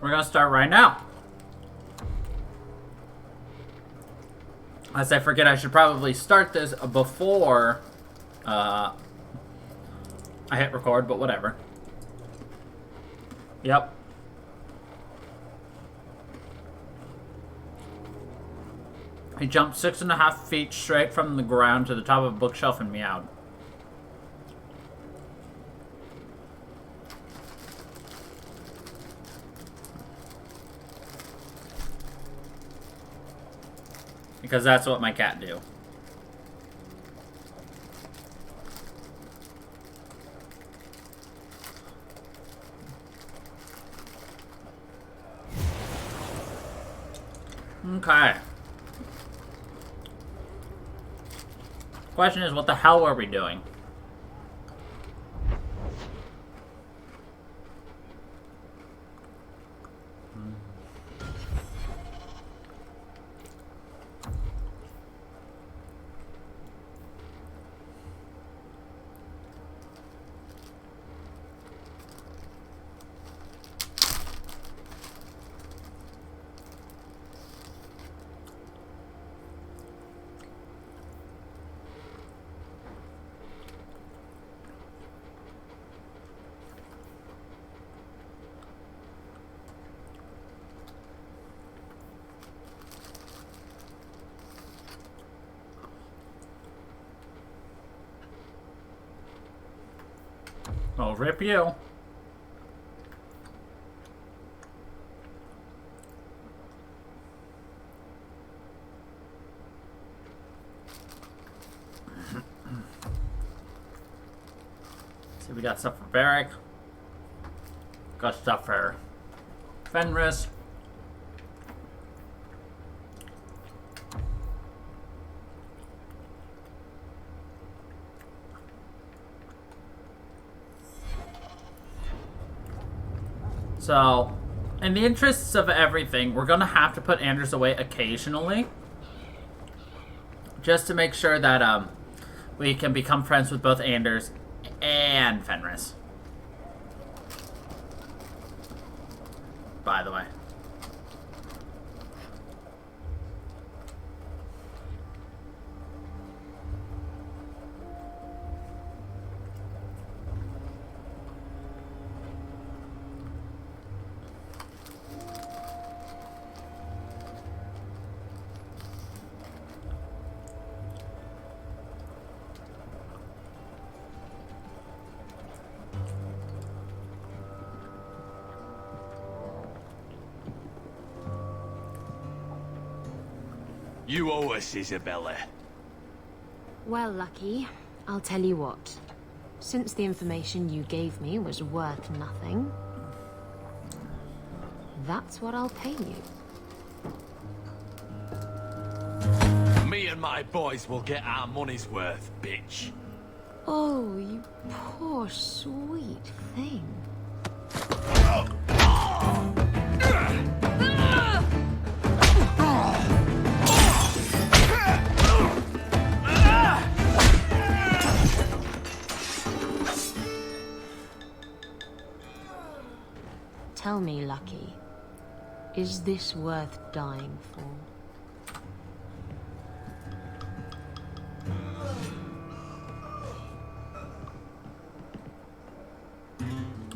We're gonna start right now. As I forget, I should probably start this before I hit record, but whatever. Yep. He jumped 6.5 feet straight from the ground to the top of a bookshelf and meowed. Because that's what my cat do. Okay. Question is, what the hell are we doing? Oh, rip you. See, we got stuff for Barrack. Got stuff for Fenris. So, in the interests of everything, we're going to have to put Anders away occasionally. Just to make sure that we can become friends with both Anders and Fenris. By the way. You owe us, Isabella. Well, Lucky, I'll tell you what. Since the information you gave me was worth nothing, that's what I'll pay you. Me and my boys will get our money's worth, bitch. Oh, you poor sweet thing. Tell me, Lucky, is this worth dying for?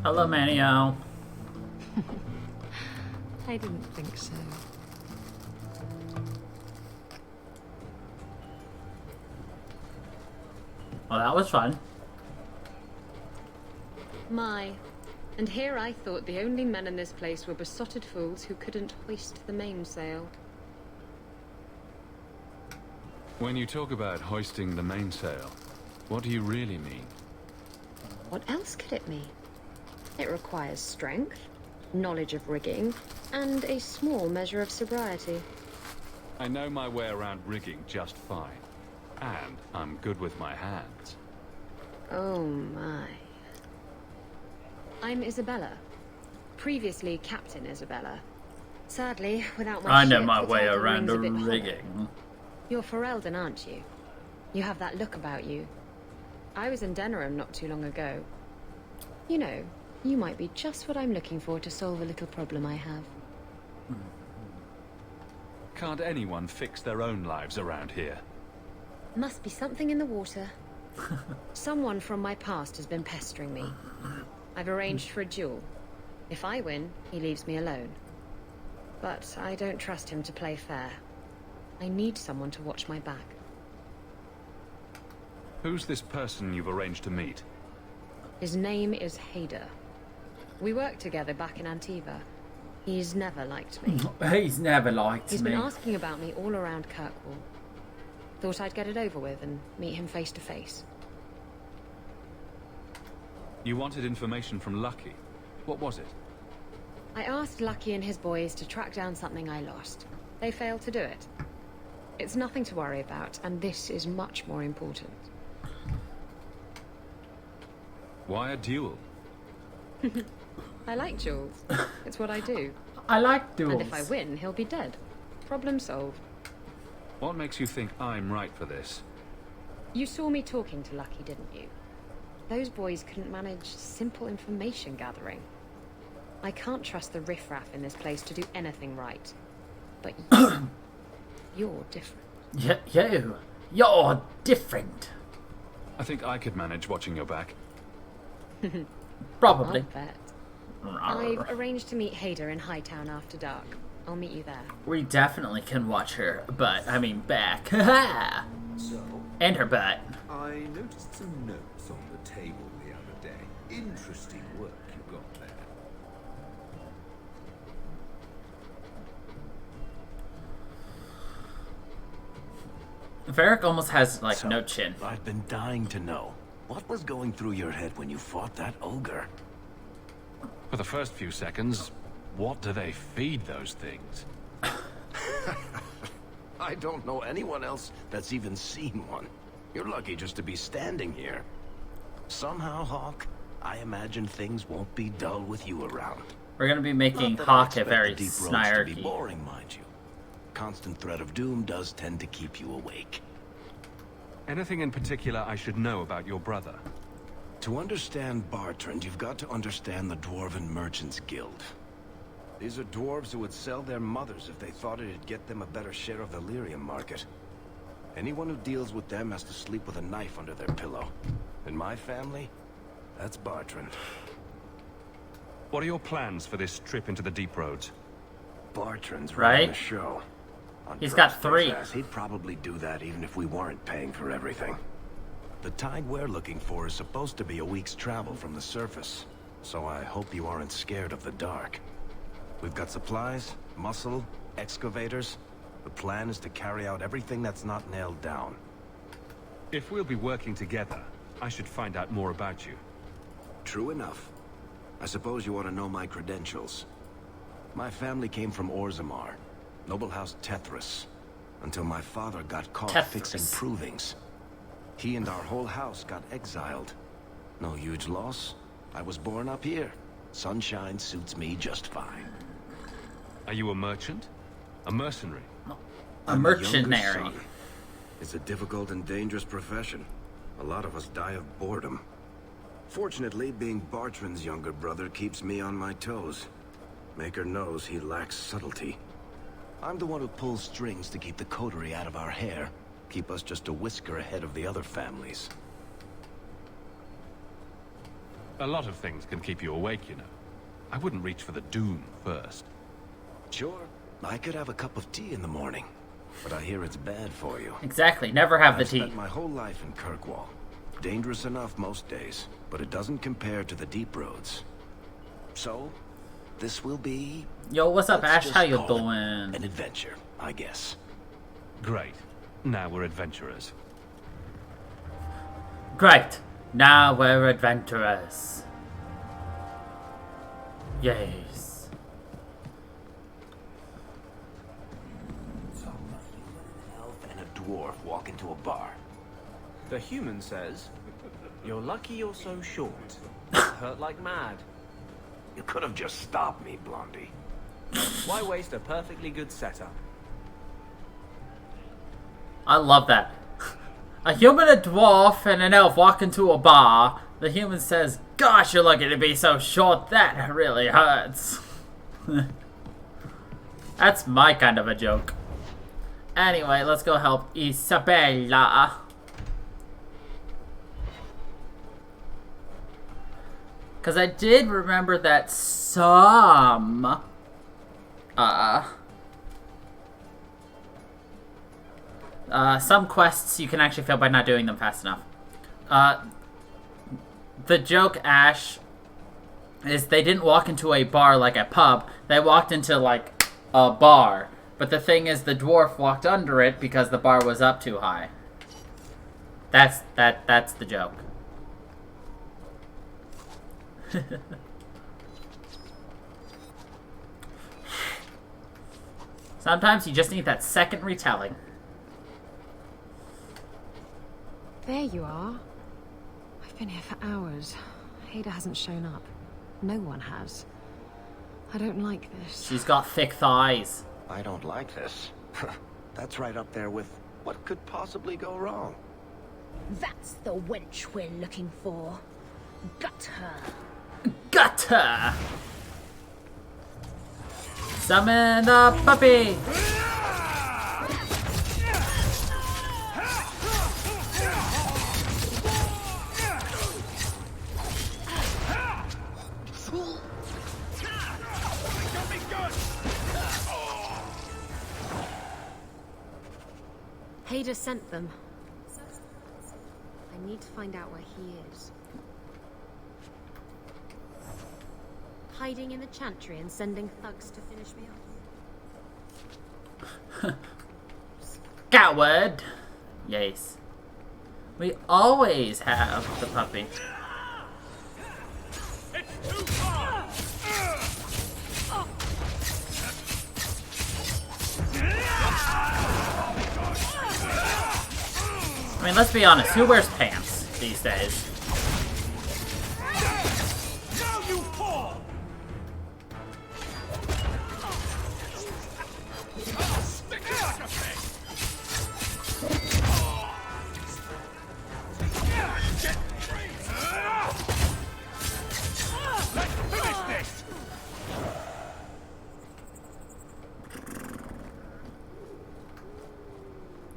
Hello, Manio. I didn't think so. Well, that was fun. My. And here I thought the only men in this place were besotted fools who couldn't hoist the mainsail. When you talk about hoisting the mainsail, what do you really mean? What else could it mean? It requires strength, knowledge of rigging, and a small measure of sobriety. I know my way around rigging just fine. And I'm good with my hands. Oh my. I'm Isabella. Previously Captain Isabella. Sadly, without my I know ship, my the way title around rings the a bit hollow. rigging. You're Ferelden, aren't you? You have that look about you. I was in Denerim not too long ago. You know, You might be just what I'm looking for to solve a little problem I have. Can't anyone fix their own lives around here? Must be something in the water. Someone from my past has been pestering me. I've arranged for a duel. If I win, he leaves me alone. But I don't trust him to play fair. I need someone to watch my back. Who's this person you've arranged to meet? His name is Hader. We worked together back in Antiva. He's never liked me. He's never liked He's me. been asking about me all around Kirkwall. Thought I'd get it over with and meet him face to face. You wanted information from Lucky. What was it? I asked Lucky and his boys to track down something I lost. They failed to do it. It's nothing to worry about, and this is much more important. Why a duel? I like duels. It's what I do. I like duels. And if I win, he'll be dead. Problem solved. What makes you think I'm right for this? You saw me talking to Lucky, didn't you? Those boys couldn't manage simple information gathering. I can't trust the riffraff in this place to do anything right. But you're different. You're different. I think I could manage watching your back. Probably. I'll bet. I've arranged to meet Hader in Hightown after dark. I'll meet you there. We definitely can watch her butt. I mean, back. So, And her butt. I noticed some notes on the table the other day. Interesting work you got there. Varric almost has, like, So, no chin. I've been dying to know. What was going through your head when you fought that ogre? For the first few seconds, what do they feed those things? I don't know anyone else that's even seen one. You're lucky just to be standing here. Somehow, Hawk, I imagine things won't be dull with you around. We're gonna be making Not that I Hawk a expect very the deep roads to be snarky. boring, mind you. Constant threat of doom does tend to keep you awake. Anything in particular I should know about your brother? To understand Bartrand, you've got to understand the Dwarven Merchants Guild. These are dwarves who would sell their mothers if they thought it'd get them a better share of the lyrium market. Anyone who deals with them has to sleep with a knife under their pillow. In my family, that's Bartrand. What are your plans for this trip into the deep roads? Bartrand's Right? running the show. On He's got Trust's 3. ass, he'd probably do that even if we weren't paying for everything. The tide we're looking for is supposed to be a week's travel from the surface, so I hope you aren't scared of the dark. We've got supplies, muscle, excavators. The plan is to carry out everything that's not nailed down. If we'll be working together, I should find out more about you. True enough. I suppose you want to know my credentials. My family came from Orzammar, noble house Tethras, until my father got caught Tethras. fixing provings. He and our whole house got exiled. No huge loss. I was born up here. Sunshine suits me just fine. Are you a merchant? A mercenary? A I'm the youngest mercenary. son. It's a difficult and dangerous profession. A lot of us die of boredom. Fortunately, being Bartrand's younger brother keeps me on my toes. Maker knows he lacks subtlety. I'm the one who pulls strings to keep the coterie out of our hair. Keep us just a whisker ahead of the other families. A lot of things can keep you awake, you know. I wouldn't reach for the doom first. Sure, I could have a cup of tea in the morning, but I hear it's bad for you. Exactly. Never have the I've tea. spent my whole life in Kirkwall. Dangerous enough most days, but it doesn't compare to the deep roads. So, this will be... Yo, what's up, let's Ash? just How you call it doing? an adventure, I guess. Great. Now we're adventurers. Great. Now we're adventurers. Yes. Elf and a dwarf walk into a bar. The human says, "You're lucky you're so short. Hurt like mad. You could have just stopped me, Blondie. Why waste a perfectly good setup?" I love that. A human, a dwarf, and an elf walk into a bar. The human says, gosh, you're lucky to be so short. That really hurts. That's my kind of a joke. Anyway, let's go help Isabella. Because I did remember that some quests you can actually fail by not doing them fast enough. The joke, Ash, is they didn't walk into a bar like a pub. They walked into, like, a bar. But the thing is, the dwarf walked under it because the bar was up too high. That's the joke. Sometimes you just need that second retelling. There you are. I've been here for hours. Ada hasn't shown up. No one has. I don't like this. She's got thick thighs. I don't like this. That's right up there with what could possibly go wrong. That's the wench we're looking for. Gut her. Got her! Summon the puppy! Ada sent them. I need to find out where he is. Hiding in the chantry and sending thugs to finish me off. Coward! Yes. We always have the puppy. I mean, let's be honest, who wears pants these days? Now you fall! Stick it like a pig! Let's finish this!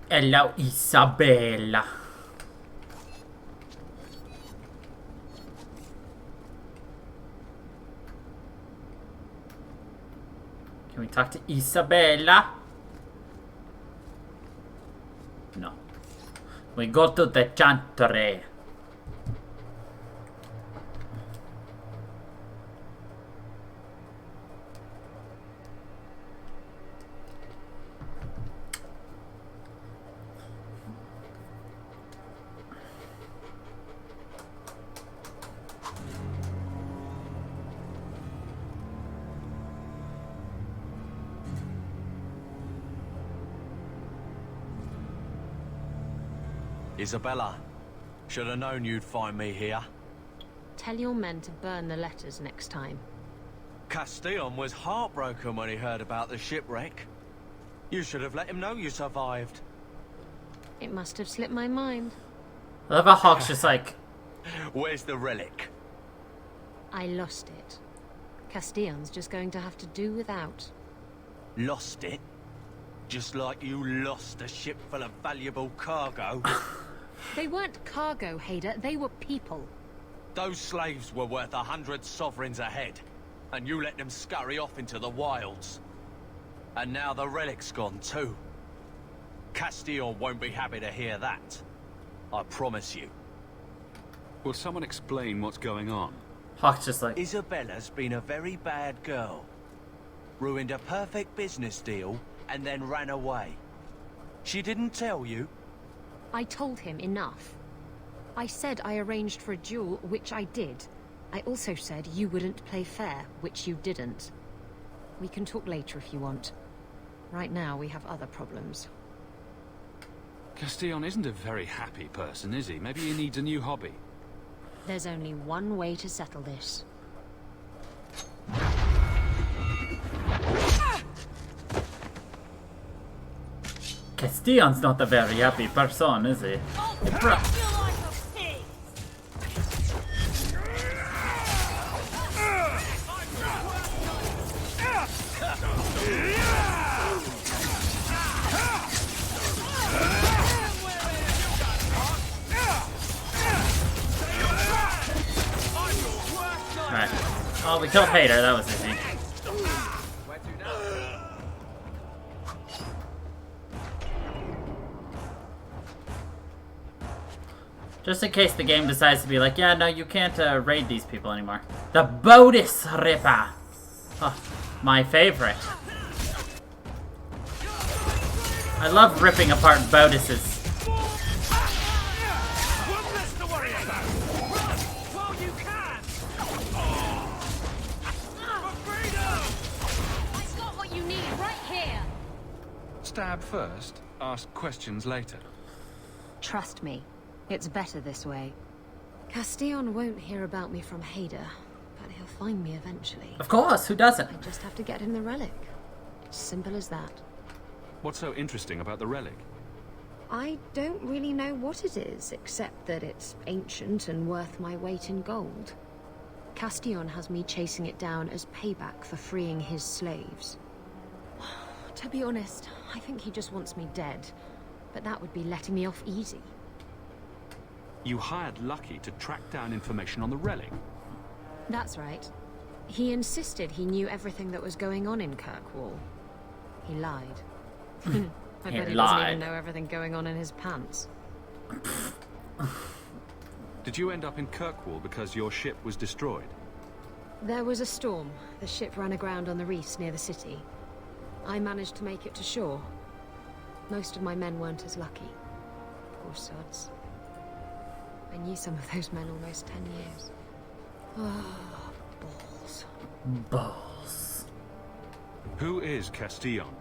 Hello, Isabella. Can we talk to Isabella? No. We go to the chantry. Isabella, should have known you'd find me here. Tell your men to burn the letters next time. Castillon was heartbroken when he heard about the shipwreck. You should have let him know you survived. It must have slipped my mind. I love how Hawk's just like, Where's the relic? I lost it. Castillon's just going to have to do without. Lost it? Just like you lost a ship full of valuable cargo. They weren't cargo, Hader. They were people. Those slaves were worth 100 sovereigns a head, and you let them scurry off into the wilds. And now the relic's gone too. Castillon won't be happy to hear that. I promise you. Will someone explain what's going on? Hawk's just like, Isabella's been a very bad girl. Ruined a perfect business deal, and then ran away. She didn't tell you? I told him enough. I said I arranged for a duel, which I did. I also said you wouldn't play fair, which you didn't. We can talk later if you want. Right now, we have other problems. Castillon isn't a very happy person, is he? Maybe he needs a new hobby. There's only one way to settle this. Castillon's not a very happy person, is he? Alright. Oh, we killed Hater. That was easy. Just in case the game decides to be like, yeah, no, you can't raid these people anymore. The Bodis Ripper! Oh, my favorite. I love ripping apart Bodises. I've got what you need right here. Stab first, ask questions later. Trust me, it's better this way. Castillon won't hear about me from Hader, but he'll find me eventually. Of course, who doesn't? I just have to get him the relic. Simple as that. What's so interesting about the relic? I don't really know what it is, except that it's ancient and worth my weight in gold. Castillon has me chasing it down as payback for freeing his slaves. To be honest, I think he just wants me dead, but that would be letting me off easy. You hired Lucky to track down information on the relic. That's right. He insisted he knew everything that was going on in Kirkwall. He lied. I bet he doesn't even know everything going on in his pants. Did you end up in Kirkwall because your ship was destroyed? There was a storm. The ship ran aground on the reefs near the city. I managed to make it to shore. Most of my men weren't as lucky. Poor sods. I knew some of those men almost 10 years. Oh, balls. Balls. Who is Castillon?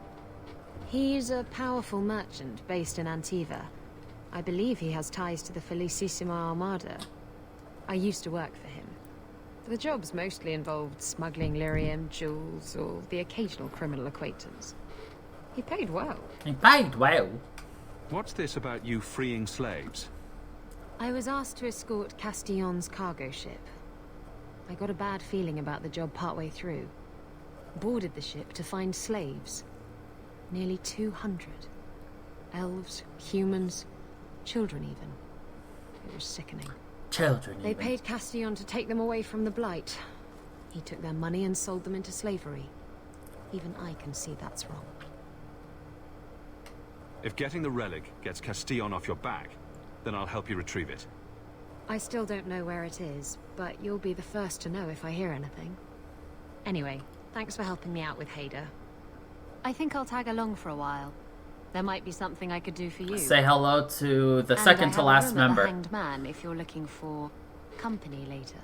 He's a powerful merchant based in Antiva. I believe he has ties to the Felicissima Armada. I used to work for him. The jobs mostly involved smuggling lyrium, jewels, or the occasional criminal acquaintance. He paid well. He paid well. What's this about you freeing slaves? I was asked to escort Castillon's cargo ship. I got a bad feeling about the job partway through. Boarded the ship to find slaves. Nearly 200. Elves, humans, children even. It was sickening. Children They even. paid Castillon to take them away from the Blight. He took their money and sold them into slavery. Even I can see that's wrong. If getting the relic gets Castillon off your back, then I'll help you retrieve it. I still don't know where it is, but you'll be the first to know if I hear anything. Anyway, thanks for helping me out with Hader. I think I'll tag along for a while. There might be something I could do for you. Say hello to the And second I to have a last room at the member. Hanged Man if you're looking for company later.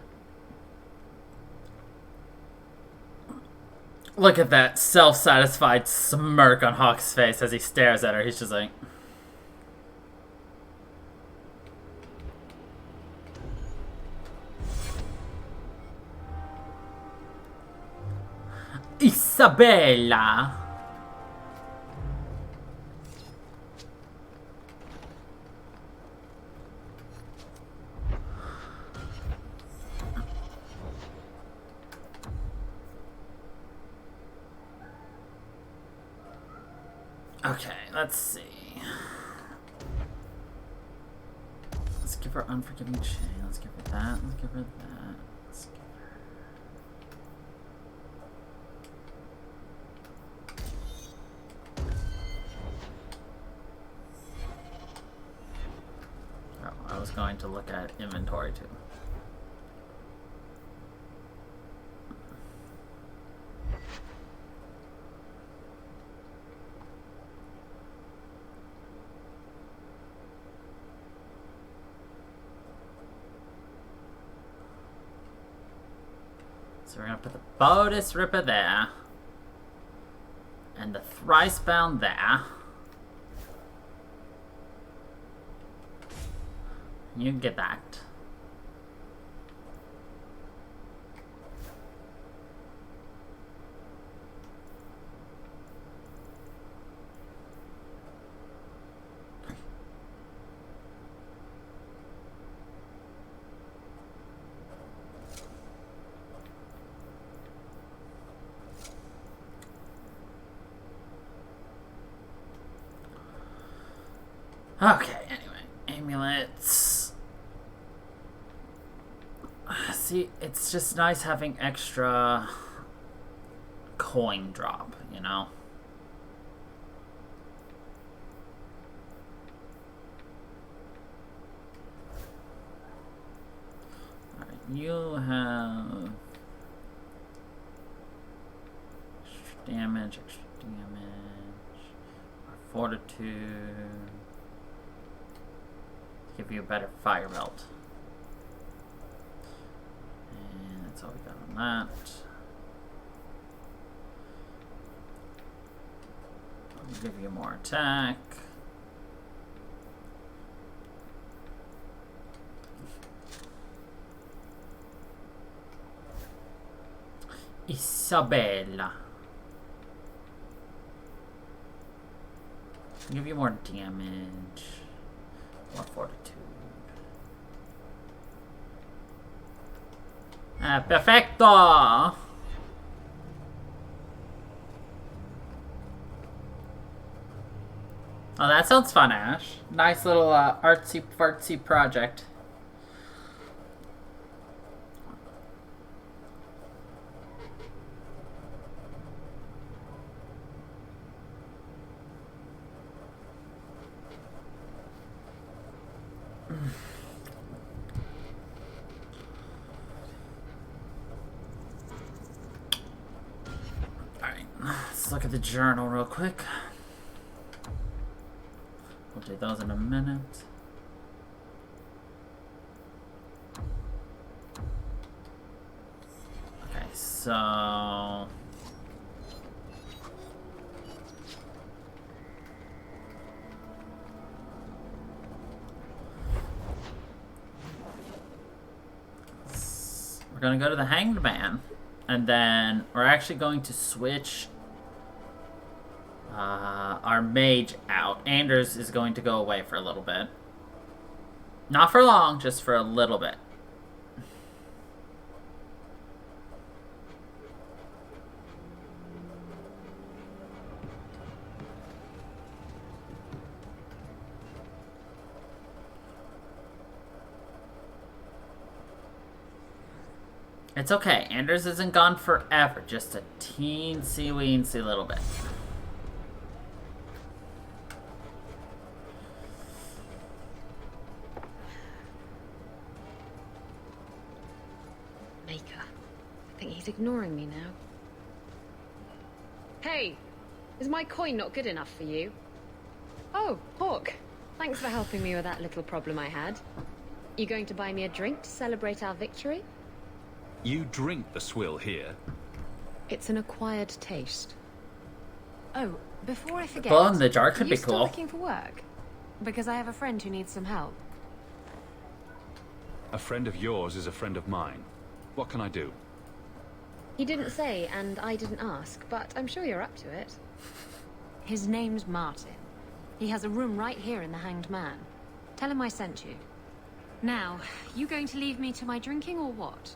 Look at that self-satisfied smirk on Hawk's face as he stares at her. He's just like... Isabella! Okay, let's see. Let's give her Unforgiving Chain. Let's give her that. Let's give her that. Let's give her... Oh, I was going to look at inventory too. So we're gonna put the Bodis Ripper there. And the Thrice-Bound there. You can get that. Okay, anyway. Amulets. See, it's just nice having extra coin drop, you know? Alright, you have extra damage, or fortitude. Give you a better fire belt. And that's all we got on that. I'll give you more attack. Isabella. Give you more damage. More fortitude. Perfecto! Oh, that sounds fun, Ash. Nice little artsy-fartsy project. Let's look at the journal real quick. We'll do those in a minute. Okay, so... we're gonna go to the Hanged Man, and then we're actually going to switch our mage out. Anders is going to go away for a little bit. Not for long, just for a little bit. It's okay. Anders isn't gone forever. Just a teensy-weensy little bit. Maker. I think he's ignoring me now. Hey! Is my coin not good enough for you? Oh, Hawk. Thanks for helping me with that little problem I had. You going to buy me a drink to celebrate our victory? You drink the swill here? It's an acquired taste. Oh, before I forget, Blow in the jar could are be you still cool. looking for work? Because I have a friend who needs some help. A friend of yours is a friend of mine. What can I do? He didn't say, and I didn't ask, but I'm sure you're up to it. His name's Martin. He has a room right here in the Hanged Man. Tell him I sent you. Now, you going to leave me to my drinking or what?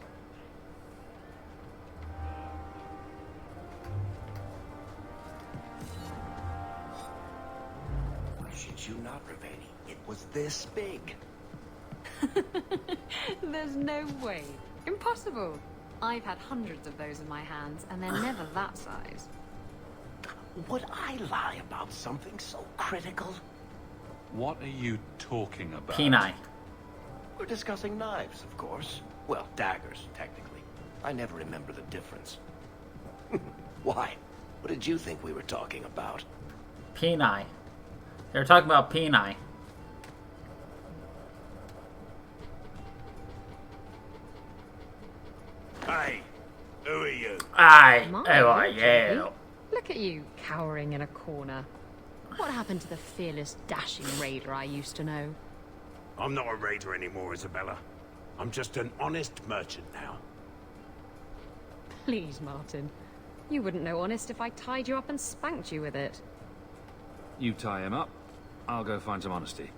Should you not, Ravani? It was this big. There's no way. Impossible. I've had hundreds of those in my hands, and they're never that size. Would I lie about something so critical? What are you talking about? Peni. We're discussing knives, of course. Well, daggers, technically. I never remember the difference. Why? What did you think we were talking about? Peni. They were talking about Peni. Hey, who are you? Aye. My, Who are you're jumpy. you? Look at you, cowering in a corner. What happened to the fearless, dashing raider I used to know? I'm not a raider anymore, Isabella. I'm just an honest merchant now. Please, Martin. You wouldn't know honest if I tied you up and spanked you with it. You tie him up. I'll go find some honesty.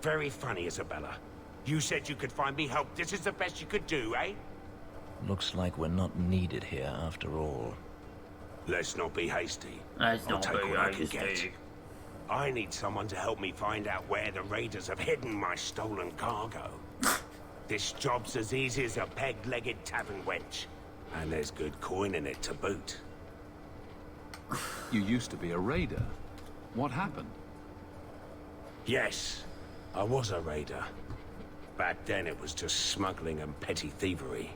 Very funny, Isabella. You said you could find me help. This is the best you could do, eh? Looks like we're not needed here after all. Let's not be hasty. Let's I'll not take be what I can hasty. get. I need someone to help me find out where the raiders have hidden my stolen cargo. This job's as easy as a peg-legged tavern wench. And there's good coin in it to boot. You used to be a raider. What happened? Yes, I was a raider. Back then it was just smuggling and petty thievery.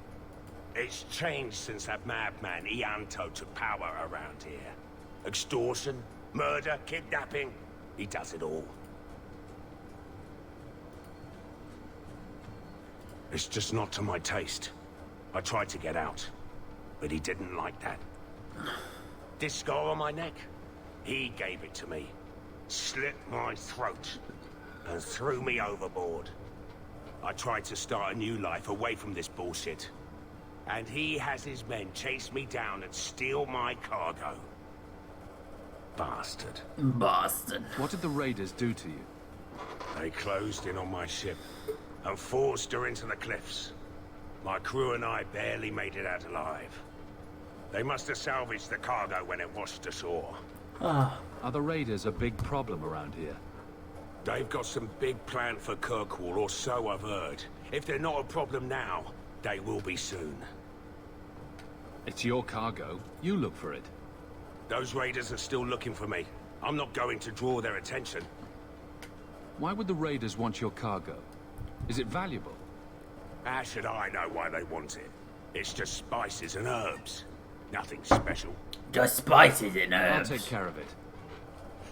It's changed since that madman Ianto took power around here. Extortion, murder, kidnapping. He does it all. It's just not to my taste. I tried to get out, but he didn't like that. This scar on my neck, he gave it to me. Slit my throat and threw me overboard. I tried to start a new life away from this bullshit. And he has his men chase me down and steal my cargo. Bastard. Bastard. What did the raiders do to you? They closed in on my ship and forced her into the cliffs. My crew and I barely made it out alive. They must have salvaged the cargo when it washed ashore. Ah. Are the raiders a big problem around here? They've got some big plan for Kirkwall, or so I've heard. If they're not a problem now, they will be soon. It's your cargo. You look for it. Those raiders are still looking for me. I'm not going to draw their attention. Why would the raiders want your cargo? Is it valuable? How should I know why they want it? It's just spices and herbs. Nothing special. Just spices and herbs. I'll take care of it.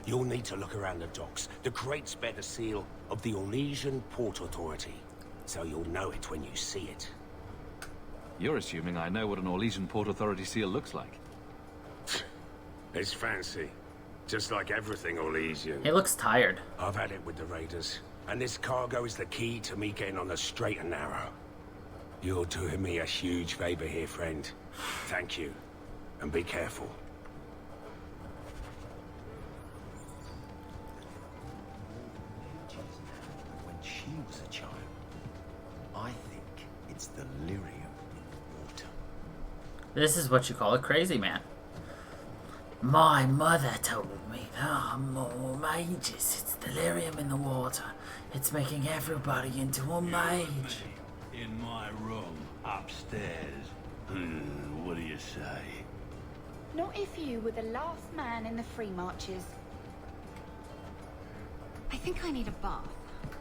You'll need to look around the docks. The crates bear the seal of the Orlesian Port Authority, so you'll know it when you see it. You're assuming I know what an Orlesian Port Authority seal looks like. It's fancy. Just like everything Orlesian. He looks tired. I've had it with the raiders, and this cargo is the key to me getting on the straight and narrow. You're doing me a huge favor here, friend. Thank you, and be careful. When she was a child, I think it's the lyrium in the water. This is what you call a crazy man. My mother told me there are more mages. It's delirium in the water. It's making everybody into a mage. In my room, upstairs. What do you say? Not if you were the last man in the Free Marches. I think I need a bath.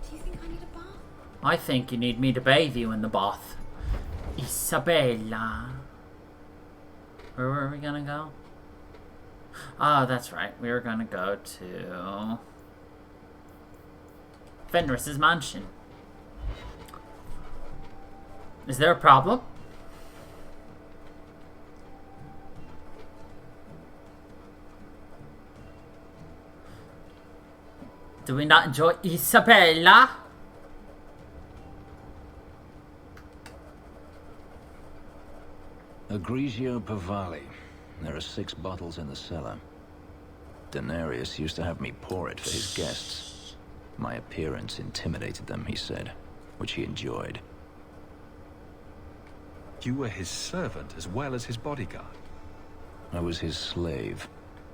Do you think I need a bath? I think you need me to bathe you in the bath. Isabella. Where were we gonna go? Oh, that's right. We were gonna go to Fenris's mansion. Is there a problem? Do we not enjoy Isabella? Egregio Pavali. There are 6 bottles in the cellar. Denarius used to have me pour it for his guests. My appearance intimidated them, he said, which he enjoyed. You were his servant as well as his bodyguard. I was his slave.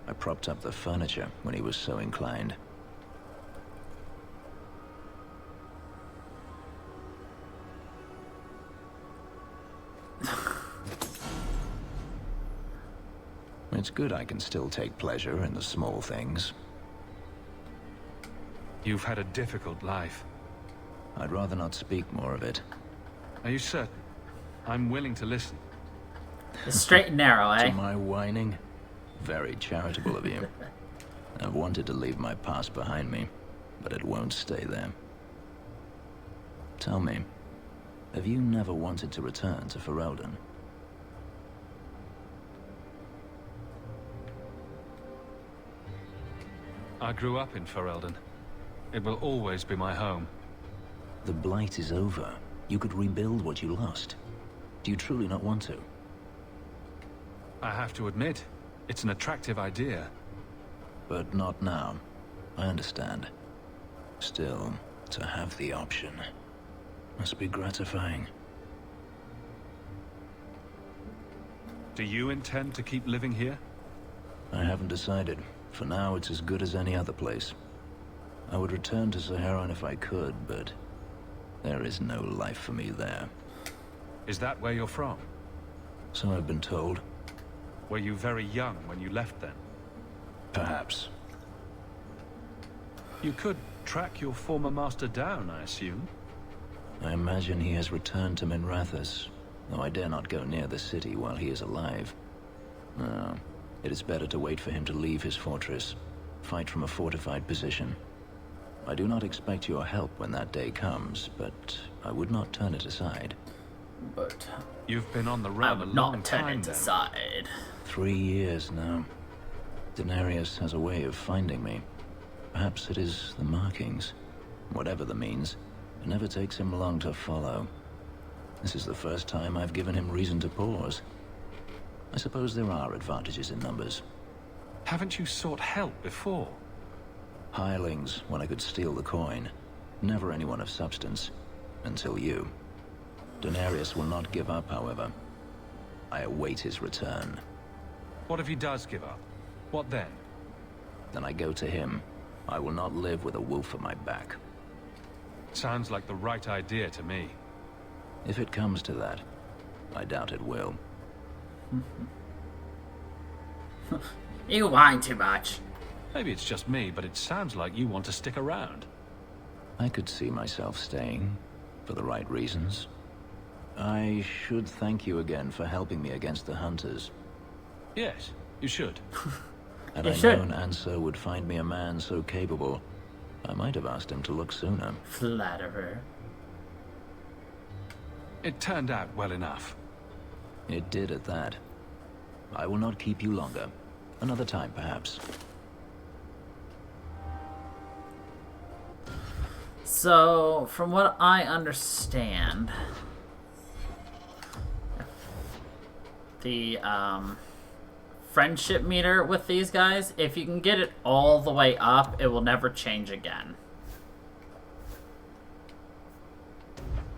I propped up the furniture when he was so inclined. It's good I can still take pleasure in the small things. You've had a difficult life. I'd rather not speak more of it. Are you certain? I'm willing to listen. It's straight and narrow, eh? To my whining? Very charitable of you. I've wanted to leave my past behind me, but it won't stay there. Tell me, have you never wanted to return to Ferelden? I grew up in Ferelden. It will always be my home. The Blight is over. You could rebuild what you lost. Do you truly not want to? I have to admit, it's an attractive idea. But not now. I understand. Still, to have the option must be gratifying. Do you intend to keep living here? I haven't decided. For now, it's as good as any other place. I would return to Saharan if I could, but there is no life for me there. Is that where you're from? So I've been told. Were you very young when you left then? Perhaps. You could track your former master down, I assume? I imagine he has returned to Minrathous, though I dare not go near the city while he is alive. No, it is better to wait for him to leave his fortress, fight from a fortified position. I do not expect your help when that day comes, but I would not turn it aside. But you've been on the run a long time then. Aside. 3 years now. Denarius has a way of finding me. Perhaps it is the markings. Whatever the means, it never takes him long to follow. This is the first time I've given him reason to pause. I suppose there are advantages in numbers. Haven't you sought help before? Hirelings, when I could steal the coin. Never anyone of substance. Until you. Denarius will not give up, however. I await his return. What if he does give up? What then? Then I go to him. I will not live with a wolf at my back. Sounds like the right idea to me. If it comes to that, I doubt it will. You whine too much. Maybe it's just me, but it sounds like you want to stick around. I could see myself staying, for the right reasons. I should thank you again for helping me against the hunters. Yes, you should. Had I known Ansel would find me a man so capable, I might have asked him to look sooner. Flatterer. It turned out well enough. It did at that. I will not keep you longer. Another time, perhaps. So, from what I understand, the friendship meter with these guys, if you can get it all the way up, it will never change again.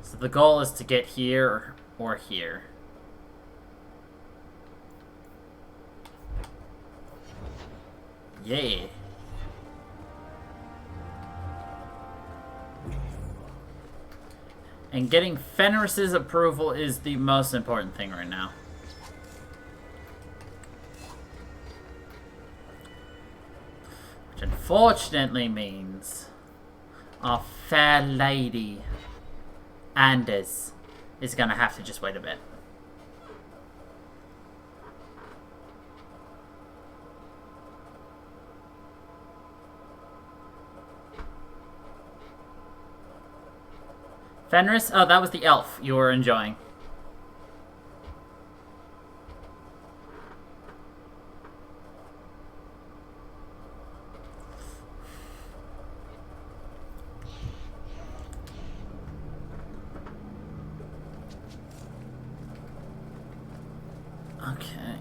So the goal is to get here or here. Yeah. And getting Fenris's approval is the most important thing right now. Which unfortunately means our fair lady, Anders, is gonna have to just wait a bit. Fenris? Oh, that was the elf you were enjoying. Okay.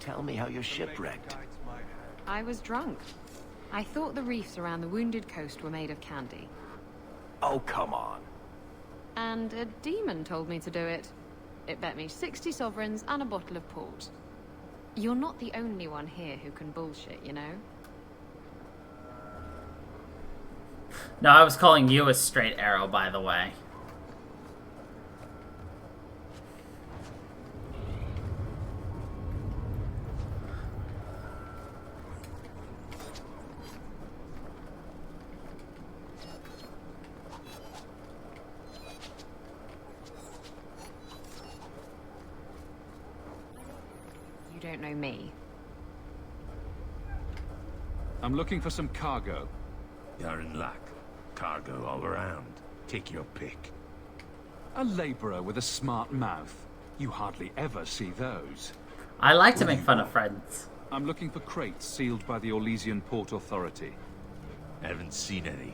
Tell me how you're shipwrecked. I was drunk. I thought the reefs around the wounded coast were made of candy. Oh, come on. And a demon told me to do it. It bet me 60 sovereigns and a bottle of port. You're not the only one here who can bullshit, you know? No, I was calling you a straight arrow, by the way. You don't know me. I'm looking for some cargo. You're in luck. Cargo all around. Take your pick. A laborer with a smart mouth. You hardly ever see those. I like to make fun of friends. I'm looking for crates sealed by the Orlesian Port Authority. Haven't seen any.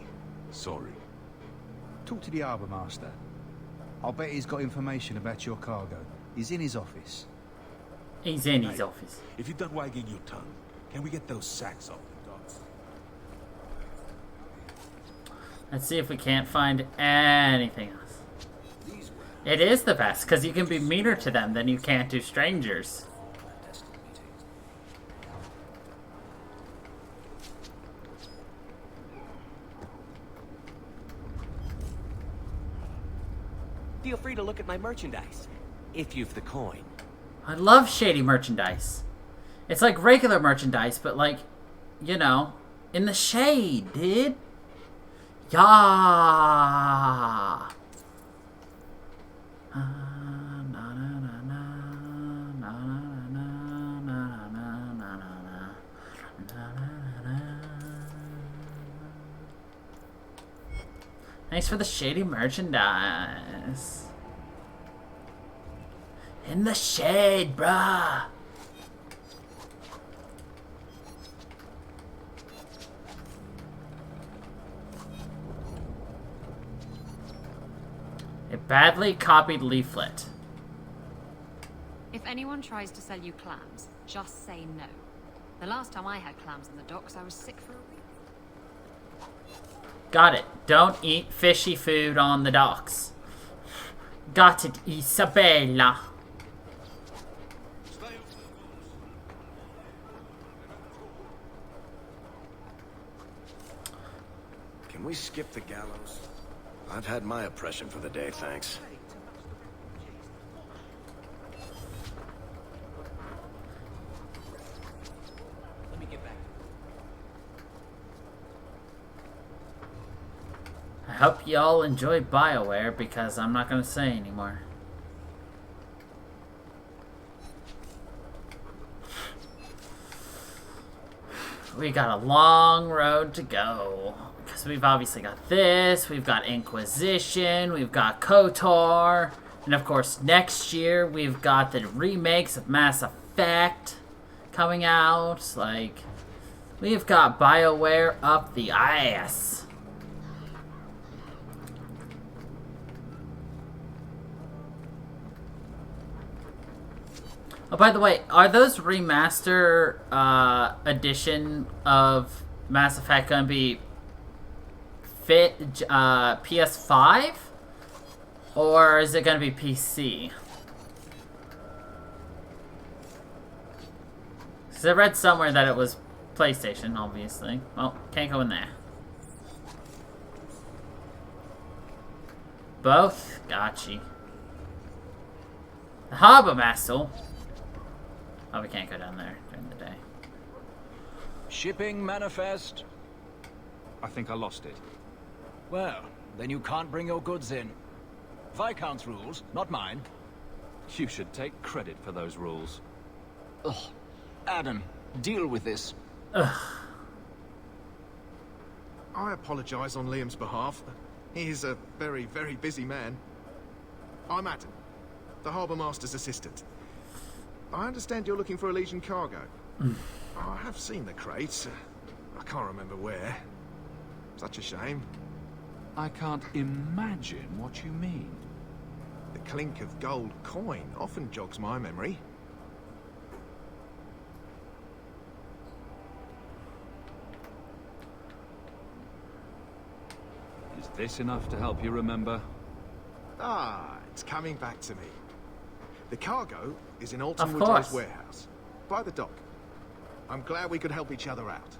Sorry. Talk to the harbour master. I'll bet he's got information about your cargo. He's in his office. He's in his office. If you're done wagging your tongue, can we get those sacks off the docks? Let's see if we can't find anything else. It is the best, because you can be meaner to them than you can to strangers. Feel free to look at my merchandise, if you've the coin. I love shady merchandise. It's like regular merchandise, but like, you know, in the shade, dude. Yeah. Thanks for the shady merchandise. In the shade, bruh. A badly copied leaflet. If anyone tries to sell you clams, just say no. The last time I had clams in the docks, I was sick for a week. Got it. Don't eat fishy food on the docks. Got it, Isabella. Can we skip the gallows? I've had my oppression for the day, thanks. Let me get back. I hope y'all enjoy BioWare, because I'm not going to say anymore. We got a long road to go. Because we've obviously got this, we've got Inquisition, we've got KOTOR, and of course next year we've got the remakes of Mass Effect coming out. Like, we've got BioWare up the ass. Oh, by the way, are those remaster edition of Mass Effect going to be PS5? Or is it going to be PC? Because I read somewhere that it was PlayStation, obviously. Well, can't go in there. Both? Gotcha. The Harbor Master. Oh, we can't go down there during the day. Shipping manifest? I think I lost it. Well, then you can't bring your goods in. Viscount's rules, not mine. You should take credit for those rules. Ugh. Adam, deal with this. Ugh. I apologize on Liam's behalf. He is a very, very busy man. I'm Adam, the Harbour Master's assistant. I understand you're looking for a Legion cargo. I have seen the crates. I can't remember where. Such a shame. I can't imagine what you mean. The clink of gold coin often jogs my memory. Is this enough to help you remember? Ah, it's coming back to me. The cargo is in Alton Of Woodrow's course. warehouse, by the dock. I'm glad we could help each other out.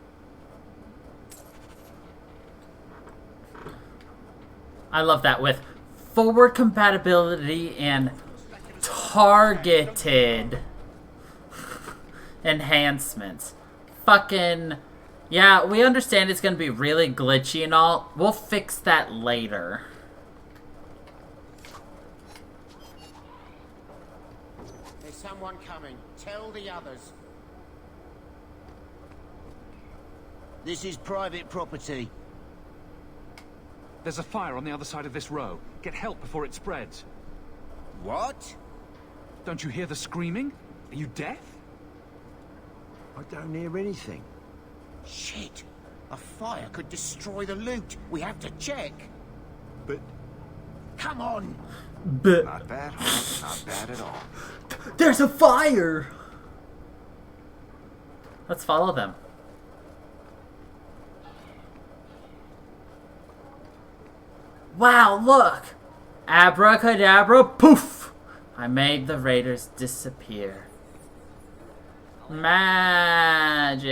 I love that, with forward compatibility and targeted enhancements. Fucking, yeah, we understand it's gonna be really glitchy and all. We'll fix that later. There's someone coming. Tell the others. This is private property. There's a fire on the other side of this row. Get help before it spreads. What? Don't you hear the screaming? Are you deaf? I don't hear anything. Shit! A fire could destroy the loot. We have to check. But... Come on! But Not bad, huh? Not bad at all. there's a fire! Let's follow them. Wow, look! Abracadabra, poof! I made the raiders disappear. Magic.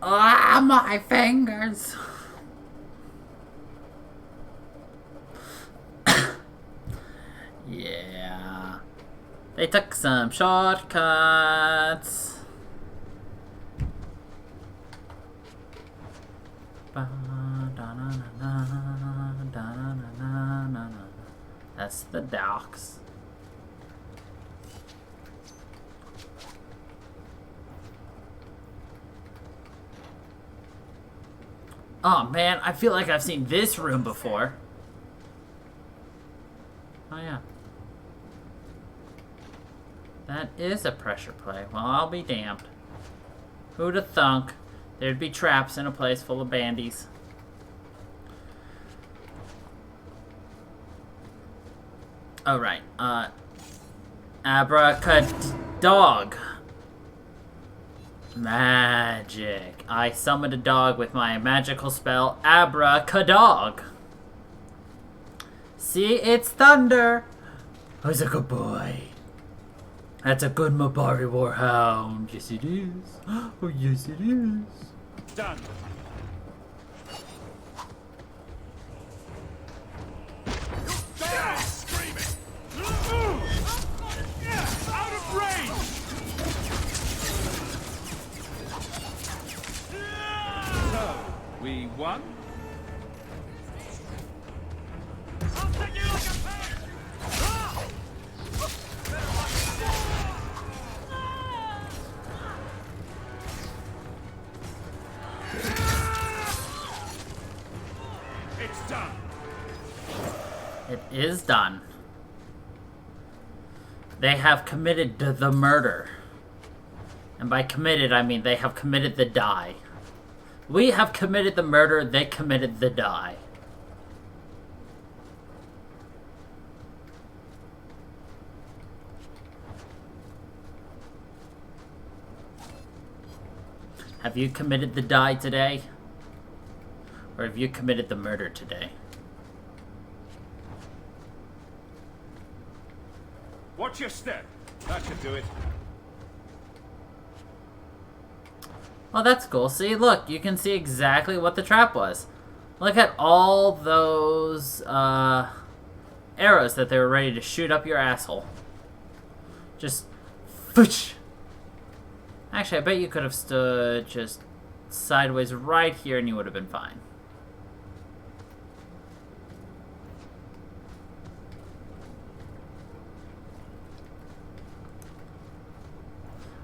Ah, my fingers. Yeah. They took some shortcuts. That's the docks. Oh man, I feel like I've seen this room before. Oh yeah. That is a pressure play. Well, I'll be damned. Who'd have thunk there'd be traps in a place full of bandies? Oh, right. Abracadog. Magic. I summoned a dog with my magical spell, Abracadog. See, it's thunder. Who's a good boy? That's a good Mabari Warhound. Yes, it is. Oh, yes, it is. Done. Screaming. Out of range. So, we won? I'll take you like a pig. It's done. It is done. They have committed the murder. And by committed, I mean they have committed the die. We have committed the murder, they committed the die. Have you committed the die today? Or have you committed the murder today? Watch your step. That should do it. Well, that's cool. See, look, you can see exactly what the trap was. Look at all those arrows that they were ready to shoot up your asshole. Just, foosh. Actually, I bet you could have stood just sideways right here and you would have been fine.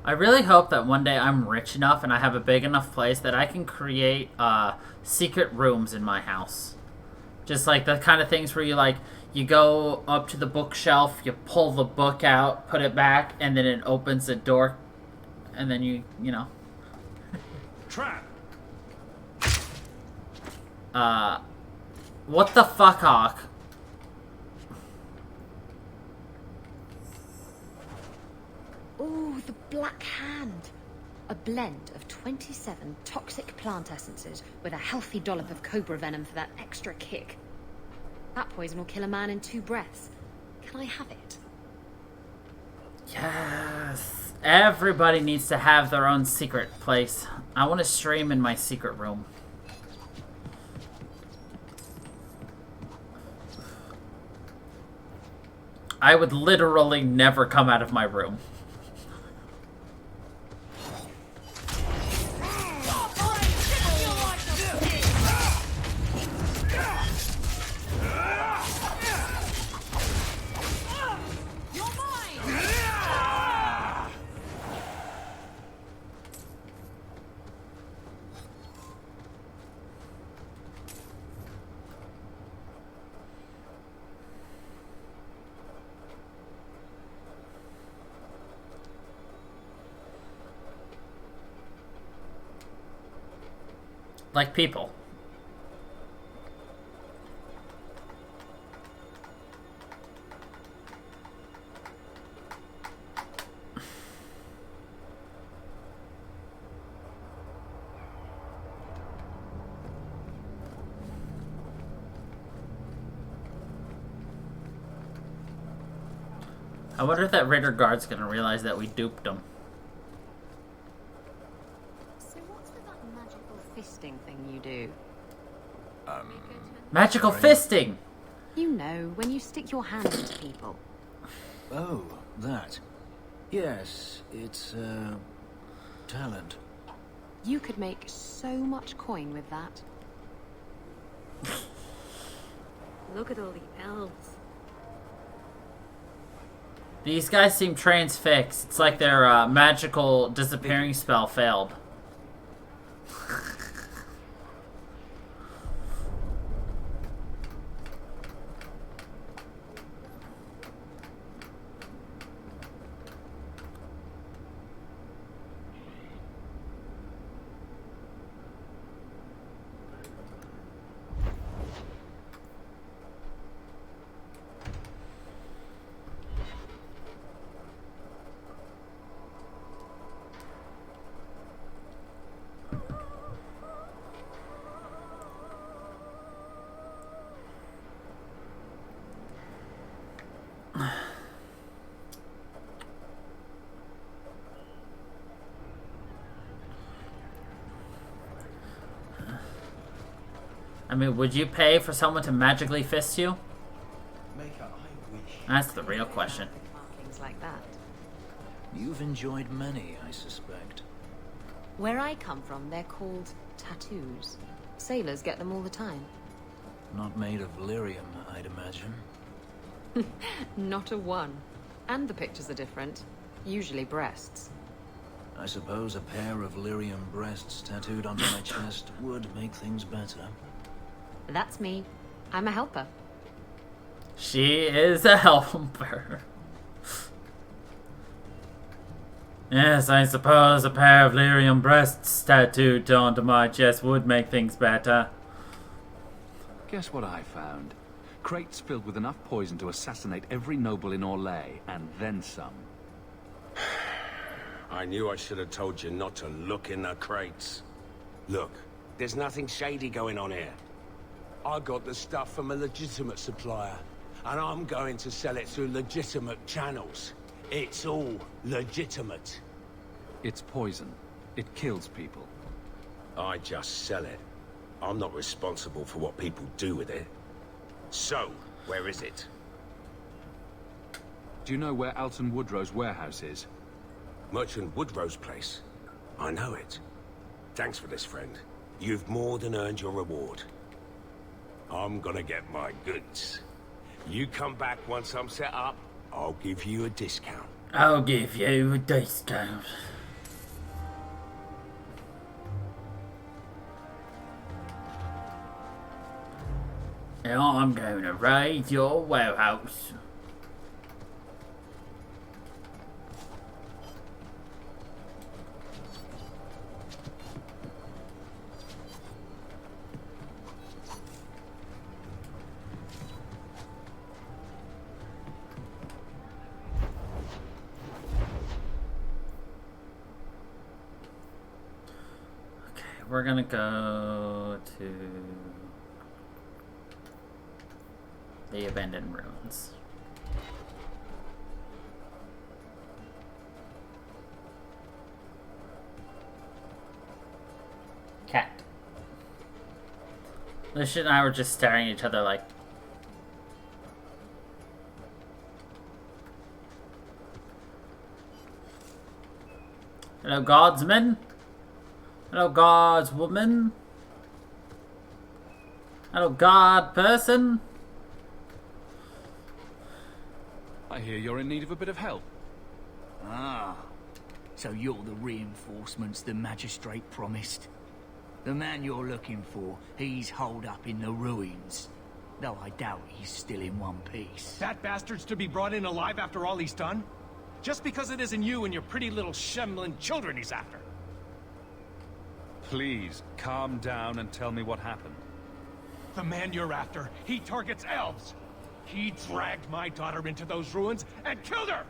I really hope that one day I'm rich enough and I have a big enough place that I can create secret rooms in my house. Just like the kind of things where you go up to the bookshelf, you pull the book out, put it back, and then it opens a door, and then you know. Trap. What the fuck, Hawk? Ooh, the Black Hand. A blend of 27 toxic plant essences with a healthy dollop of cobra venom for that extra kick. That poison will kill a man in 2 breaths. Can I have it? Yes. Everybody needs to have their own secret place. I want to stream in my secret room. I would literally never come out of my room. Like people. I wonder if that Raider guard's gonna realize that we duped him. So what's with that magical fisting thing you do? Magical fisting! You know, when you stick your hand into people. Oh, that. Yes, it's, talent. You could make so much coin with that. Look at all the elves. These guys seem transfixed. It's like their magical disappearing spell failed. I mean, would you pay for someone to magically fist you? That's the real question. Markings like that. You've enjoyed many, I suspect. Where I come from, they're called tattoos. Sailors get them all the time. Not made of lyrium, I'd imagine. Not a one. And the pictures are different. Usually breasts. I suppose a pair of lyrium breasts tattooed onto my chest would make things better. That's me. I'm a helper. She is a helper. Yes, I suppose a pair of lyrium breasts tattooed onto my chest would make things better. Guess what I found? Crates filled with enough poison to assassinate every noble in Orlais, and then some. I knew I should have told you not to look in the crates. Look, there's nothing shady going on here. I got the stuff from a legitimate supplier, and I'm going to sell it through legitimate channels. It's all legitimate. It's poison. It kills people. I just sell it. I'm not responsible for what people do with it. So, where is it? Do you know where Alton Woodrow's warehouse is? Merchant Woodrow's place. I know it. Thanks for this, friend. You've more than earned your reward. I'm gonna get my goods. You come back once I'm set up, I'll give you a discount. I'll give you a discount. And I'm gonna raid your warehouse. We're gonna go to the abandoned ruins. Cat. Lucia and I were just staring at each other like... Hello, godsman. Hello, God's woman. Hello, God person. I hear you're in need of a bit of help. Ah, so you're the reinforcements the magistrate promised. The man you're looking for, he's holed up in the ruins. Though I doubt he's still in one piece. That bastard's to be brought in alive after all he's done? Just because it isn't you and your pretty little shemlin children he's after. Please, calm down and tell me what happened. The man you're after, he targets elves. He dragged my daughter into those ruins and killed her!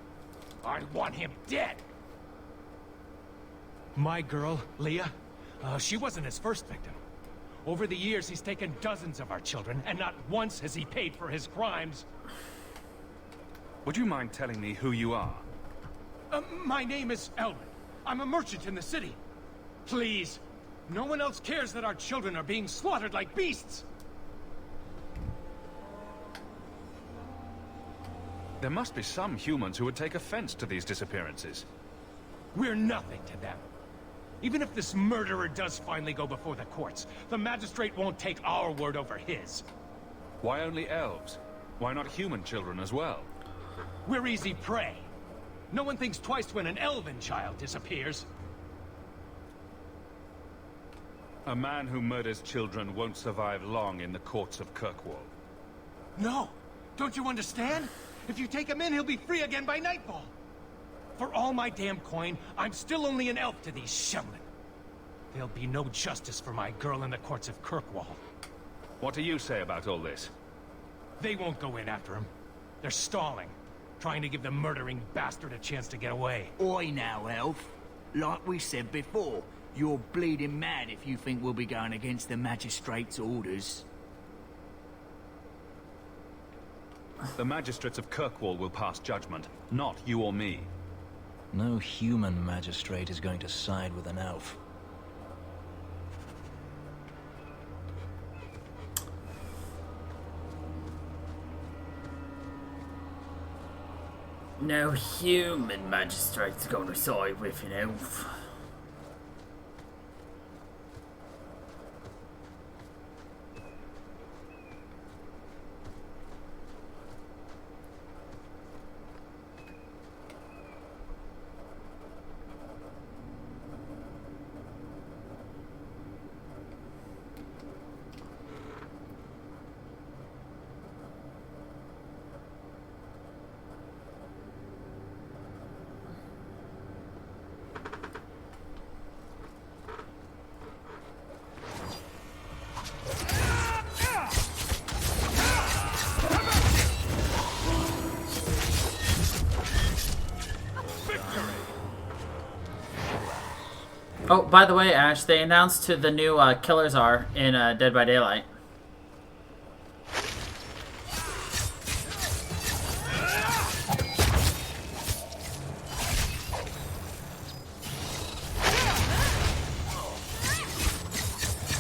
I want him dead! My girl, Leah, she wasn't his first victim. Over the years, he's taken dozens of our children, and not once has he paid for his crimes. Would you mind telling me who you are? My name is Elwin. I'm a merchant in the city. Please, no one else cares that our children are being slaughtered like beasts. There must be some humans who would take offense to these disappearances. We're nothing to them. Even if this murderer does finally go before the courts, the magistrate won't take our word over his. Why only elves? Why not human children as well? We're easy prey. No one thinks twice when an elven child disappears. A man who murders children won't survive long in the courts of Kirkwall. No! Don't you understand? If you take him in, he'll be free again by nightfall. For all my damn coin, I'm still only an elf to these Shemlin. There'll be no justice for my girl in the courts of Kirkwall. What do you say about all this? They won't go in after him. They're stalling, trying to give the murdering bastard a chance to get away. Oi now, elf. Like we said before, you're bleeding mad if you think we'll be going against the magistrate's orders. The magistrates of Kirkwall will pass judgment, not you or me. No human magistrate is going to side with an elf. No human magistrate's going to side with an elf. Oh, by the way, Ash, they announced who the new killers are in Dead by Daylight.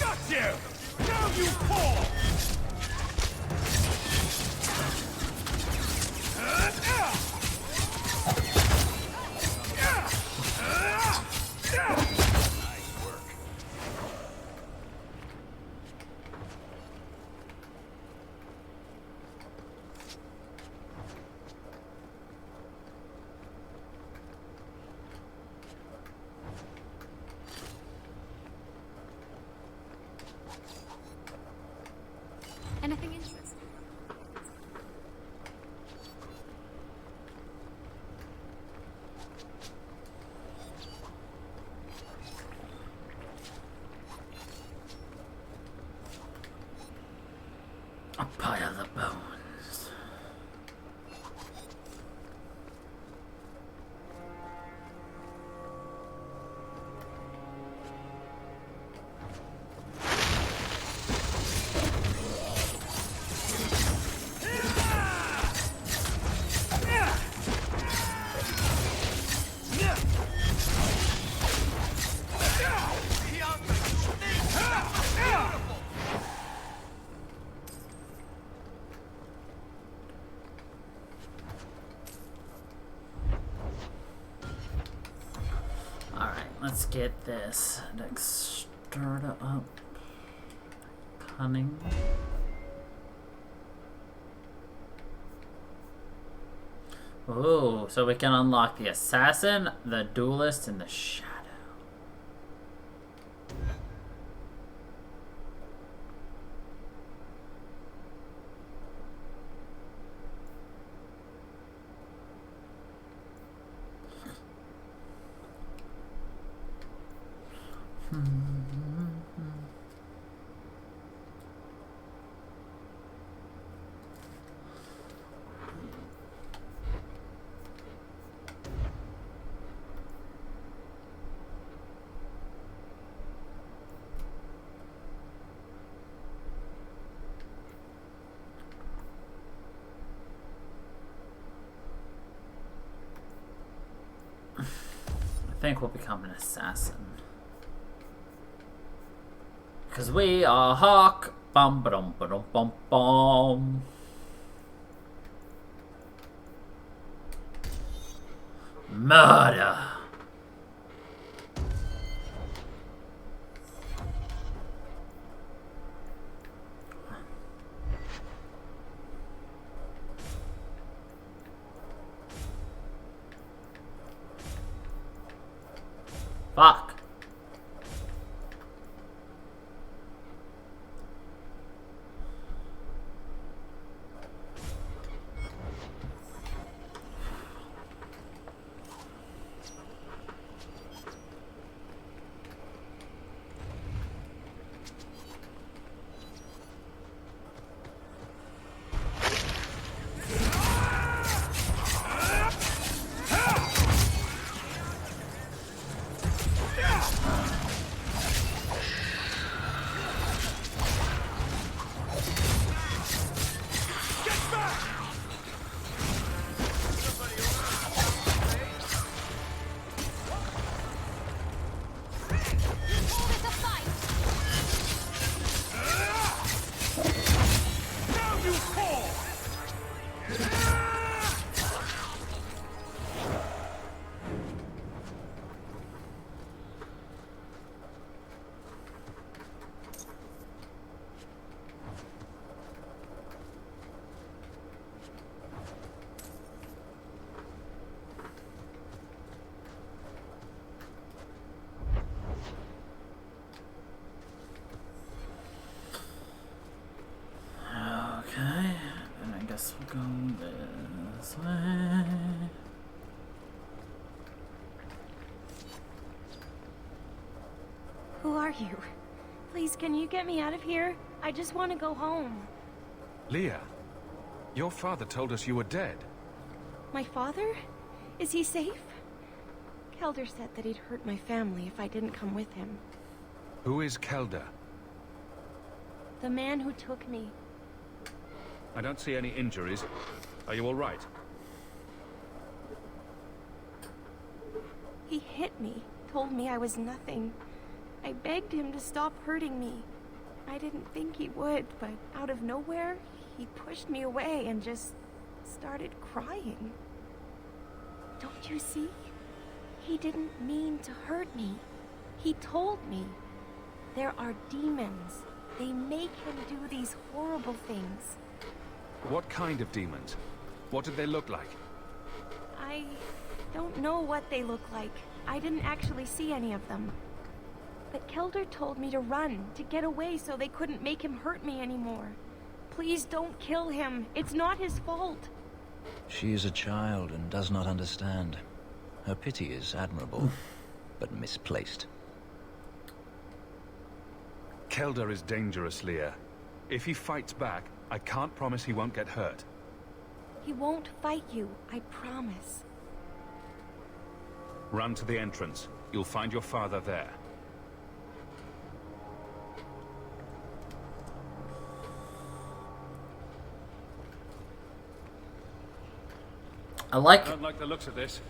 Got you! Now you fall! Anything interesting? A pile of bones. Let's get this. Dexterity up. Cunning. Oh, so we can unlock the assassin, the duelist, and the shadow. think we'll become an assassin. Because we are Hawk. Bum ba-dum ba-dum bum bum. Murder. Fuck. We'll go this way. Who are you? Please, can you get me out of here? I just want to go home. Leah, your father told us you were dead. My father? Is he safe? Kelder said that he'd hurt my family if I didn't come with him. Who is Kelder? The man who took me. I don't see any injuries. Are you all right? He hit me, told me I was nothing. I begged him to stop hurting me. I didn't think he would, but out of nowhere, he pushed me away and just started crying. Don't you see? He didn't mean to hurt me. He told me. There are demons. They make him do these horrible things. What kind of demons? What did they look like? I don't know what they look like. I didn't actually see any of them. But Kelder told me to run, to get away so they couldn't make him hurt me anymore. Please don't kill him. It's not his fault. She is a child and does not understand. Her pity is admirable, but misplaced. Kelder is dangerous, Leah. If he fights back, I can't promise he won't get hurt. He won't fight you, I promise. Run to the entrance. You'll find your father there. I don't like the looks of this.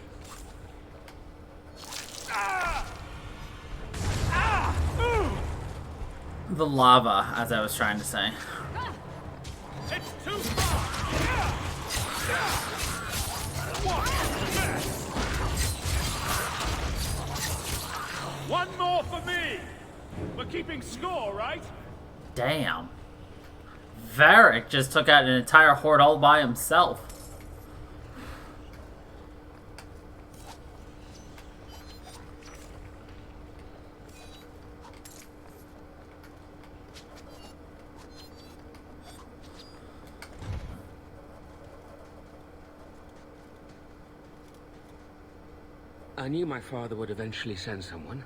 The lava, as I was trying to say. It's too far. One more for me. We're keeping score, right? Damn. Varric just took out an entire horde all by himself. I knew my father would eventually send someone.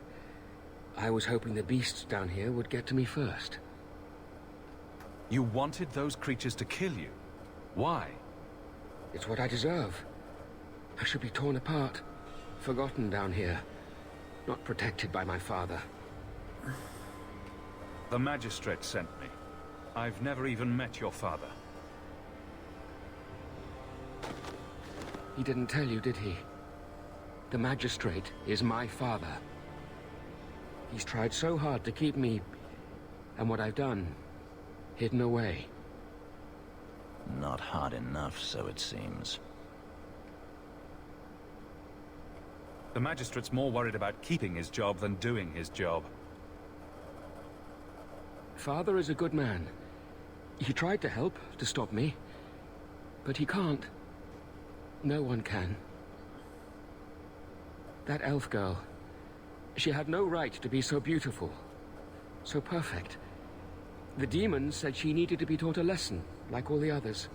I was hoping the beasts down here would get to me first. You wanted those creatures to kill you? Why? It's what I deserve. I should be torn apart, forgotten down here, not protected by my father. The magistrate sent me. I've never even met your father. He didn't tell you, did he? The magistrate is my father. He's tried so hard to keep me, and what I've done, hidden away. Not hard enough, so it seems. The magistrate's more worried about keeping his job than doing his job. Father is a good man. He tried to help, to stop me. But he can't. No one can. That elf girl, she had no right to be so beautiful, so perfect. The demons said she needed to be taught a lesson, like all the others.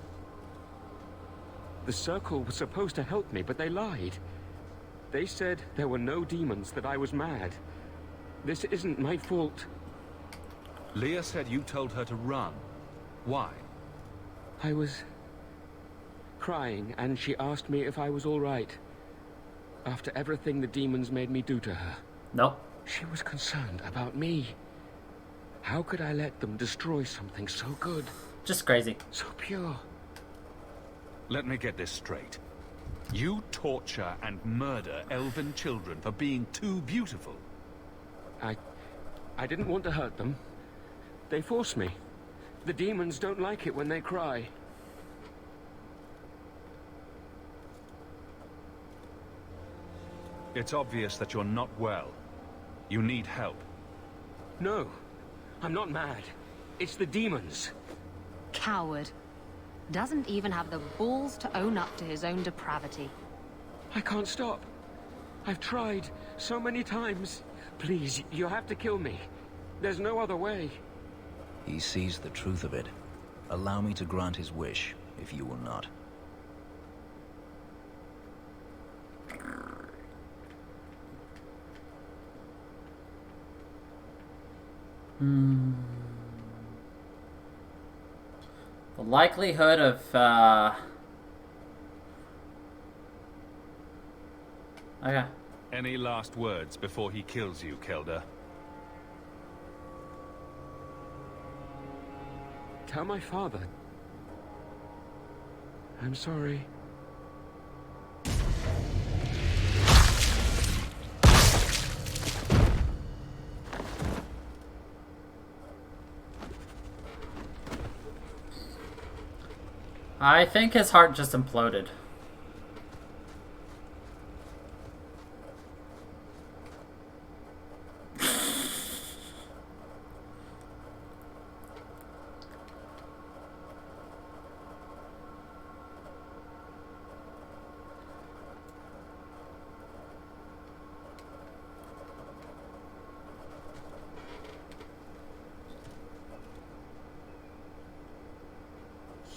The Circle was supposed to help me, but they lied. They said there were no demons, that I was mad. This isn't my fault. Leah said you told her to run. Why? I was crying, and she asked me if I was all right. After everything the demons made me do to her. Nope. She was concerned about me. How could I let them destroy something so good? Just crazy. So pure. Let me get this straight. You torture and murder elven children for being too beautiful. I didn't want to hurt them. They forced me. The demons don't like it when they cry. It's obvious that you're not well. You need help. No, I'm not mad. It's the demons. Coward. Doesn't even have the balls to own up to his own depravity. I can't stop. I've tried so many times. Please, you have to kill me. There's no other way. He sees the truth of it. Allow me to grant his wish, if you will not. The likelihood of, Okay. Any last words before he kills you, Kelder? Tell my father. I'm sorry. I think his heart just imploded.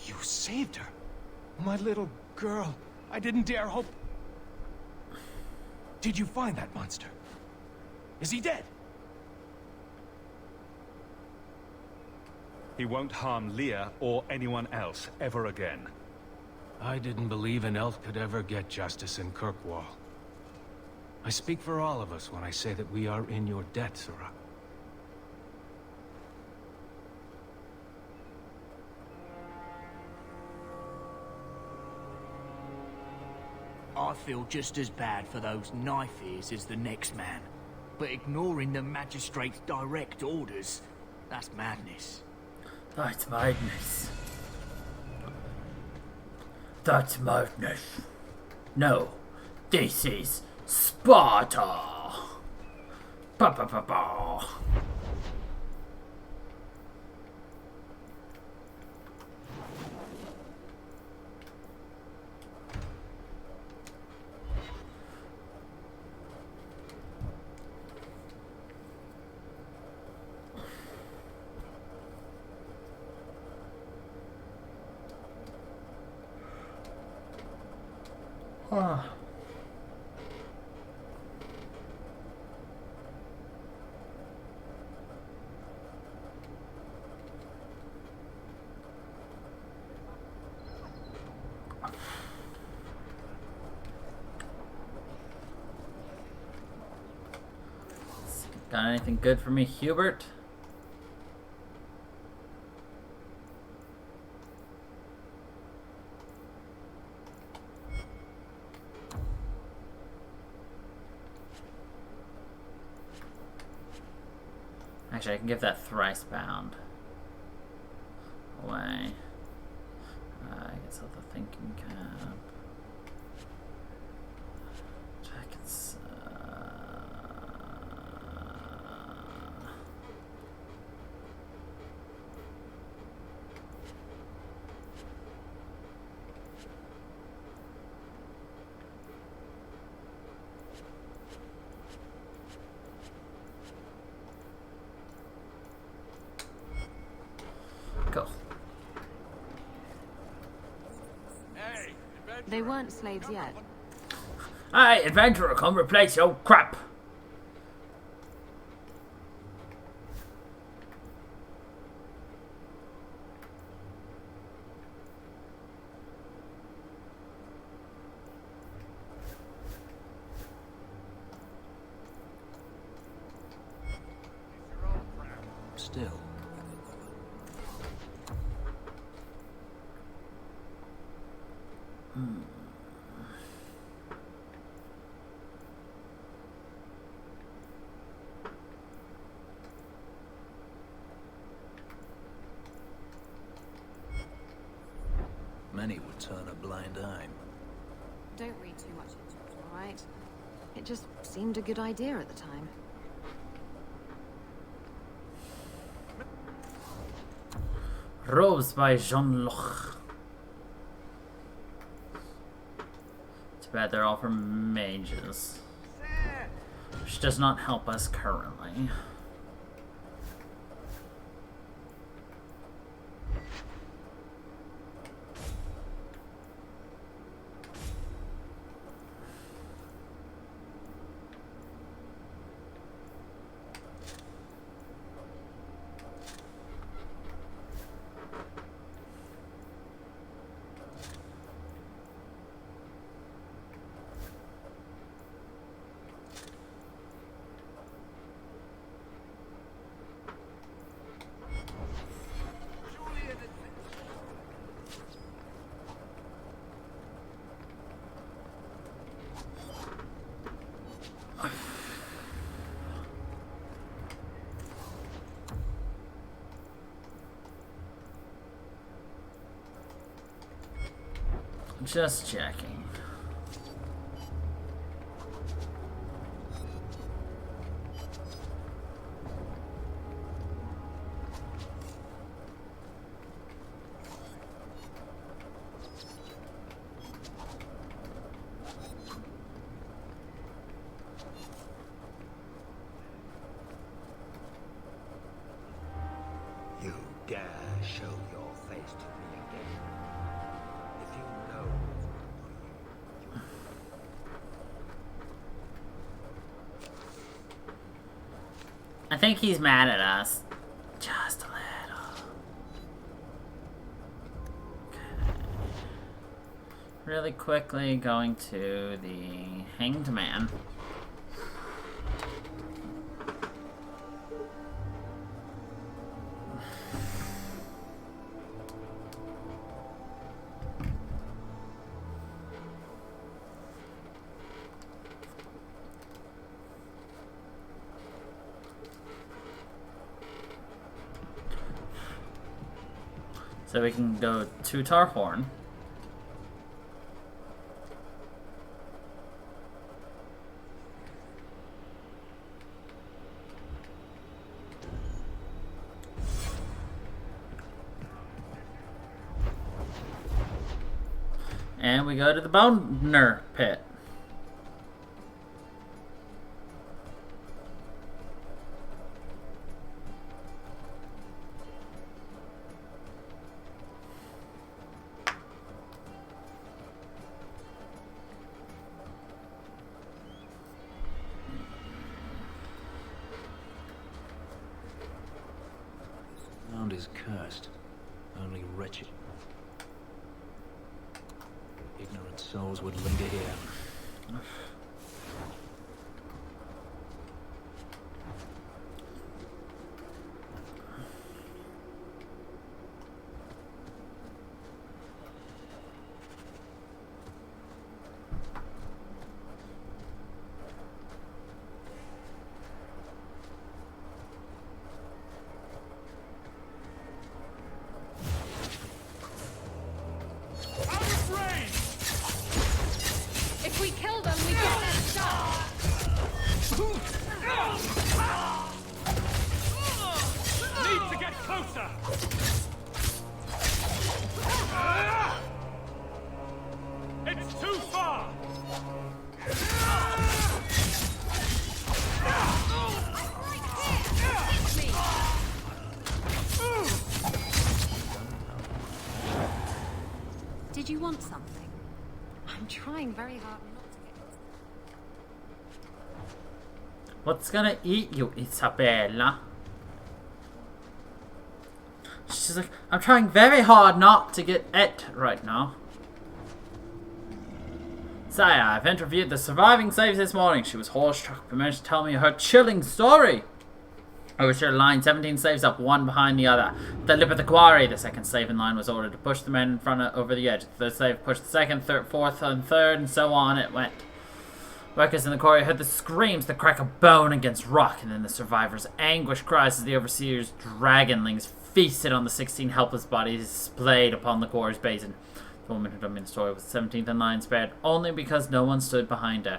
You saved her. My little girl. I didn't dare hope. Did you find that monster? Is he dead? He won't harm Leah or anyone else ever again. I didn't believe an elf could ever get justice in Kirkwall. I speak for all of us when I say that we are in your debt, Sirrah. I feel just as bad for those knife ears as the next man. But ignoring the magistrate's direct orders, that's madness. That's madness. That's madness. No, this is Sparta. Pa pa pa pa. Ah. Got anything good for me, Hubert? Actually, I can give that thrice bound away. I guess I'll the thinking cap. Jackets. Cool. They weren't slaves yet. Hey, adventurer, come replace your crap. Still. Many would turn a blind eye. Don't read too much into it, all right? It just seemed a good idea at the time. Robes by Jean Loch. Too bad they're all from mages, which does not help us currently. Just checking. You dare show your face to me again? If you know I think he's mad at us. Just a little. Okay. Really quickly going to the Hanged Man. So we can go to Tarhorn. And we go to the Boner Pit. Ground is cursed. Only wretched, ignorant souls would linger here. Did you want something? I'm trying very hard not to get... What's gonna eat you, Isabella? She's like, I'm trying very hard not to get it right now. Sire, I've interviewed the surviving slaves this morning. She was horror-struck but managed to tell me her chilling story. Overseer lined 17 slaves up, one behind the other. At the lip of the quarry, the second slave in line was ordered to push the men in front over the edge. The third slave pushed the second, third, fourth, and third, and so on it went. Workers in the quarry heard the screams, the crack of bone against rock, and then the survivors' anguished cries as the overseer's dragonlings feasted on the 16 helpless bodies displayed upon the quarry's basin. The woman who told me the story was the 17th in line, spared only because no one stood behind her.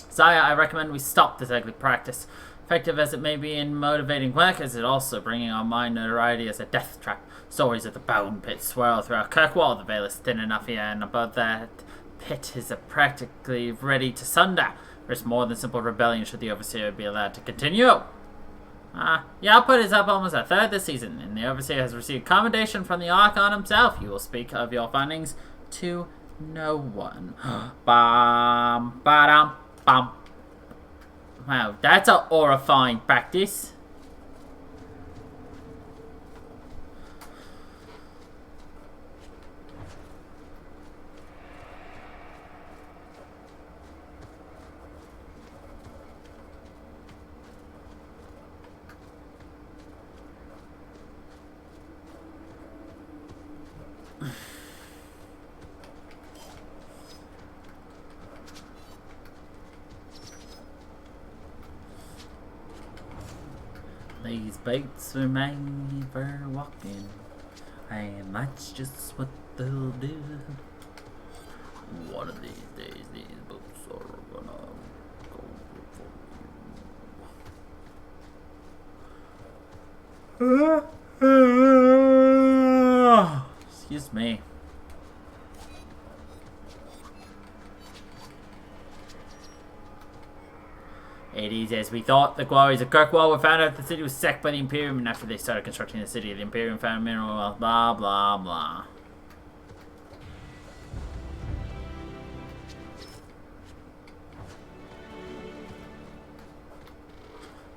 Sire, I recommend we stop this ugly practice. Effective as it may be in motivating workers, it also bringing on my notoriety as a death trap. Stories of the bone pit swirl throughout Kirkwall. The veil is thin enough here, and above that pit is practically ready to sunder. There's more than simple rebellion should the Overseer be allowed to continue. The output is up almost a third this season, and the Overseer has received commendation from the Archon himself. You will speak of your findings to no one. Bam, ba-dum, bam. Wow, that's a horrifying practice. These boots were made for walking, and that's just what they'll do. One of these days, these boots are gonna go for you. Excuse me. It is as we thought. The quarries of Kirkwall were found out the city was sacked by the Imperium, and after they started constructing the city, the Imperium found mineral wealth, blah, blah, blah.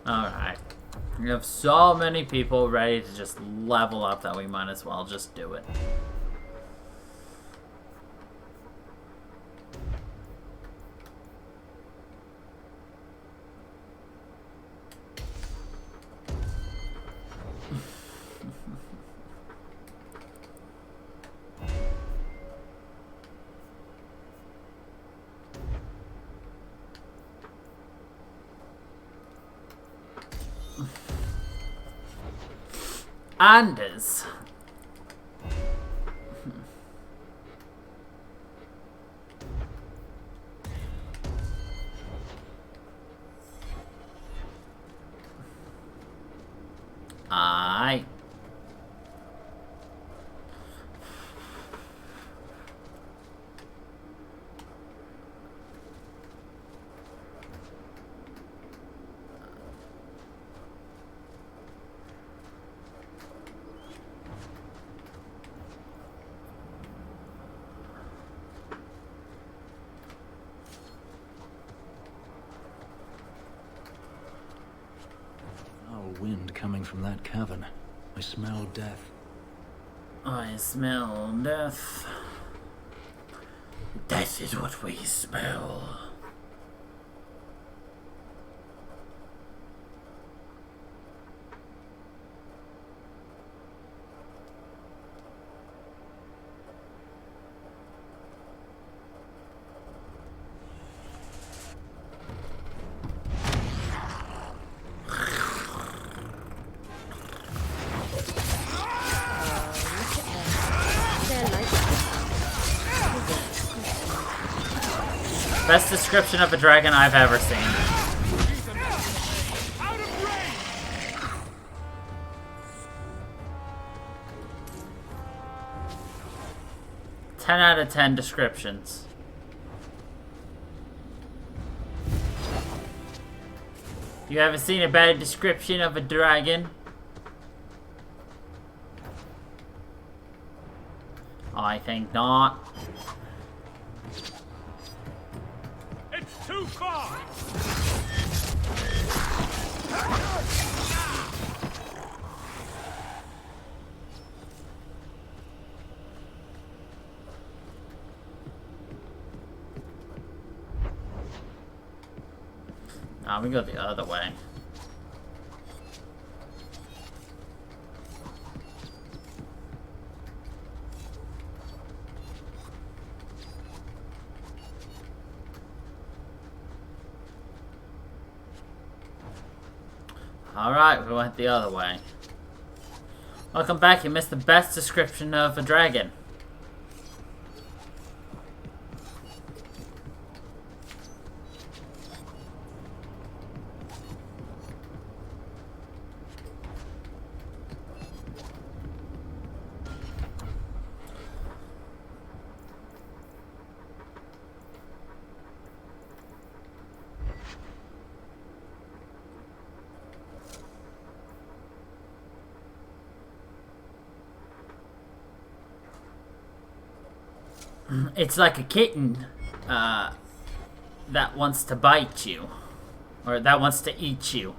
Alright. We have so many people ready to just level up that we might as well just do it. Anders. Aye. Wind coming from that cavern. I smell death. I smell death. Death is what we smell. Best description of a dragon I've ever seen. Ten out of 10 descriptions. You ever seen a better description of a dragon? I think not. It's too far! Nah, we go the other way. Alright, we went the other way. Welcome back, you missed the best description of a dragon. It's like a kitten that wants to bite you, or that wants to eat you.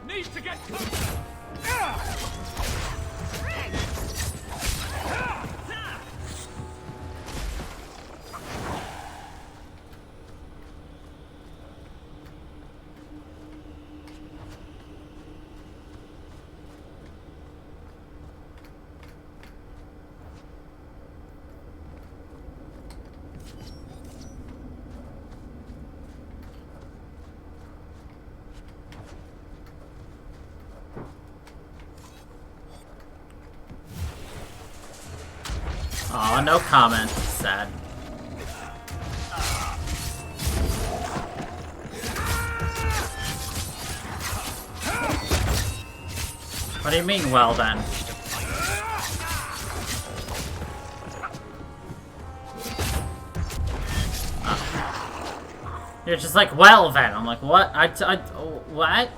Needs to get closer! Aw, no comment. Sad. What do you mean, well then? You're just like, well then. I'm like, what? What?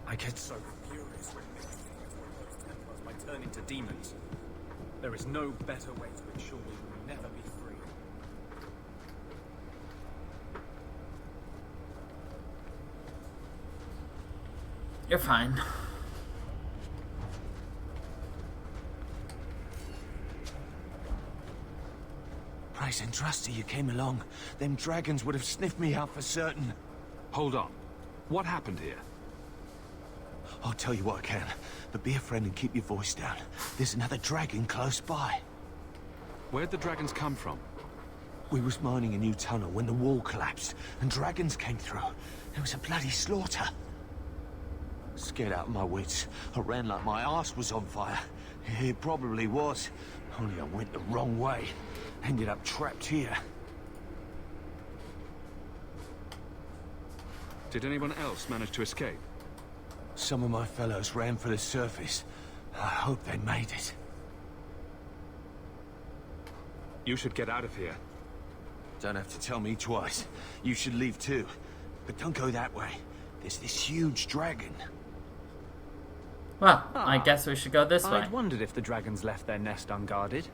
I get so furious when those Templars might turn into demons. There is no better way to ensure we will never be free. You're fine. Praise and trusty you came along. Them dragons would have sniffed me out for certain. Hold on. What happened here? I'll tell you what I can, but be a friend and keep your voice down. There's another dragon close by. Where'd the dragons come from? We was mining a new tunnel when the wall collapsed, and dragons came through. It was a bloody slaughter. Scared out of my wits, I ran like my arse was on fire. It probably was, only I went the wrong way. Ended up trapped here. Did anyone else manage to escape? Some of my fellows ran for the surface. I hope they made it. You should get out of here. Don't have to tell me twice. You should leave too. But don't go that way. There's this huge dragon. Well, I guess we should go this way. I'd wondered if the dragons left their nest unguarded.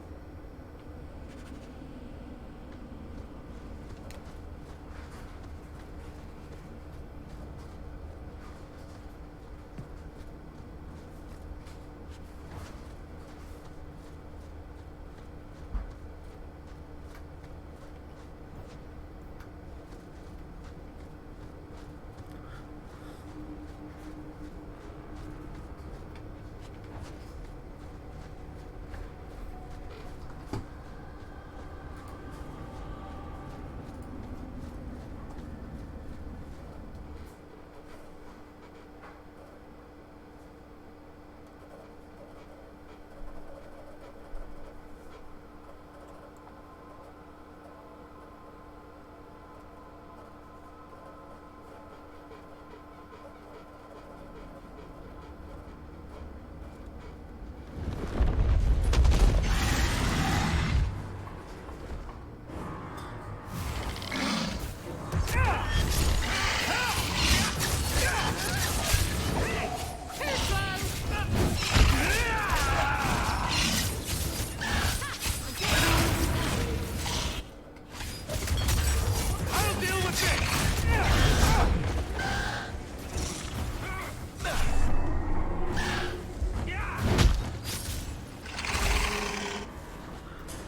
I'll deal with this!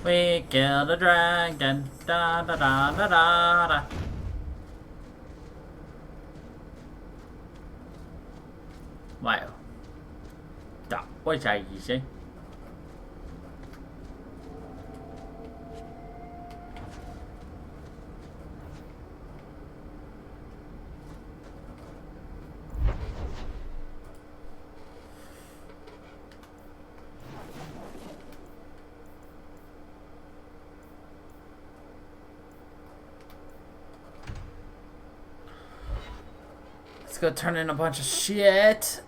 We killed a dragon. Da da da da da da. Wow. That was easy. Let's go turn in a bunch of shit.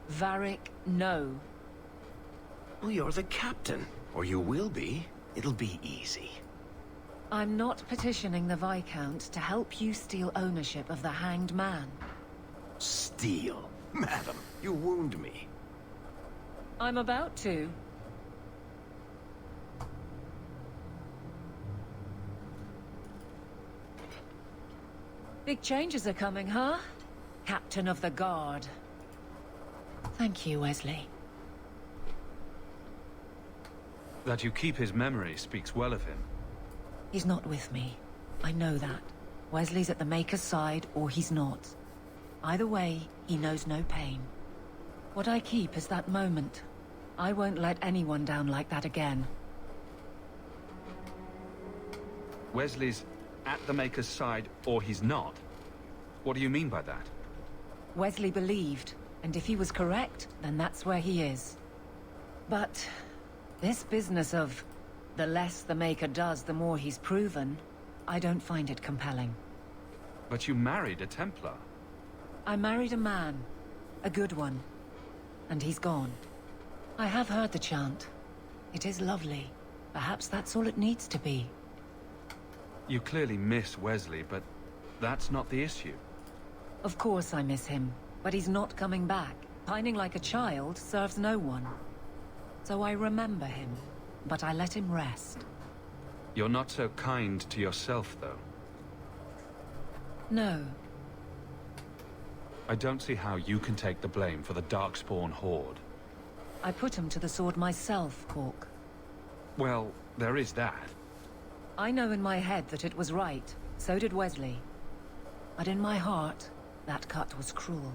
Varric, no. Well, you're the captain. Or you will be. It'll be easy. I'm not petitioning the Viscount to help you steal ownership of the Hanged Man. Steal? Madam, you wound me. I'm about to. Big changes are coming, huh? Captain of the Guard. Thank you, Wesley. That you keep his memory speaks well of him. He's not with me. I know that. Wesley's at the Maker's side, or he's not. Either way, he knows no pain. What I keep is that moment. I won't let anyone down like that again. Wesley's at the Maker's side, or he's not? What do you mean by that? Wesley believed, and if he was correct, then that's where he is. But this business of the less the Maker does, the more he's proven, I don't find it compelling. But you married a Templar. I married a man. A good one. And he's gone. I have heard the chant. It is lovely. Perhaps that's all it needs to be. You clearly miss Wesley, but that's not the issue. Of course I miss him, but he's not coming back. Pining like a child serves no one. So I remember him, but I let him rest. You're not so kind to yourself, though. No. I don't see how you can take the blame for the Darkspawn Horde. I put him to the sword myself, Cork. Well, there is that. I know in my head that it was right. So did Wesley. But in my heart, that cut was cruel.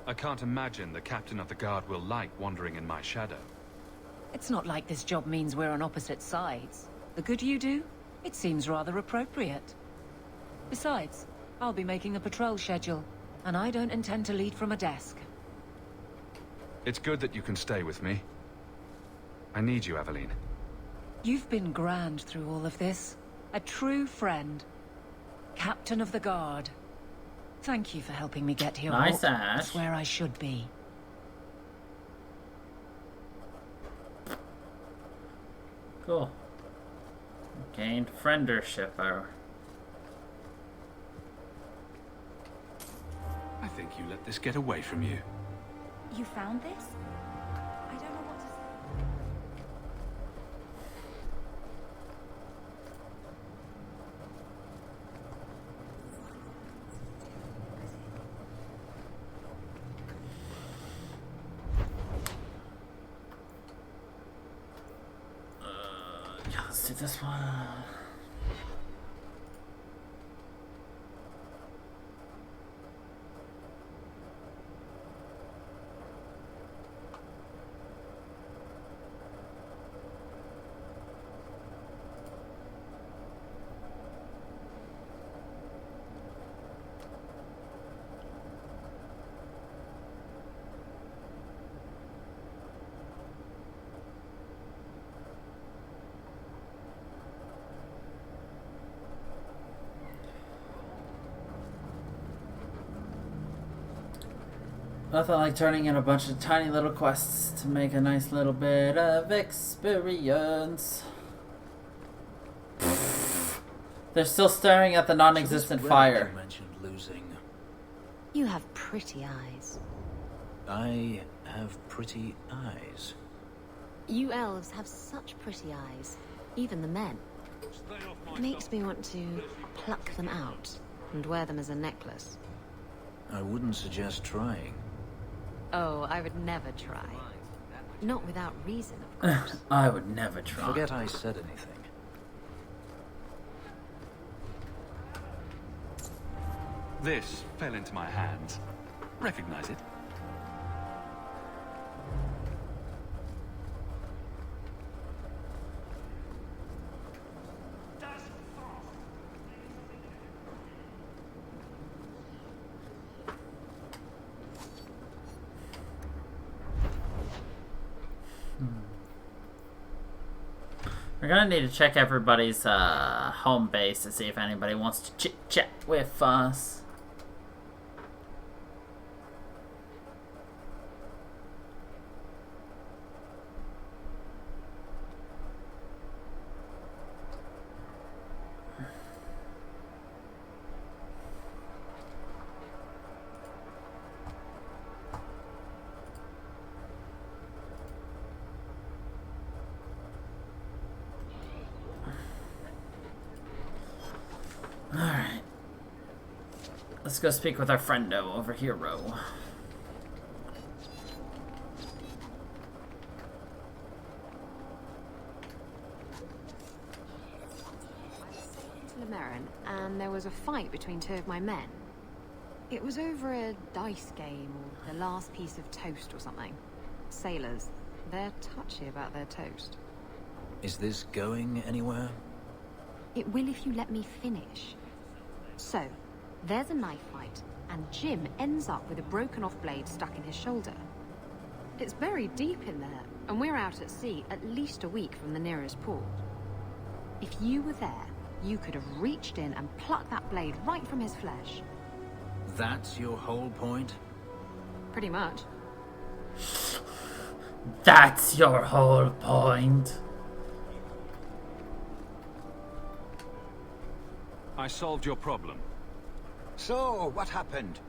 I can't imagine the Captain of the Guard will like wandering in my shadow. It's not like this job means we're on opposite sides. The good you do, it seems rather appropriate. Besides, I'll be making a patrol schedule, and I don't intend to lead from a desk. It's good that you can stay with me. I need you, Aveline. You've been grand through all of this. A true friend. Captain of the Guard. Thank you for helping me get here. Nice, Hawk. Ash. It's where I should be. Cool. Gained friendership. I think you let this get away from you. You found this? I don't know what to say. Yeah, let's do this one. Nothing like turning in a bunch of tiny little quests to make a nice little bit of experience. They're still staring at the non-existent fire. You mentioned losing. You have pretty eyes. I have pretty eyes. You elves have such pretty eyes. Even the men. It makes me want to pluck them out and wear them as a necklace. I wouldn't suggest trying. Oh, I would never try. Not without reason, of course. I would never try. Forget I said anything. This fell into my hands. Recognize it? We're gonna need to check everybody's home base to see if anybody wants to chit-chat with us. Alright. Let's go speak with our friendo over here, Ro. Lemarin, and there was a fight between two of my men. It was over a dice game or the last piece of toast or something. Sailors, they're touchy about their toast. Is this going anywhere? It will if you let me finish. So, there's a knife fight, and Jim ends up with a broken off blade stuck in his shoulder. It's very deep in there, and we're out at sea at least a week from the nearest port. If you were there, you could have reached in and plucked that blade right from his flesh. That's your whole point? Pretty much. That's your whole point. I solved your problem. So, what happened?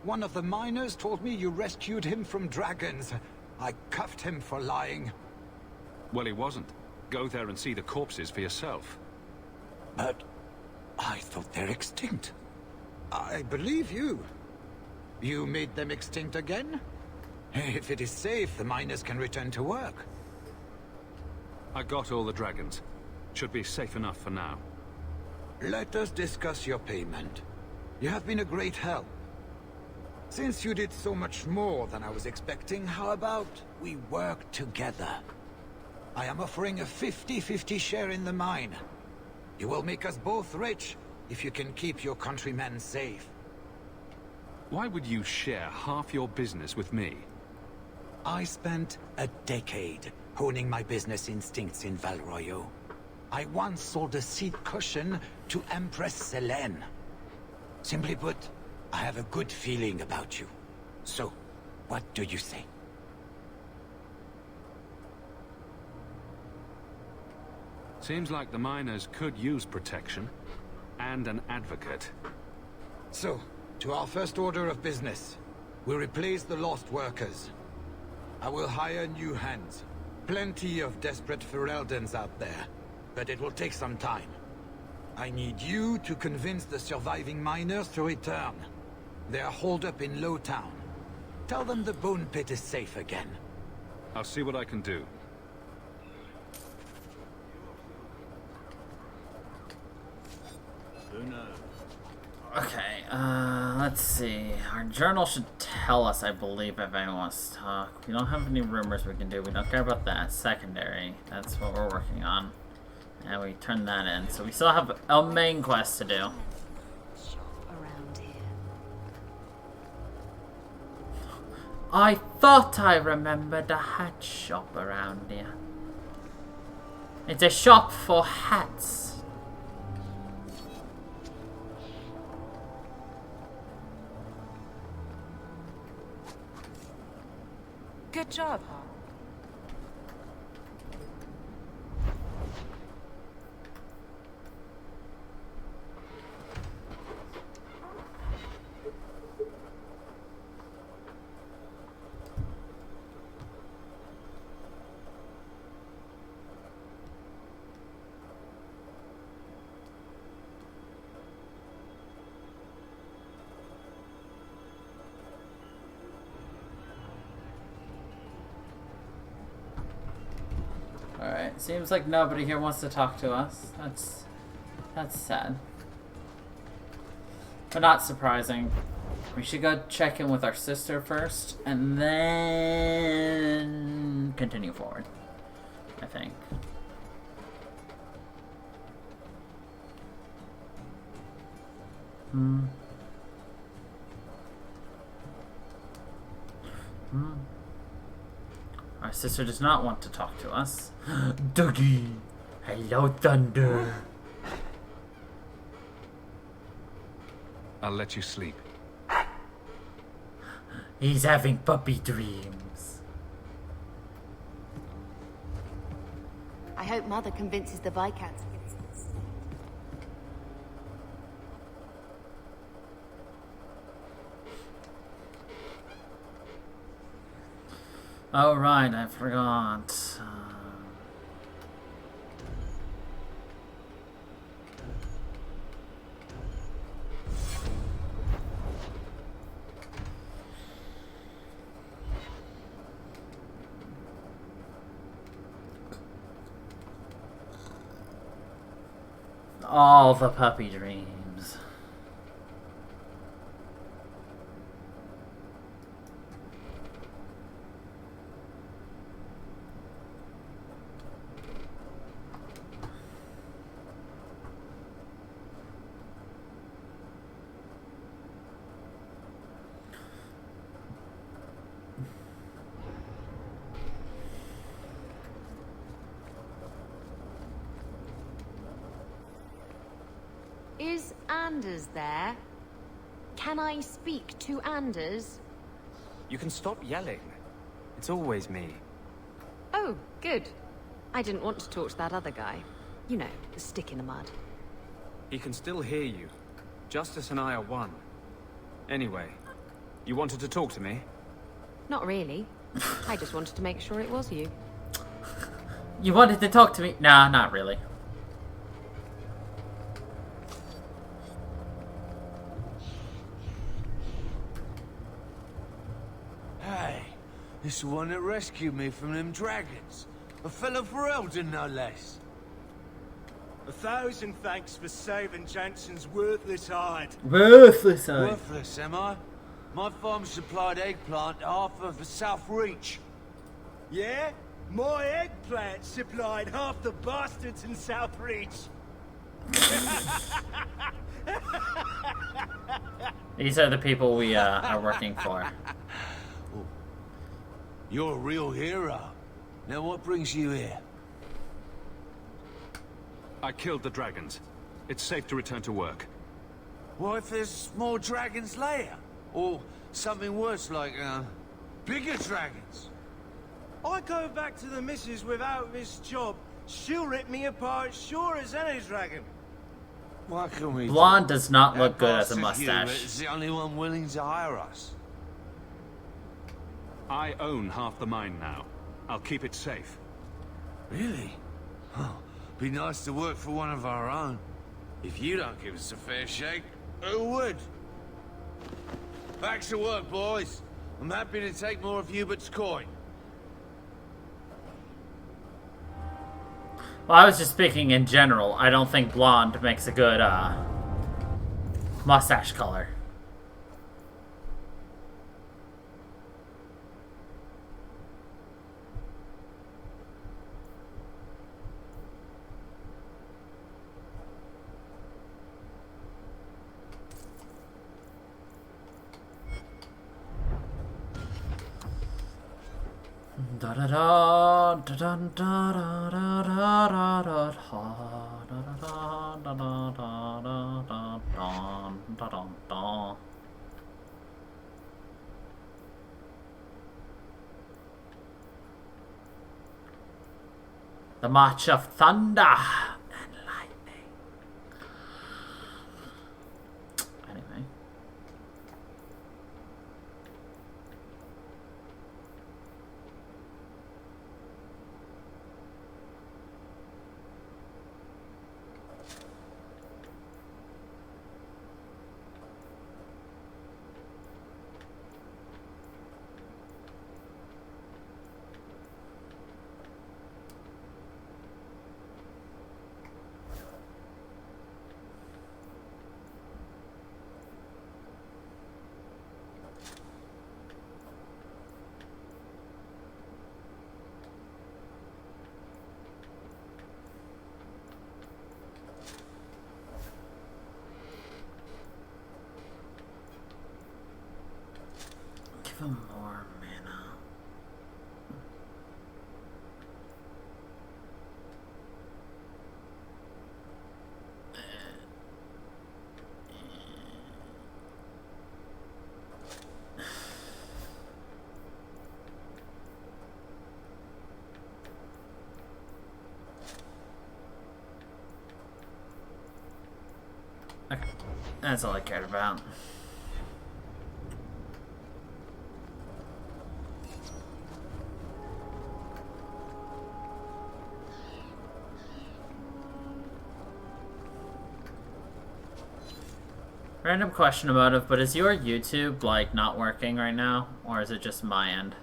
One of the miners told me you rescued him from dragons. I cuffed him for lying. Well, he wasn't. Go there and see the corpses for yourself. But I thought they're extinct. I believe you. You made them extinct again? If it is safe, the miners can return to work. I got all the dragons. Should be safe enough for now. Let us discuss your payment. You have been a great help. Since you did so much more than I was expecting, how about we work together? I am offering a 50-50 share in the mine. You will make us both rich if you can keep your countrymen safe. Why would you share half your business with me? I spent a decade honing my business instincts in Val Royeaux. I once sold a seat cushion to Empress Selene. Simply put, I have a good feeling about you. So, what do you say? Seems like the miners could use protection. And an advocate. So, to our first order of business. We'll replace the lost workers. I will hire new hands. Plenty of desperate Ferelden's out there. But it will take some time. I need you to convince the surviving miners to return. They are holed up in Lowtown. Tell them the Bone Pit is safe again. I'll see what I can do. Who knows? Okay, let's see. Our journal should tell us, I believe, if anyone wants to talk. We don't have any rumors we can do. We don't care about that. Secondary. That's what we're working on. And we turn that in. So we still have a main quest to do. Around here. I thought I remembered a hat shop around here. It's a shop for hats. Good job, huh? Alright, seems like nobody here wants to talk to us. That's sad. But not surprising. We should go check in with our sister first, and then continue forward, I think. Our sister does not want to talk to us. Dougie! Hello, Thunder! I'll let you sleep. He's having puppy dreams. I hope Mother convinces the Viscounts. Oh, right, I forgot. All the puppy dreams. Is Anders there? Can I speak to Anders? You can stop yelling. It's always me. Oh, good. I didn't want to talk to that other guy. You know, the stick in the mud. He can still hear you. Justice and I are one. Anyway, you wanted to talk to me? Not really. I just wanted to make sure it was you. You wanted to talk to me? Nah, not really. Hey, this is the one that rescued me from them dragons. A fellow for Eldon, no less. 1,000 thanks for saving Jansen's worthless hide. Worthless hide. Worthless, am I? My farm supplied eggplant to half of the South Reach. Yeah? My eggplant supplied half the bastards in South Reach. These are the people we are working for. You're a real hero. Now what brings you here? I killed the dragons. It's safe to return to work. What if there's more dragons later? Or something worse like, bigger dragons? I go back to the missus without this job, she'll rip me apart sure as any dragon. What can we Blonde do? does not look good as a bastard mustache. Hewlett is the only one willing to hire us. I own half the mine now. I'll keep it safe. Really? Oh, be nice to work for one of our own. If you don't give us a fair shake, who would? Back to work, boys. I'm happy to take more of Hubert's coin. Well, I was just speaking in general. I don't think blonde makes a good mustache color. Da da da da da da da da da da da da da. The March of Thunder and Lightning. Anyway. Give him more mana. Okay, that's all I cared about. Random question about it, but is your YouTube, like, not working right now? Or is it just my end?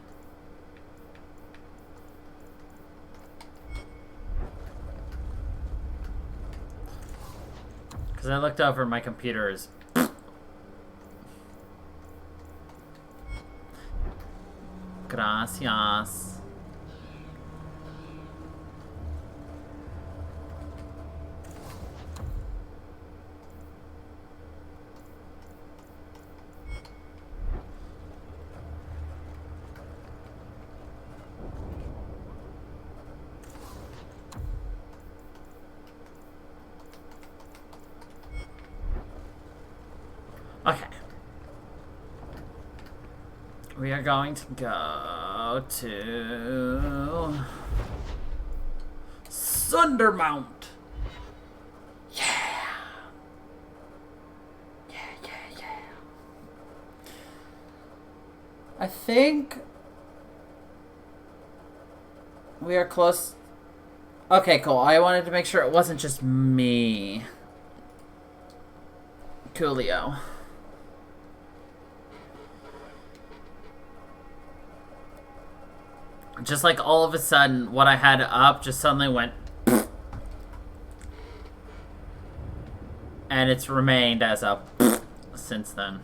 Because I looked over, my computer is... Gracias. Okay. We are going to go to Sundermount. Yeah. Yeah. I think we are close. Okay, cool. I wanted to make sure it wasn't just me. Coolio. Just like all of a sudden, what I had up just suddenly went... And it's remained as a... since then.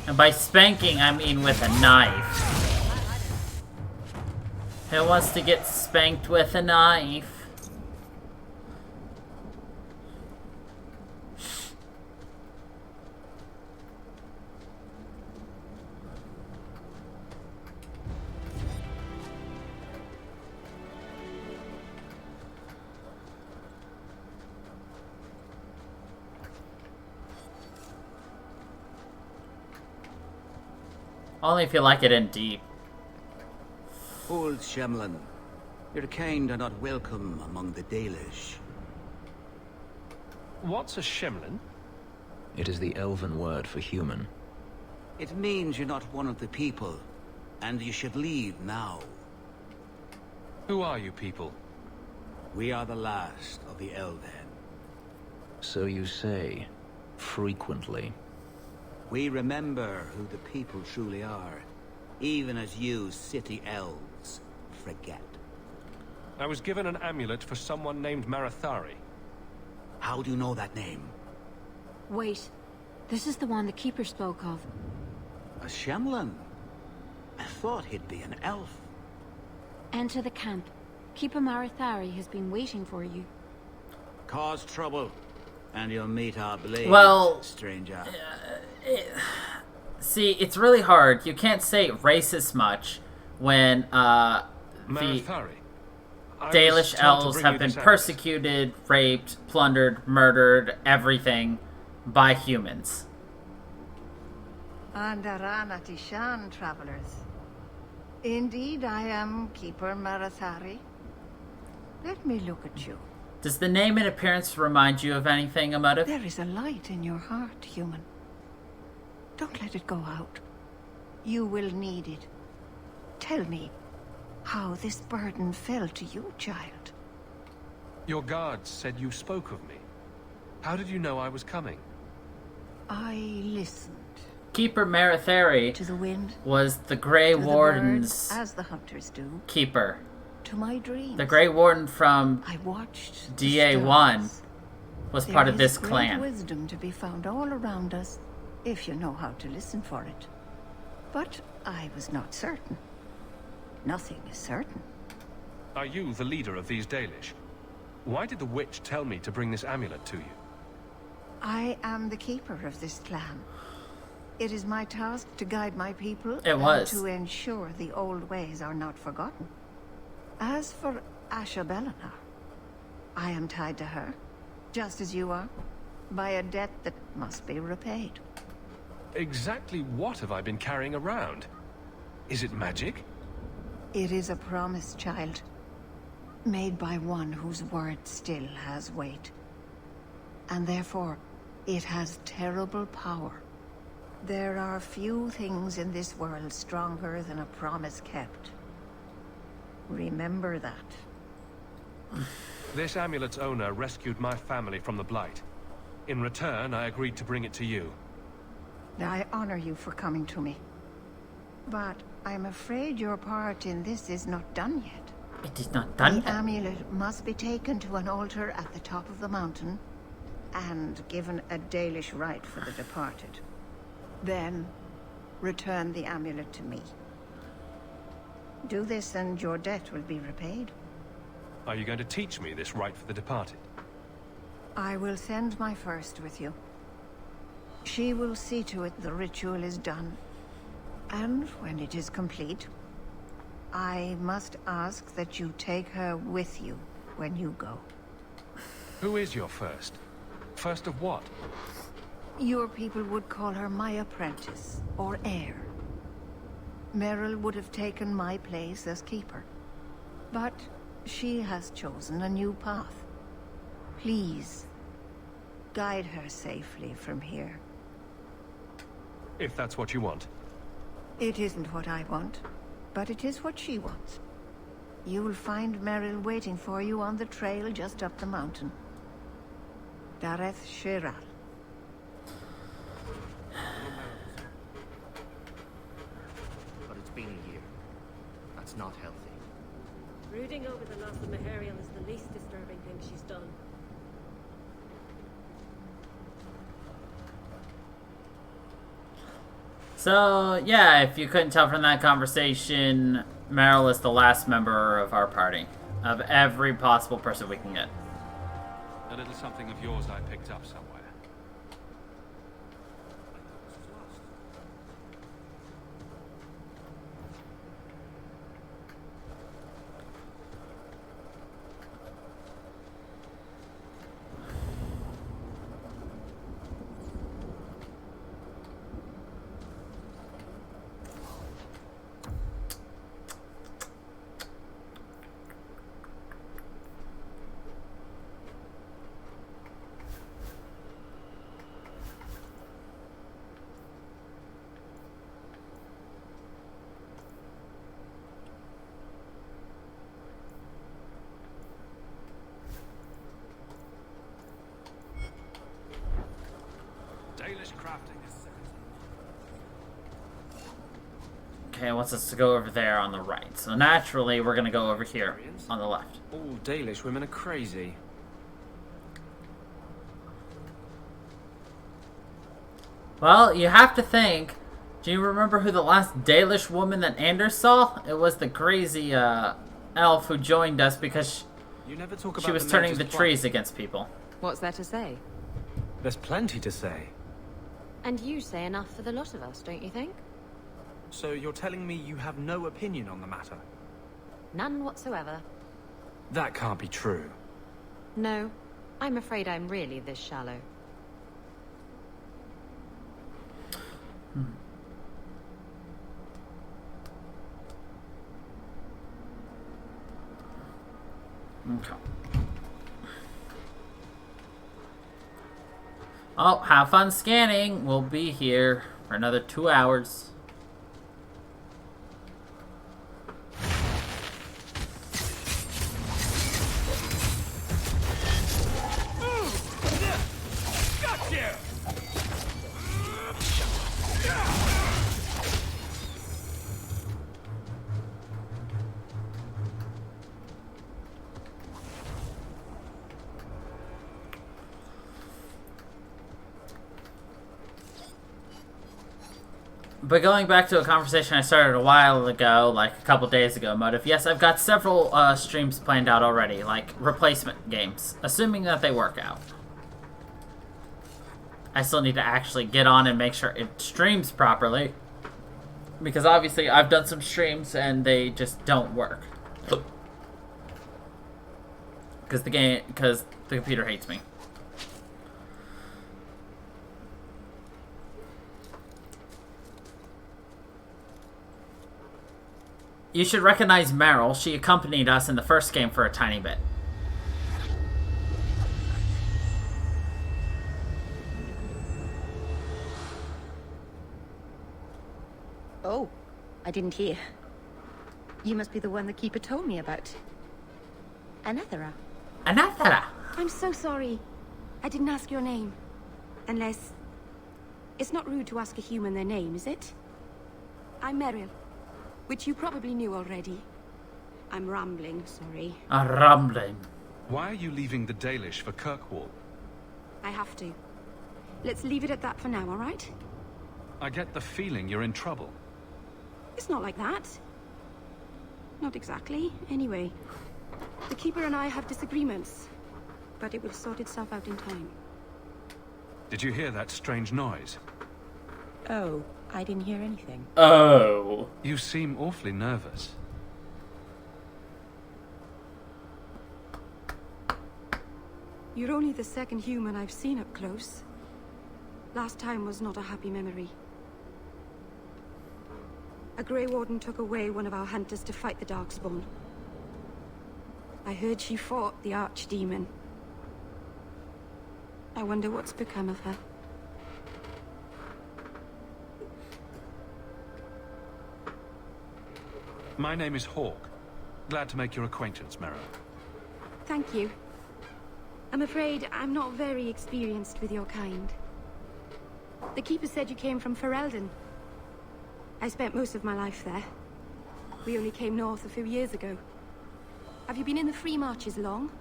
And by spanking, I mean with a knife. Who wants to get spanked with a knife? Only if you like it in deep. Old Shemlin, your kind are not welcome among the Dalish. What's a Shemlin? It is the elven word for human. It means you're not one of the people, and you should leave now. Who are you people? We are the last of the Elven. So you say, frequently. We remember who the people truly are, even as you city elves forget. I was given an amulet for someone named Marathari. How do you know that name? Wait, this is the one the Keeper spoke of. A Shemlin? I thought he'd be an elf. Enter the camp. Keeper Marathari has been waiting for you. Cause trouble, And you'll meet our blade, Well, stranger. See, it's really hard. You can't say racist much when the Marathari, I was Dalish told to elves bring have you been this amulet. persecuted, raped, plundered, murdered, everything by humans. Andarana Tishan, travelers. Indeed, I am Keeper Marathari. Let me look at you. Does the name and appearance remind you of anything, Amutif? There is a light in your heart, human. Don't let it go out. You will need it. Tell me how this burden fell to you, child. Your guards said you spoke of me. How did you know I was coming? I listened. Keeper Marathari to the wind, was the Grey to the Warden's birds, as the hunters do. keeper. To my dreams. The Grey Warden from I watched DA1 was part of this There is clan. great wisdom to be found all around us, if you know how to listen for it. But I was not certain. Nothing is certain. Are you the leader of these Dalish? Why did the witch tell me to bring this amulet to you? I am the keeper of this clan. It is my task to guide my people was. and to ensure the old ways are not forgotten. As for Asha Bellinar, I am tied to her, just as you are, by a debt that must be repaid. Exactly what have I been carrying around? Is it magic? It is a promise, child, made by one whose word still has weight. And therefore, it has terrible power. There are few things in this world stronger than a promise kept. Remember that. This amulet's owner rescued my family from the Blight. In return, I agreed to bring it to you. I honor you for coming to me. But I'm afraid your part in this is not done yet. It is not done The yet. amulet must be taken to an altar at the top of the mountain and given a Dalish rite for the departed. Then, return the amulet to me. Do this and your debt will be repaid. Are you going to teach me this rite for the departed? I will send my first with you. She will see to it the ritual is done. And when it is complete, I must ask that you take her with you when you go. Who is your first? First of what? Your people would call her my apprentice, or heir. Meryl would have taken my place as keeper. But she has chosen a new path. Please, guide her safely from here. If that's what you want. It isn't what I want, but it is what she wants. You'll find Meryl waiting for you on the trail just up the mountain. Dareth Shiral. But it's been a year. That's not healthy. Brooding over the loss of Mahariel is the least disturbing thing she's done. So, yeah, if you couldn't tell from that conversation, Meryl is the last member of our party. Of every possible person we can get. A little something of yours I picked up somewhere. Dalish crafting is Okay, it wants us to go over there on the right. So naturally, we're going to go over here on the left. All Dalish women are crazy. Well, you have to think. Do you remember who the last Dalish woman that Anders saw? It was the crazy elf who joined us because You never talk she about was the turning Mage's the plot. trees against people. What's there to say? There's plenty to say. And you say enough for the lot of us, don't you think? So you're telling me you have no opinion on the matter? None whatsoever. That can't be true. No, I'm afraid I'm really this shallow. Okay. Oh, have fun scanning. We'll be here for another 2 hours. Gotcha! But going back to a conversation I started a while ago, like a couple days ago, Motive, yes, I've got several streams planned out already, like replacement games, assuming that they work out. I still need to actually get on and make sure it streams properly, because obviously I've done some streams and they just don't work. Because the computer hates me. You should recognize Meryl. She accompanied us in the first game for a tiny bit. Oh, I didn't hear. You must be the one the Keeper told me about. Anathera. Anathera! I'm so sorry. I didn't ask your name. Unless... It's not rude to ask a human their name, is it? I'm Meryl. Which you probably knew already. I'm rambling, sorry. Rambling. Why are you leaving the Dalish for Kirkwall? I have to. Let's leave it at that for now, all right? I get the feeling you're in trouble. It's not like that. Not exactly. Anyway, the Keeper and I have disagreements, but it will sort itself out in time. Did you hear that strange noise? Oh, I didn't hear anything. Oh. You seem awfully nervous. You're only the second human I've seen up close. Last time was not a happy memory. A Grey Warden took away one of our hunters to fight the Darkspawn. I heard she fought the Archdemon. I wonder what's become of her. My name is Hawk. Glad to make your acquaintance, Meryl. Thank you. I'm afraid I'm not very experienced with your kind. The Keeper said you came from Ferelden. I spent most of my life there. We only came north a few years ago. Have you been in the Free Marches long?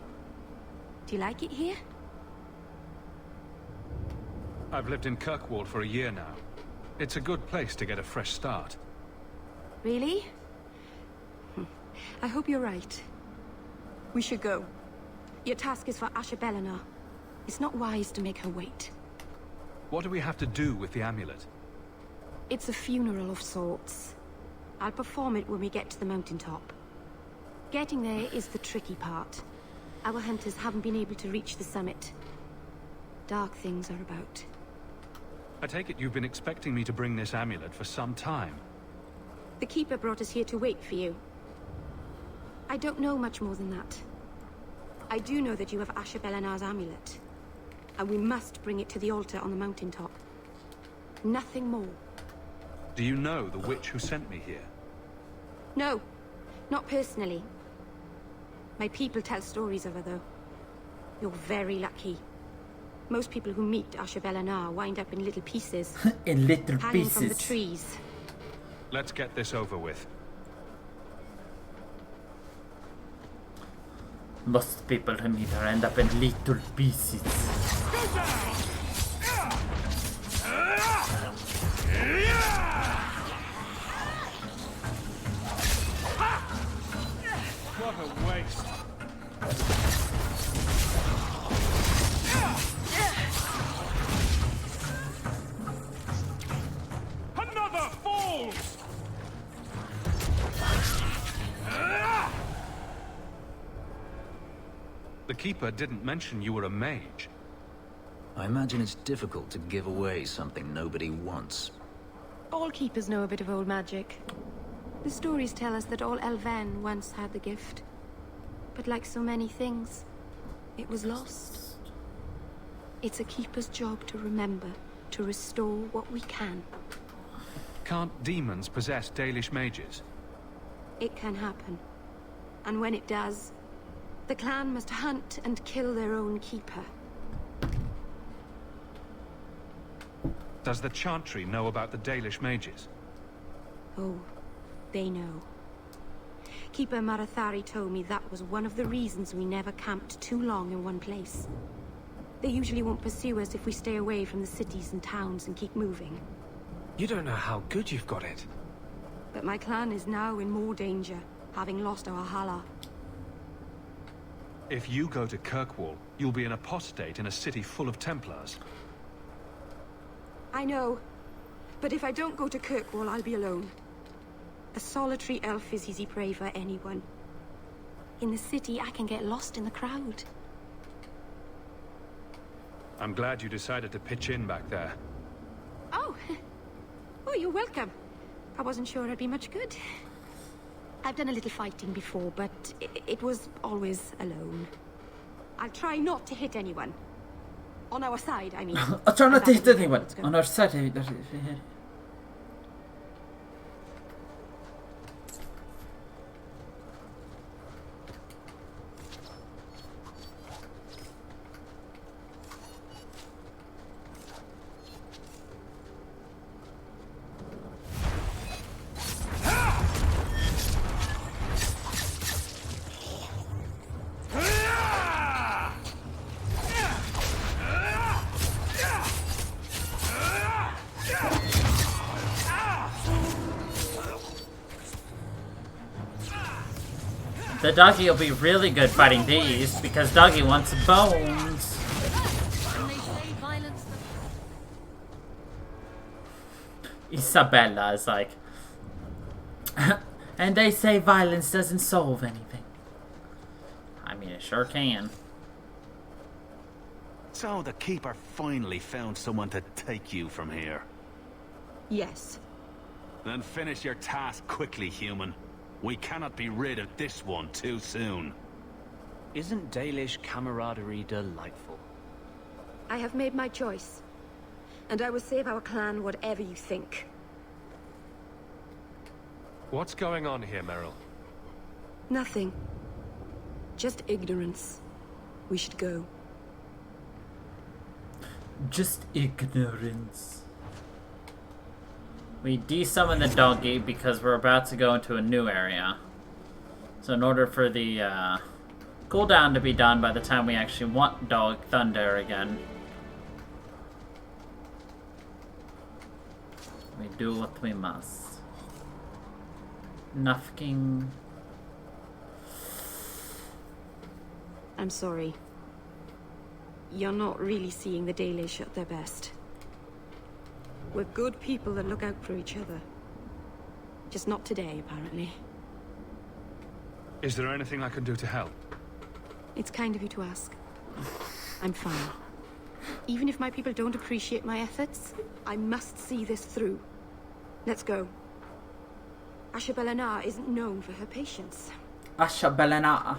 Do you like it here? I've lived in Kirkwall for a year now. It's a good place to get a fresh start. Really? I hope you're right. We should go. Your task is for Asher Bellinar. It's not wise to make her wait. What do we have to do with the amulet? It's a funeral of sorts. I'll perform it when we get to the mountaintop. Getting there is the tricky part. Our hunters haven't been able to reach the summit. Dark things are about. I take it you've been expecting me to bring this amulet for some time. The Keeper brought us here to wait for you. I don't know much more than that. I do know that you have Asher Bellinar's amulet. And we must bring it to the altar on the mountaintop. Nothing more. Do you know the witch who sent me here? No, not personally. My people tell stories of her, though. You're very lucky. Most people who meet Asher Bellinar wind up in little pieces. In little hanging pieces. from the trees. Let's get this over with. Most people who meet her end up in little pieces. What a waste. Keeper didn't mention you were a mage. I imagine it's difficult to give away something nobody wants. All keepers know a bit of old magic. The stories tell us that all Elven once had the gift. But like so many things, it was lost. It's a keeper's job to remember, to restore what we can. Can't demons possess Dalish mages? It can happen. And when it does, the clan must hunt and kill their own keeper. Does the Chantry know about the Dalish mages? Oh, they know. Keeper Marathari told me that was one of the reasons we never camped too long in one place. They usually won't pursue us if we stay away from the cities and towns and keep moving. You don't know how good you've got it. But my clan is now in more danger, having lost our Hala. If you go to Kirkwall, you'll be an apostate in a city full of Templars. I know. But if I don't go to Kirkwall, I'll be alone. A solitary elf is easy prey for anyone. In the city, I can get lost in the crowd. I'm glad you decided to pitch in back there. Oh! Oh, you're welcome. I wasn't sure I'd be much good. I've done a little fighting before, but it was always alone. I'll try not to hit anyone. On our side, I mean. I'll try not to hit anyone. On our side, the doggy will be really good fighting these because doggy wants bones. Isabella is like, and they say violence doesn't solve anything. I mean, it sure can. So the Keeper finally found someone to take you from here. Yes. Then finish your task quickly, human. We cannot be rid of this one too soon. Isn't Dalish camaraderie delightful? I have made my choice. And I will save our clan whatever you think. What's going on here, Meryl? Nothing. Just ignorance. We should go. Just ignorance. We desummon the doggy because we're about to go into a new area. So in order for the cooldown to be done by the time we actually want Dog Thunder again, we do what we must. Nothing. I'm sorry. You're not really seeing the Dalish at their best. We're good people that look out for each other. Just not today, apparently. Is there anything I can do to help? It's kind of you to ask. I'm fine. Even if my people don't appreciate my efforts, I must see this through. Let's go. Asha Belana isn't known for her patience. Asha Belana.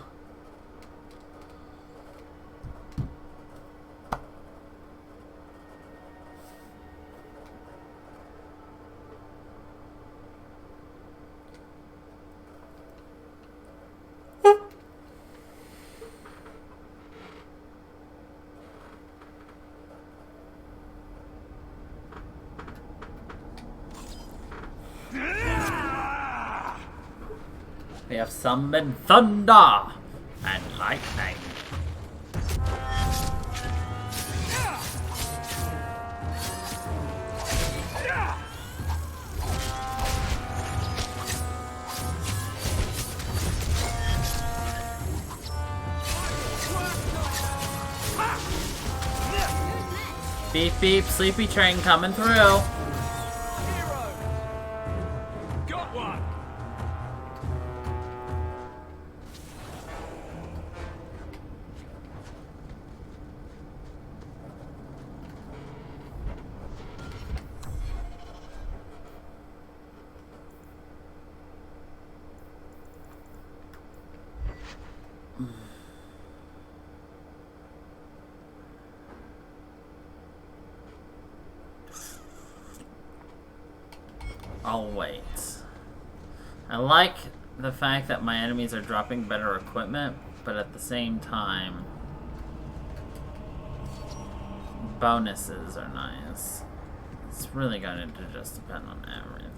We have summoned thunder and lightning. Beep beep, sleepy train coming through. I'll wait. I like the fact that my enemies are dropping better equipment, but at the same time, bonuses are nice. It's really going to just depend on everything.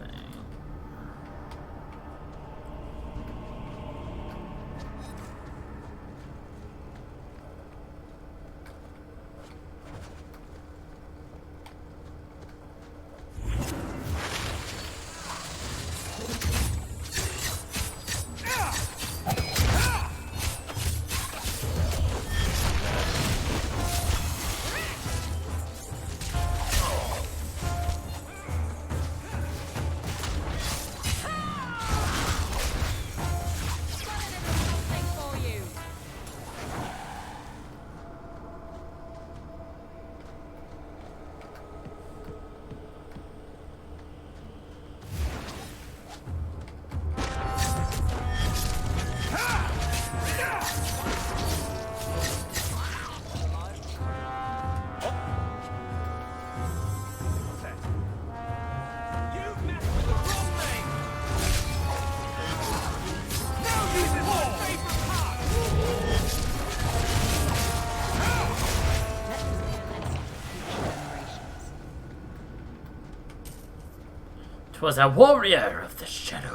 Was a warrior of the shadows.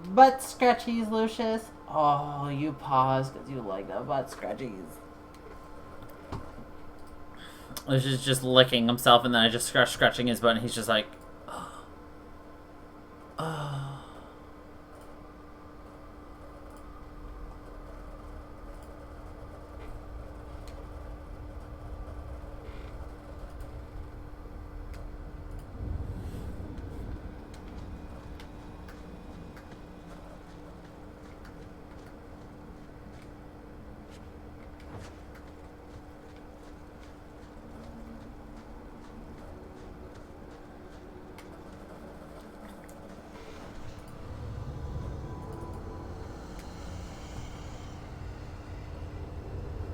Butt scratchies, Lucius. Oh, you paused because you like the butt scratchies. Lucius is just licking himself, and then I just start scratching his butt, and he's just like, oh.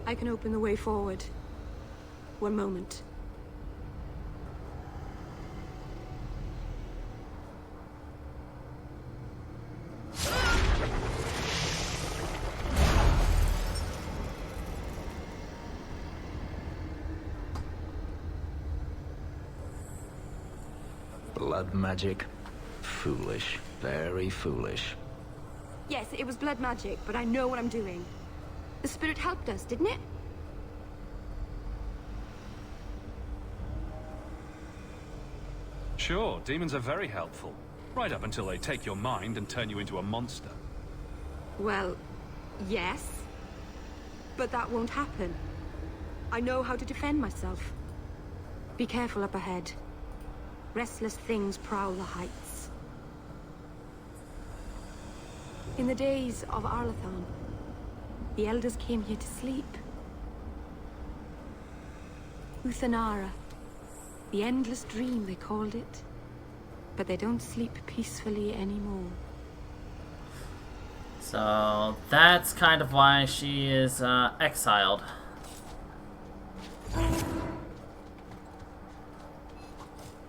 I can open the way forward. One moment. Blood magic? Foolish. Very foolish. Yes, it was blood magic, but I know what I'm doing. The spirit helped us, didn't it? Sure, demons are very helpful. Right up until they take your mind and turn you into a monster. Well, yes. But that won't happen. I know how to defend myself. Be careful up ahead. Restless things prowl the heights. In the days of Arlathan, the elders came here to sleep. Uthanara. The endless dream, they called it. But they don't sleep peacefully anymore. So that's kind of why she is exiled.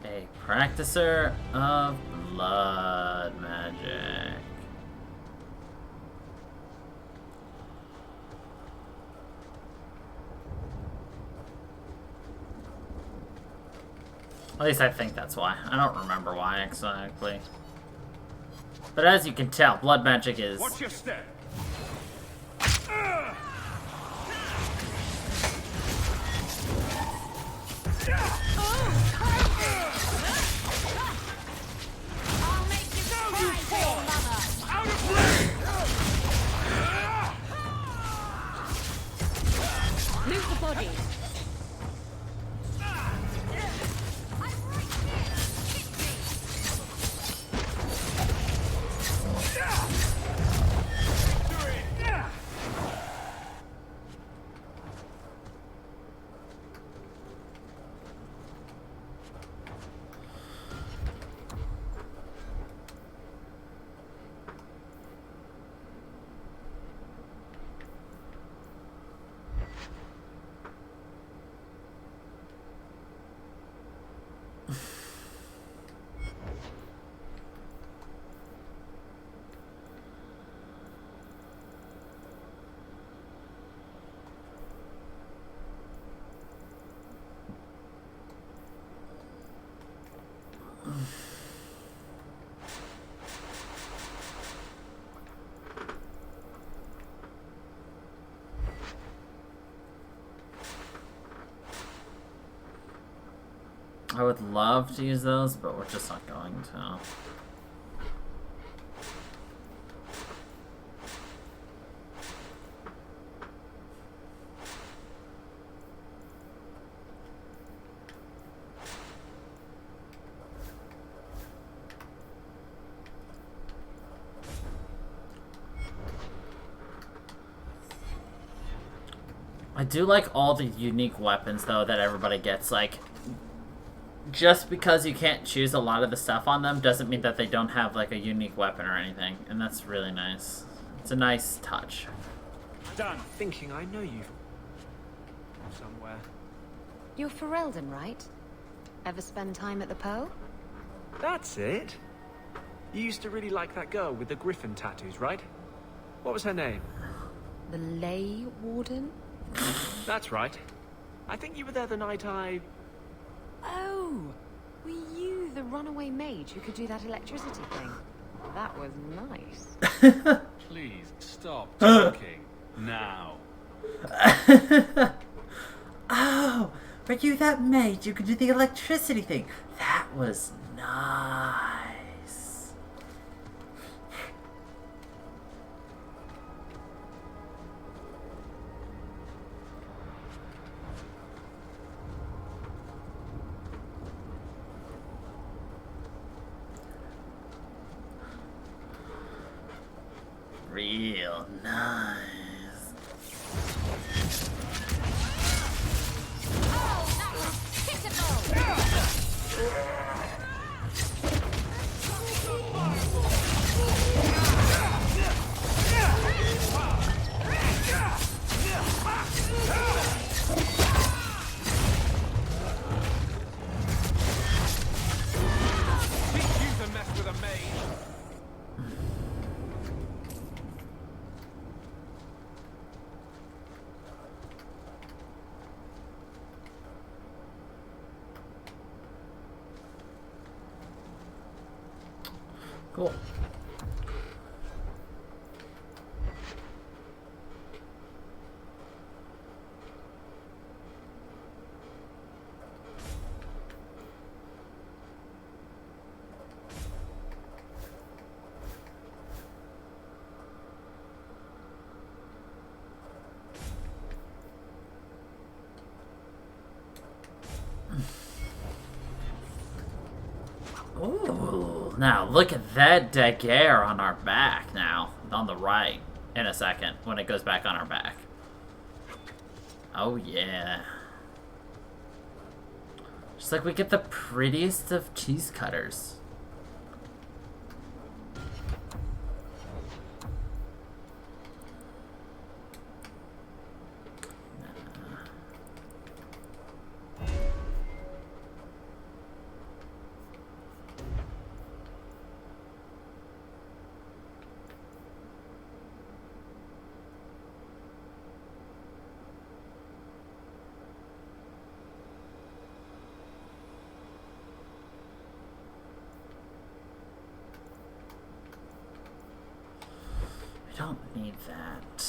A practicer of blood magic. At least I think that's why. I don't remember why exactly. But as you can tell, blood magic is... Watch your step. Move the body. I would love to use those, but we're just not going to. I do like all the unique weapons, though, that everybody gets. Like, just because you can't choose a lot of the stuff on them doesn't mean that they don't have, like, a unique weapon or anything. And that's really nice. It's a nice touch. Dan, thinking I know you somewhere. You're Ferelden, right? Ever spend time at the Pearl? That's it. You used to really like that girl with the griffin tattoos, right? What was her name? The Ley Warden? That's right. I think you were there the night I... Oh! Were you the runaway mage who could do that electricity thing? That was nice. Please, stop talking. Now. Oh! Were you that mage who could do the electricity thing? That was nice. Real nice. Cool. Ooh, now look at that dagger on our back now, on the right, in a second, when it goes back on our back. Oh yeah. Just like we get the prettiest of cheese cutters. I don't need that.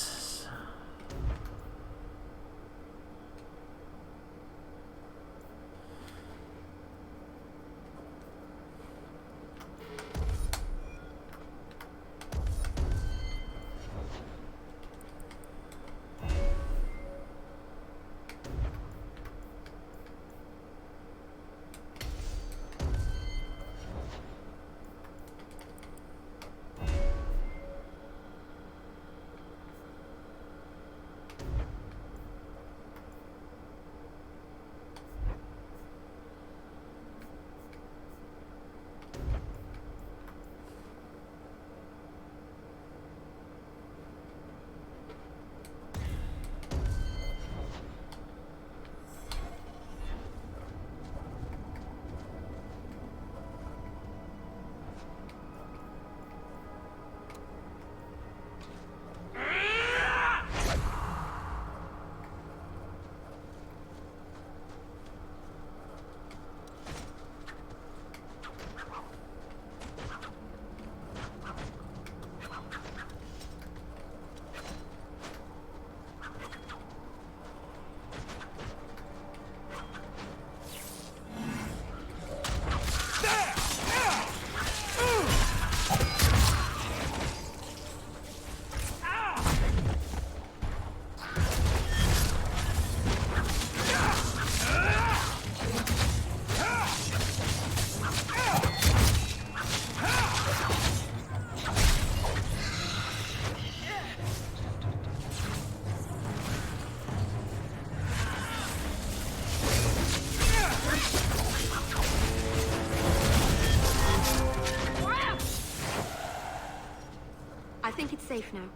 think it's safe now.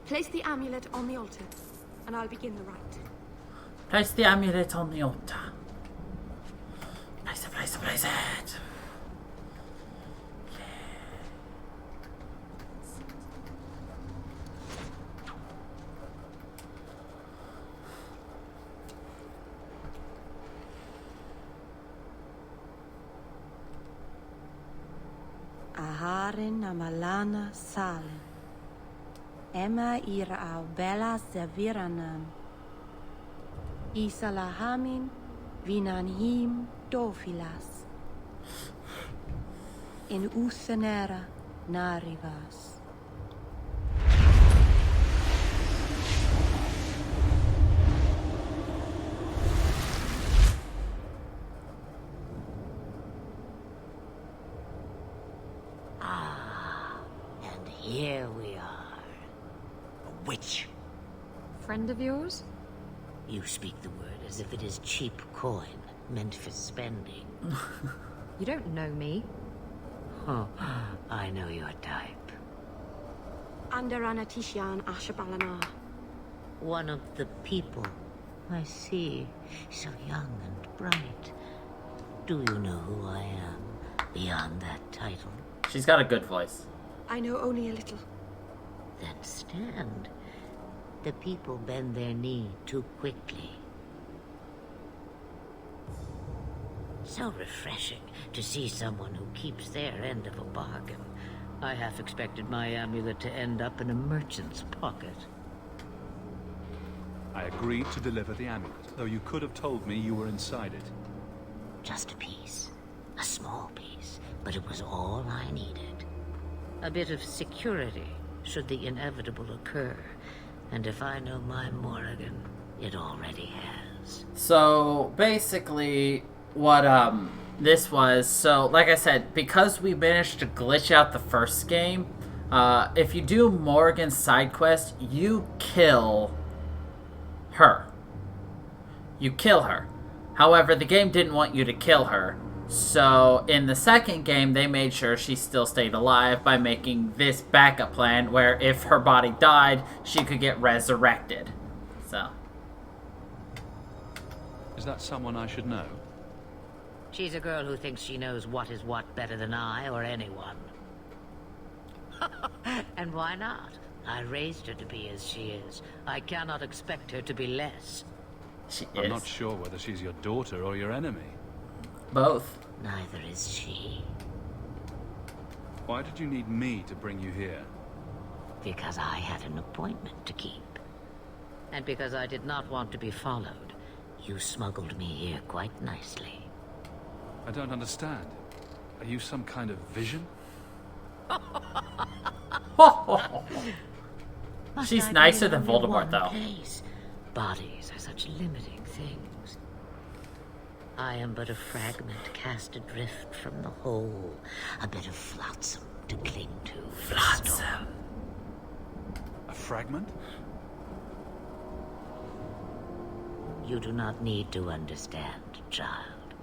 Place the amulet on the altar, and I'll begin the rite. Place the amulet on the altar. Place it, place it, place it. Aharin amalana salen. Emma ira au bella seviranan. Isalahamin vinanhim dofilas. In usenera narivas. And here we are. A witch. Friend of yours? You speak the word as if it is cheap coin meant for spending. You don't know me. Oh, I know your type. Andarana Tishan Ashabalana. One of the people. I see. So young and bright. Do you know who I am beyond that title? She's got a good voice. I know only a little. Then stand. The people bend their knee too quickly. So refreshing to see someone who keeps their end of a bargain. I half expected my amulet to end up in a merchant's pocket. I agreed to deliver the amulet, though you could have told me you were inside it. Just a piece. A small piece. But it was all I needed. A bit of security, should the inevitable occur. And if I know my Morrigan, it already has. So, basically, what, this was, so, like I said, because we managed to glitch out the first game, if you do Morrigan's side quest, you kill her. You kill her. However, the game didn't want you to kill her. So, in the second game, they made sure she still stayed alive by making this backup plan where if her body died, she could get resurrected. So. Is that someone I should know? She's a girl who thinks she knows what is what better than I or anyone. And why not? I raised her to be as she is. I cannot expect her to be less. I'm not sure whether she's your daughter or your enemy. Both. Neither is she. Why did you need me to bring you here? Because I had an appointment to keep. And because I did not want to be followed, you smuggled me here quite nicely. I don't understand. Are you some kind of vision? She's nicer than Voldemort, though. Place. Bodies are such limiting things. I am but a fragment cast adrift from the whole. A bit of flotsam to cling to. Flotsam. A fragment? You do not need to understand, child.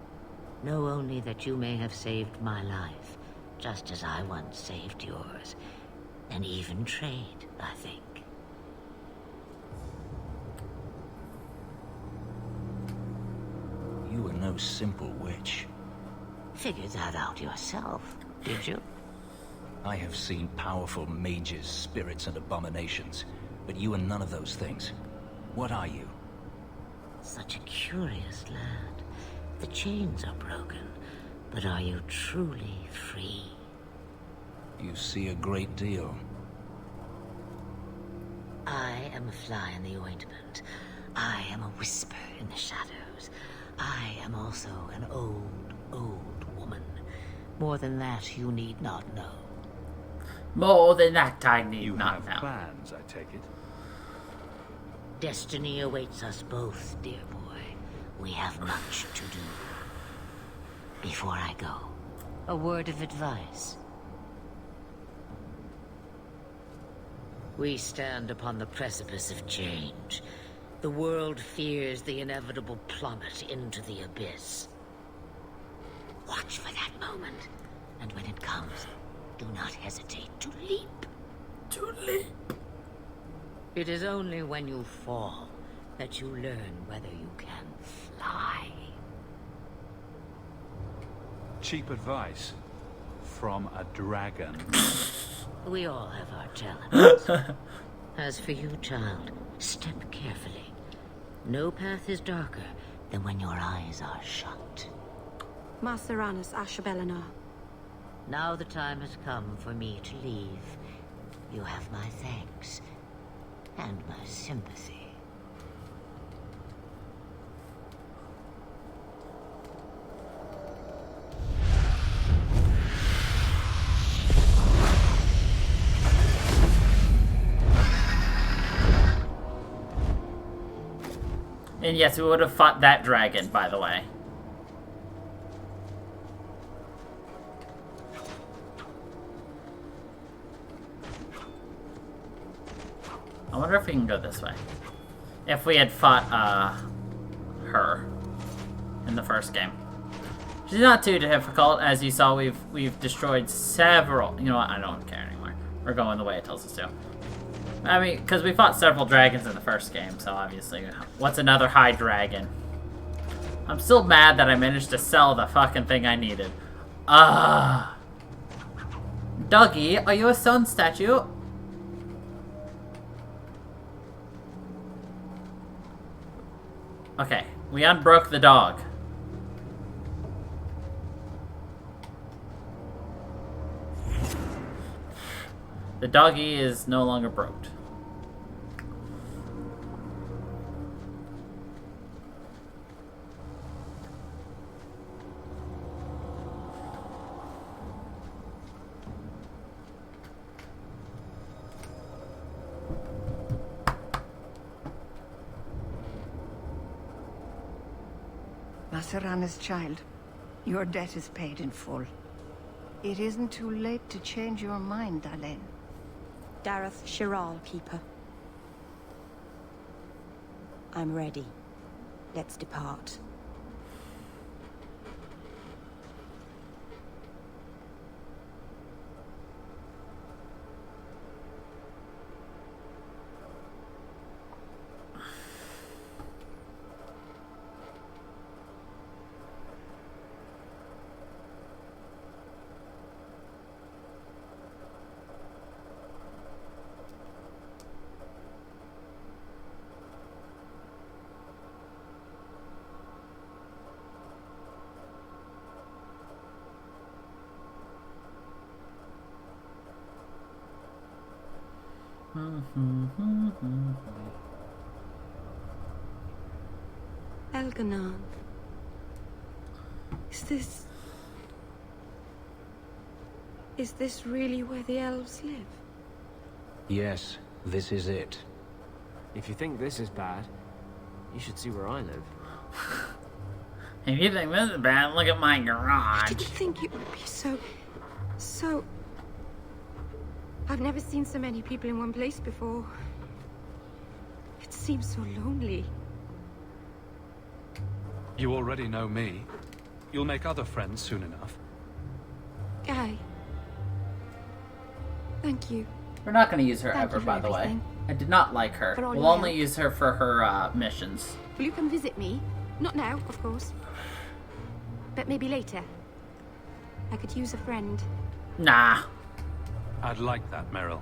Know only that you may have saved my life, just as I once saved yours. An even trade, I think. You were no simple witch. Figured that out yourself, did you? I have seen powerful mages, spirits, and abominations, but you are none of those things. What are you? Such a curious lad. The chains are broken, but are you truly free? You see a great deal. I am a fly in the ointment. I am a whisper in the shadows. I am also an old, old woman. More than that, you need not know. More than that, I need not know. You have plans, I take it? Destiny awaits us both, dear boy. We have much to do. Before I go, a word of advice. We stand upon the precipice of change. The world fears the inevitable plummet into the abyss. Watch for that moment, and when it comes, do not hesitate to leap. To leap. It is only when you fall that you learn whether you can fly. Cheap advice from a dragon. We all have our challenges. As for you, child, step carefully. No path is darker than when your eyes are shut. Maceranus Ashabellinar. Now the time has come for me to leave. You have my thanks and my sympathy. And yes, we would have fought that dragon, by the way. I wonder if we can go this way. If we had fought, her in the first game. She's not too difficult. As you saw, we've destroyed several. You know what? I don't care anymore. We're going the way it tells us to. I mean, because we fought several dragons in the first game, so obviously, what's another high dragon? I'm still mad that I managed to sell the fucking thing I needed. Doggy, are you a stone statue? Okay, we unbroke the dog. The doggy is no longer broke. Macerana's child, your debt is paid in full. It isn't too late to change your mind, Alain. Dareth Shiral, Keeper. I'm ready. Let's depart. Elganon. Is this really where the elves live? Yes, this is it. If you think this is bad, you should see where I live. If you think this is bad, look at my garage. I didn't think it would be so... I've never seen so many people in one place before. It seems so lonely. You already know me. You'll make other friends soon enough. Guy. Thank you. We're not going to use her Thank ever, you for by the way. everything. I did not like her. For all We'll your only help. use her for her missions. Will you come visit me? Not now, of course. But maybe later. I could use a friend. Nah. I'd like that, Meryl.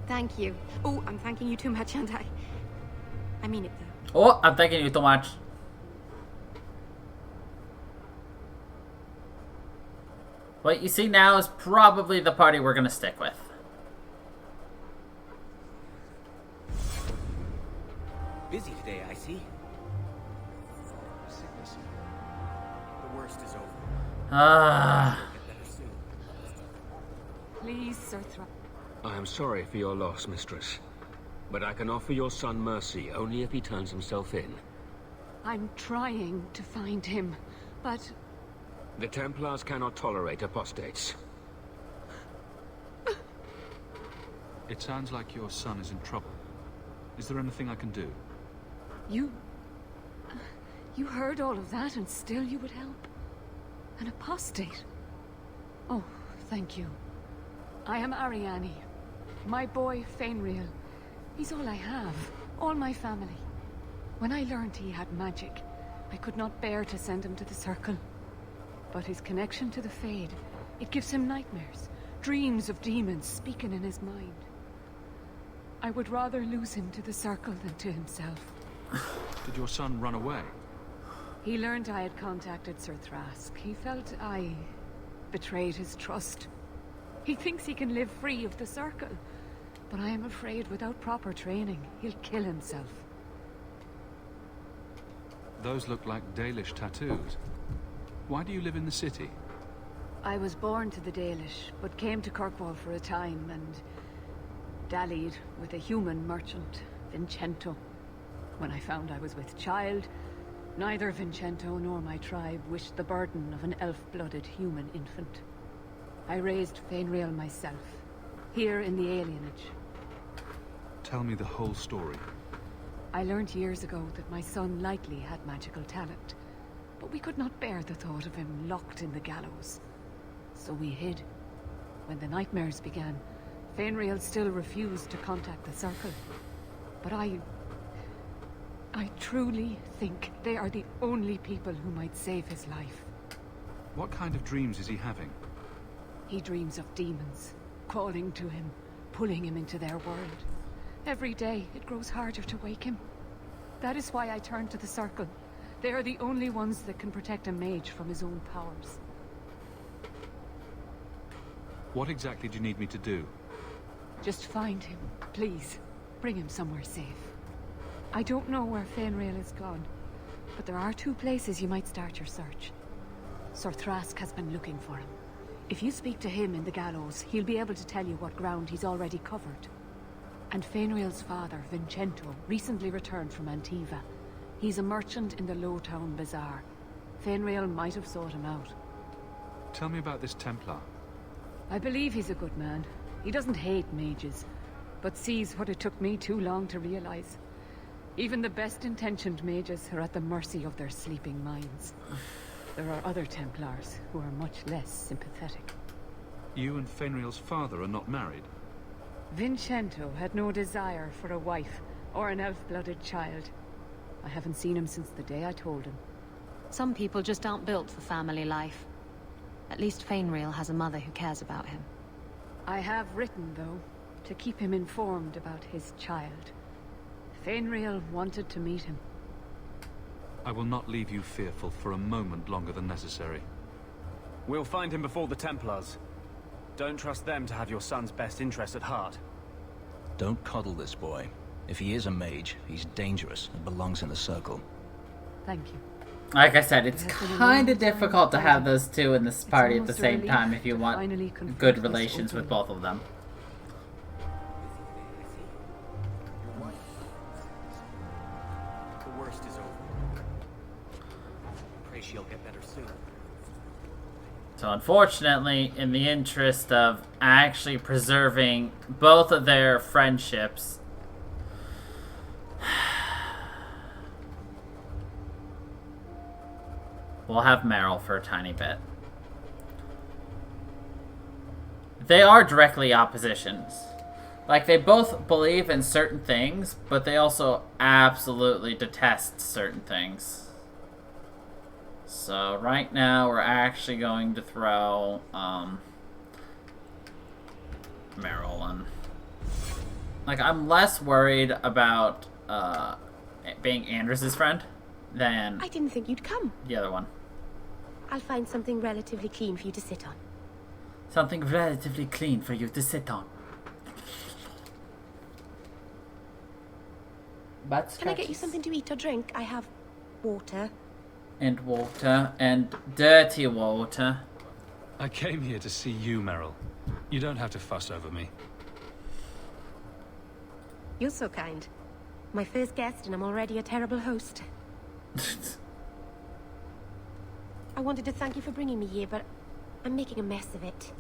Thank you. Oh, I'm thanking you too much, aren't I? I mean it, though. Oh, I'm thanking you too much. What you see now is probably the party we're going to stick with. Busy today, I see. The worst is over. Please, Sir Thra. I am sorry for your loss, mistress. But I can offer your son mercy only if he turns himself in. I'm trying to find him, but... The Templars cannot tolerate apostates. It sounds like your son is in trouble. Is there anything I can do? You heard all of that and still you would help? An apostate? Oh, thank you. I am Ariane. My boy, Fainriel. He's all I have. All my family. When I learned he had magic, I could not bear to send him to the Circle. But his connection to the Fade, it gives him nightmares. Dreams of demons speaking in his mind. I would rather lose him to the Circle than to himself. Did your son run away? He learned I had contacted Sir Thrask. He felt I betrayed his trust. He thinks he can live free of the Circle, but I am afraid without proper training, he'll kill himself. Those look like Dalish tattoos. Why do you live in the city? I was born to the Dalish, but came to Kirkwall for a time and dallied with a human merchant, Vincento. When I found I was with child, neither Vincento nor my tribe wished the burden of an elf-blooded human infant. I raised Fainriel myself, here in the alienage. Tell me the whole story. I learned years ago that my son likely had magical talent, but we could not bear the thought of him locked in the gallows. So we hid. When the nightmares began, Fainriel still refused to contact the Circle. But I truly think they are the only people who might save his life. What kind of dreams is he having? He dreams of demons, calling to him, pulling him into their world. Every day, it grows harder to wake him. That is why I turned to the Circle. They are the only ones that can protect a mage from his own powers. What exactly do you need me to do? Just find him, please. Bring him somewhere safe. I don't know where Fainriel is gone, but there are 2 places you might start your search. Sir Thrask has been looking for him. If you speak to him in the gallows, he'll be able to tell you what ground he's already covered. And Fainriel's father, Vincento, recently returned from Antiva. He's a merchant in the Lowtown Bazaar. Fainriel might have sought him out. Tell me about this Templar. I believe he's a good man. He doesn't hate mages, but sees what it took me too long to realize. Even the best-intentioned mages are at the mercy of their sleeping minds. There are other Templars who are much less sympathetic. You and Fainriel's father are not married? Vincento had no desire for a wife or an elf-blooded child. I haven't seen him since the day I told him. Some people just aren't built for family life. At least Fainriel has a mother who cares about him. I have written, though, to keep him informed about his child. Fainriel wanted to meet him. I will not leave you fearful for a moment longer than necessary. We'll find him before the Templars. Don't trust them to have your son's best interest at heart. Don't coddle this boy. If he is a mage, he's dangerous and belongs in the Circle. Thank you. Like I said, it's kind of difficult to have those 2 in this party at the same time if you want good relations with both of them. The worst is over. Pray she'll get better soon. So unfortunately, in the interest of actually preserving both of their friendships, we'll have Meryl for a tiny bit. They are directly oppositions. Like, they both believe in certain things, but they also absolutely detest certain things. So right now we're actually going to throw Meryl in. Like, I'm less worried about being Anders' friend than I didn't think you'd come. the other one. I'll find something relatively clean for you to sit on. Something relatively clean for you to sit on. Can I get you something to eat or drink? I have water. And water. And dirty water. I came here to see you, Meryl. You don't have to fuss over me. You're so kind. My first guest and I'm already a terrible host. I wanted to thank you for bringing me here, but I'm making a mess of it.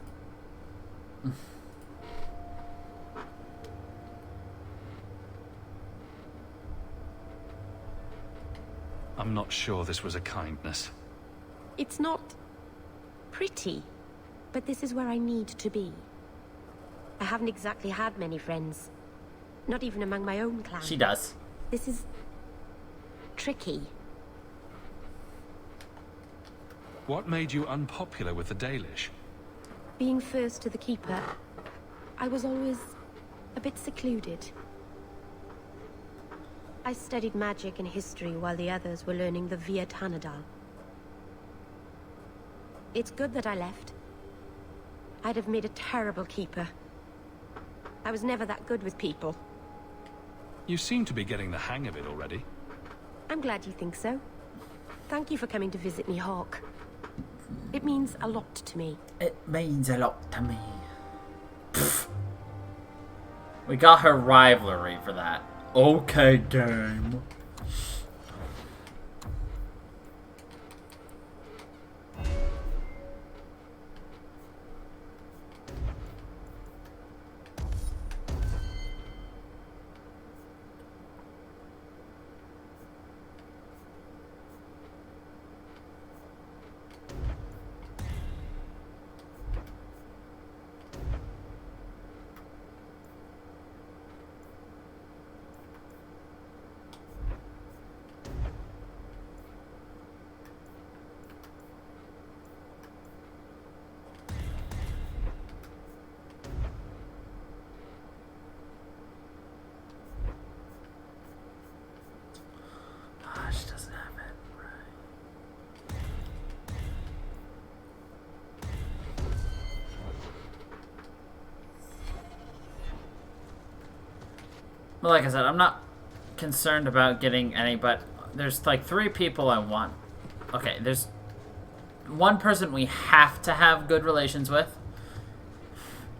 I'm not sure this was a kindness. It's not pretty, but this is where I need to be. I haven't exactly had many friends. Not even among my own clan. She does. This is... tricky. What made you unpopular with the Dalish? Being first to the Keeper, I was always a bit secluded. I studied magic and history while the others were learning the Via Tanadal. It's good that I left. I'd have made a terrible Keeper. I was never that good with people. You seem to be getting the hang of it already. I'm glad you think so. Thank you for coming to visit me, Hawk. It means a lot to me. It means a lot to me. Pfft. We got her rivalry for that. Okay, game. She doesn't have it, right? Well, like I said, I'm not concerned about getting any, but there's like 3 people I want. Okay, there's one person we have to have good relations with,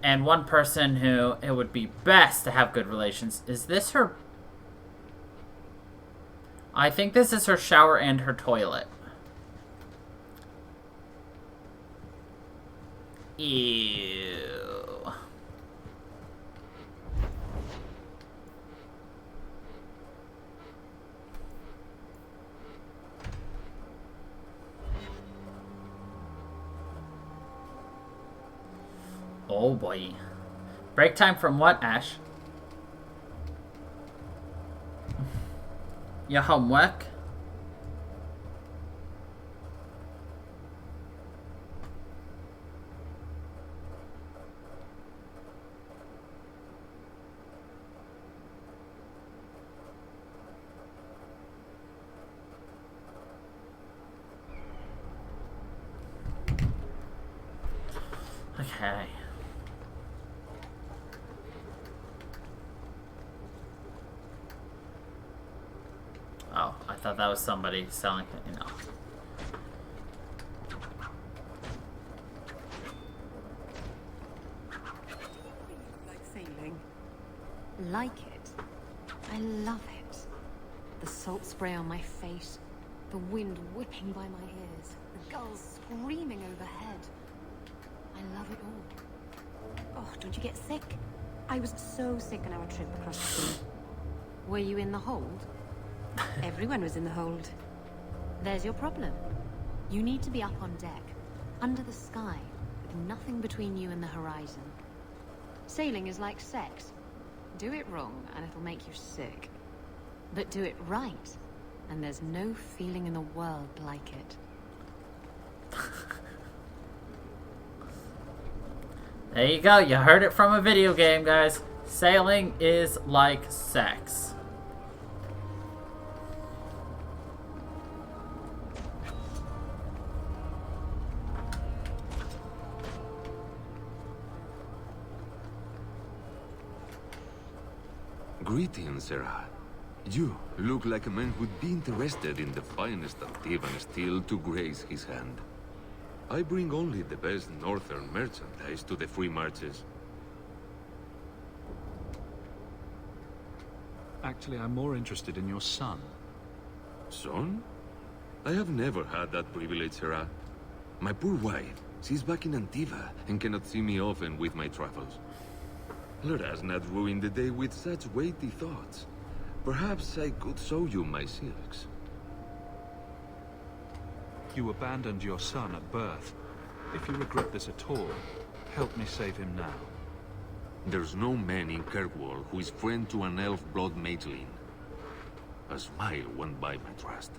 and one person who it would be best to have good relations. Is this her? I think this is her shower and her toilet. Ew. Oh boy. Break time from what, Ash? Your homework? Okay. Oh, I thought that was somebody selling it, you know. Like sailing? Like it? I love it. The salt spray on my face, the wind whipping by my ears, the gulls screaming overhead. I love it all. Oh, don't you get sick? I was so sick on our trip across the sea. Were you in the hold? Everyone was in the hold. There's your problem. You need to be up on deck, under the sky, with nothing between you and the horizon. Sailing is like sex. Do it wrong, and it'll make you sick. But do it right, and there's no feeling in the world like it. There you go. You heard it from a video game, guys. Sailing is like sex. Greetings, Sarah. You look like a man who'd be interested in the finest Antivan steel to grace his hand. I bring only the best northern merchandise to the free marches. Actually, I'm more interested in your son. Son? I have never had that privilege, Sarah. My poor wife, she's back in Antiva and cannot see me often with my travels. Let us not ruin the day with such weighty thoughts. Perhaps I could show you my silks. You abandoned your son at birth. If you regret this at all, help me save him now. There's no man in Kirkwall who is friend to an elf blood mageling. A smile won't buy my trust.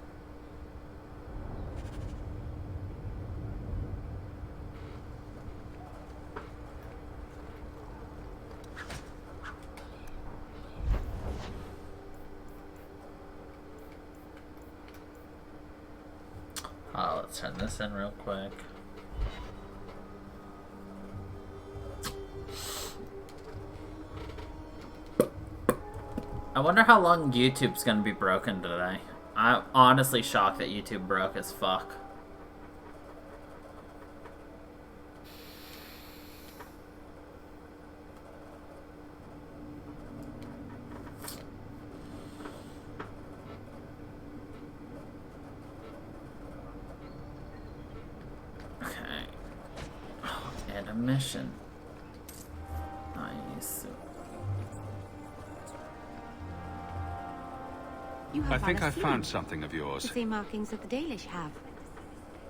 Oh, let's turn this in real quick. I wonder how long YouTube's gonna be broken today. I'm honestly shocked that YouTube broke as fuck. Okay. Oh, and a mission. Nice. I think I found something of The yours. same markings that the Dalish have.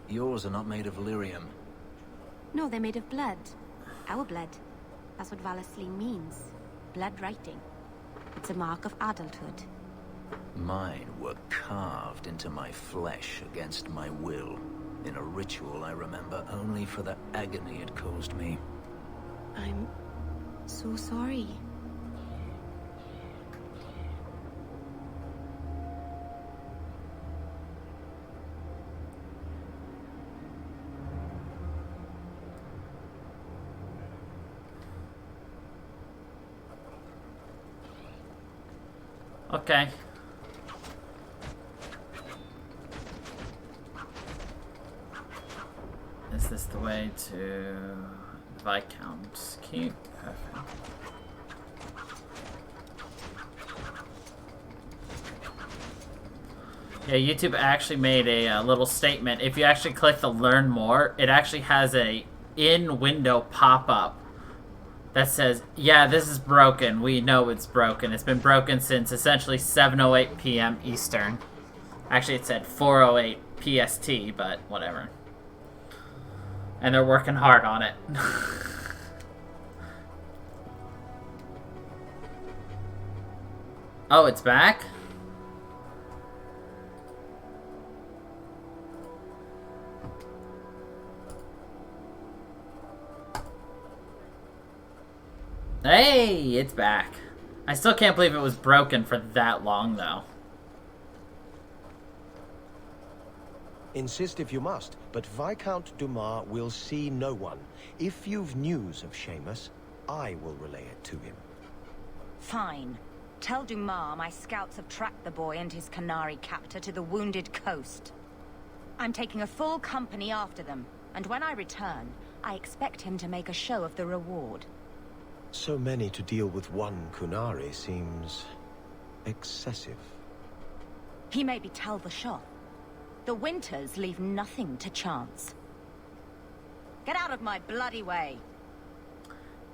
Yours are not made of lyrium. No, they're made of blood. Our blood. That's what Valesli means. Blood writing. It's a mark of adulthood. Mine were carved into my flesh against my will, in a ritual I remember only for the agony it caused me. I'm so sorry. Okay. Is this the way to Viscount's Keep? Perfect. Yeah, YouTube actually made a little statement. If you actually click the Learn More, it actually has a in-window pop-up that says, yeah, this is broken. We know it's broken. It's been broken since essentially 7:08 p.m. Eastern. Actually, it said 4:08 PST, but whatever. And they're working hard on it. Oh, it's back? Hey, it's back. I still can't believe it was broken for that long, though. Insist if you must, but Viscount Dumas will see no one. If you've news of Seamus, I will relay it to him. Fine. Tell Dumas my scouts have tracked the boy and his Canary captor to the Wounded Coast. I'm taking a full company after them, and when I return, I expect him to make a show of the reward. So many to deal with one Kunari seems excessive. He may be Tel the Shot. The Winters leave nothing to chance. Get out of my bloody way.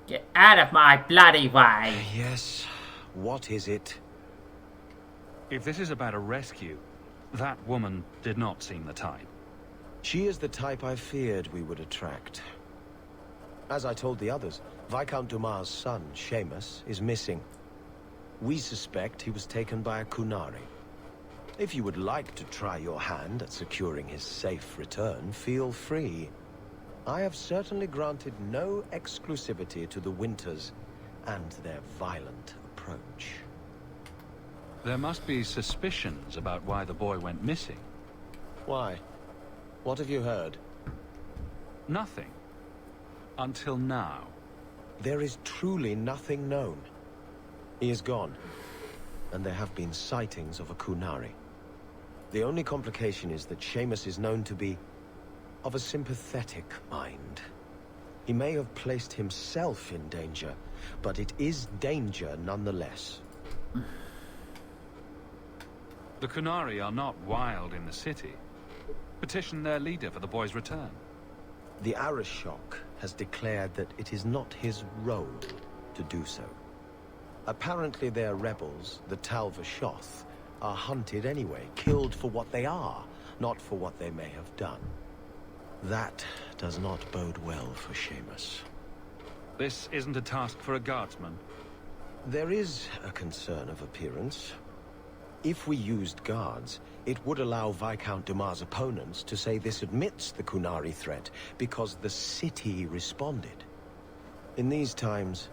Get out of my bloody way. Yes. What is it? If this is about a rescue, that woman did not seem the type. She is the type I feared we would attract. As I told the others, Viscount Dumas' son, Seamus, is missing. We suspect he was taken by a Kunari. If you would like to try your hand at securing his safe return, feel free. I have certainly granted no exclusivity to the Winters and their violent approach. There must be suspicions about why the boy went missing. Why? What have you heard? Nothing. Until now. There is truly nothing known. He is gone, and there have been sightings of a Kunari. The only complication is that Seamus is known to be of a sympathetic mind. He may have placed himself in danger, but it is danger nonetheless. The Kunari are not wild in the city. Petition their leader for the boy's return. The Arishok has declared that it is not his role to do so. Apparently their rebels, the Talvashoth, are hunted anyway, killed for what they are, not for what they may have done. That does not bode well for Seamus. This isn't a task for a guardsman. There is a concern of appearance. If we used guards, it would allow Viscount Dumas' opponents to say this admits the Qunari threat because the city responded. In these times,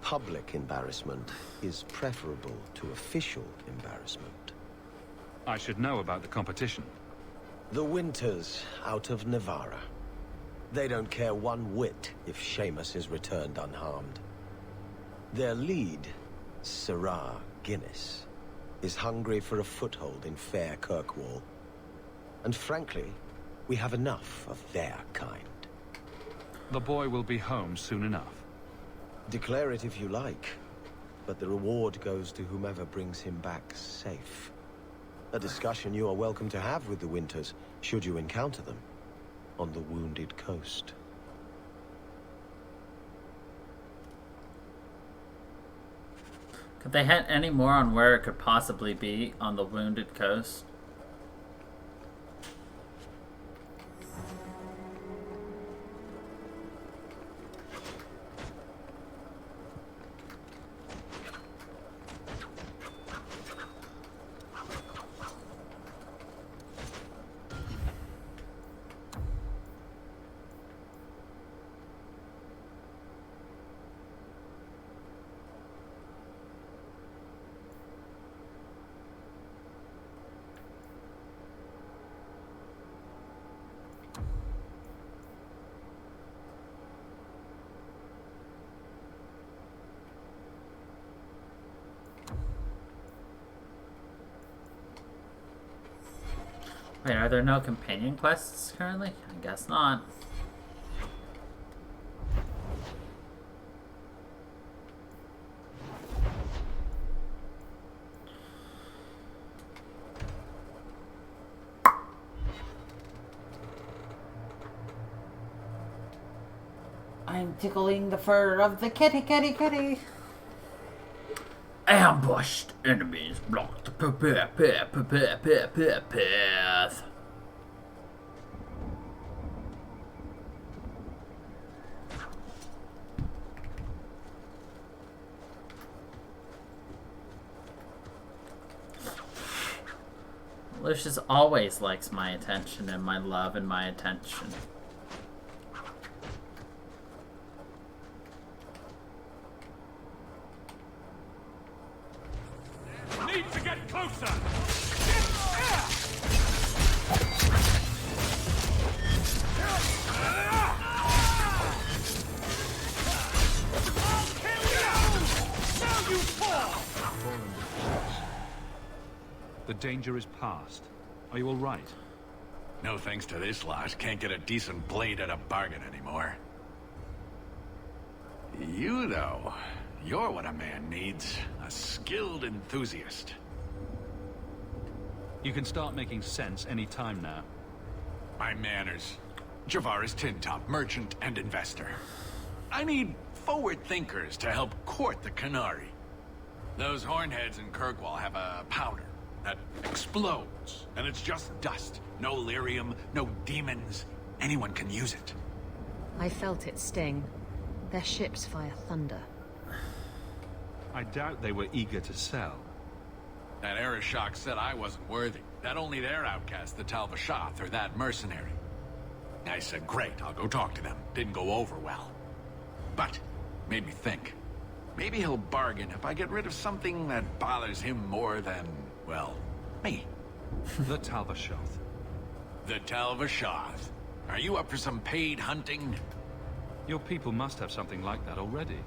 public embarrassment is preferable to official embarrassment. I should know about the competition. The Winters out of Navarra. They don't care one whit if Seamus is returned unharmed. Their lead, Sirrah Guinness, is hungry for a foothold in fair Kirkwall. And frankly, we have enough of their kind. The boy will be home soon enough. Declare it if you like, but the reward goes to whomever brings him back safe. A discussion you are welcome to have with the Winters, should you encounter them, on the Wounded Coast. Could they hint any more on where it could possibly be on the Wounded Coast? Wait, are there no companion quests currently? I guess not. I'm tickling the fur of the kitty. Ambushed enemies block the path. Lucius always likes my attention and my love and my attention. Need to get closer! The danger is past. Are you all right? No thanks to this lot, can't get a decent blade at a bargain anymore. You, though, you're what a man needs. A skilled enthusiast. You can start making sense any time now. My manners. Javar is Tintop, merchant and investor. I need forward thinkers to help court the Qunari. Those hornheads in Kirkwall have a powder that explodes, and it's just dust. No lyrium, no demons. Anyone can use it. I felt it sting. Their ships fire thunder. I doubt they were eager to sell. That Arishok said I wasn't worthy. That only their outcast, the Talvashath, or that mercenary. I said, great, I'll go talk to them. Didn't go over well. But, made me think. Maybe he'll bargain if I get rid of something that bothers him more than, well, me. The Talvashath. The Talvashath. Are you up for some paid hunting? Your people must have something like that already.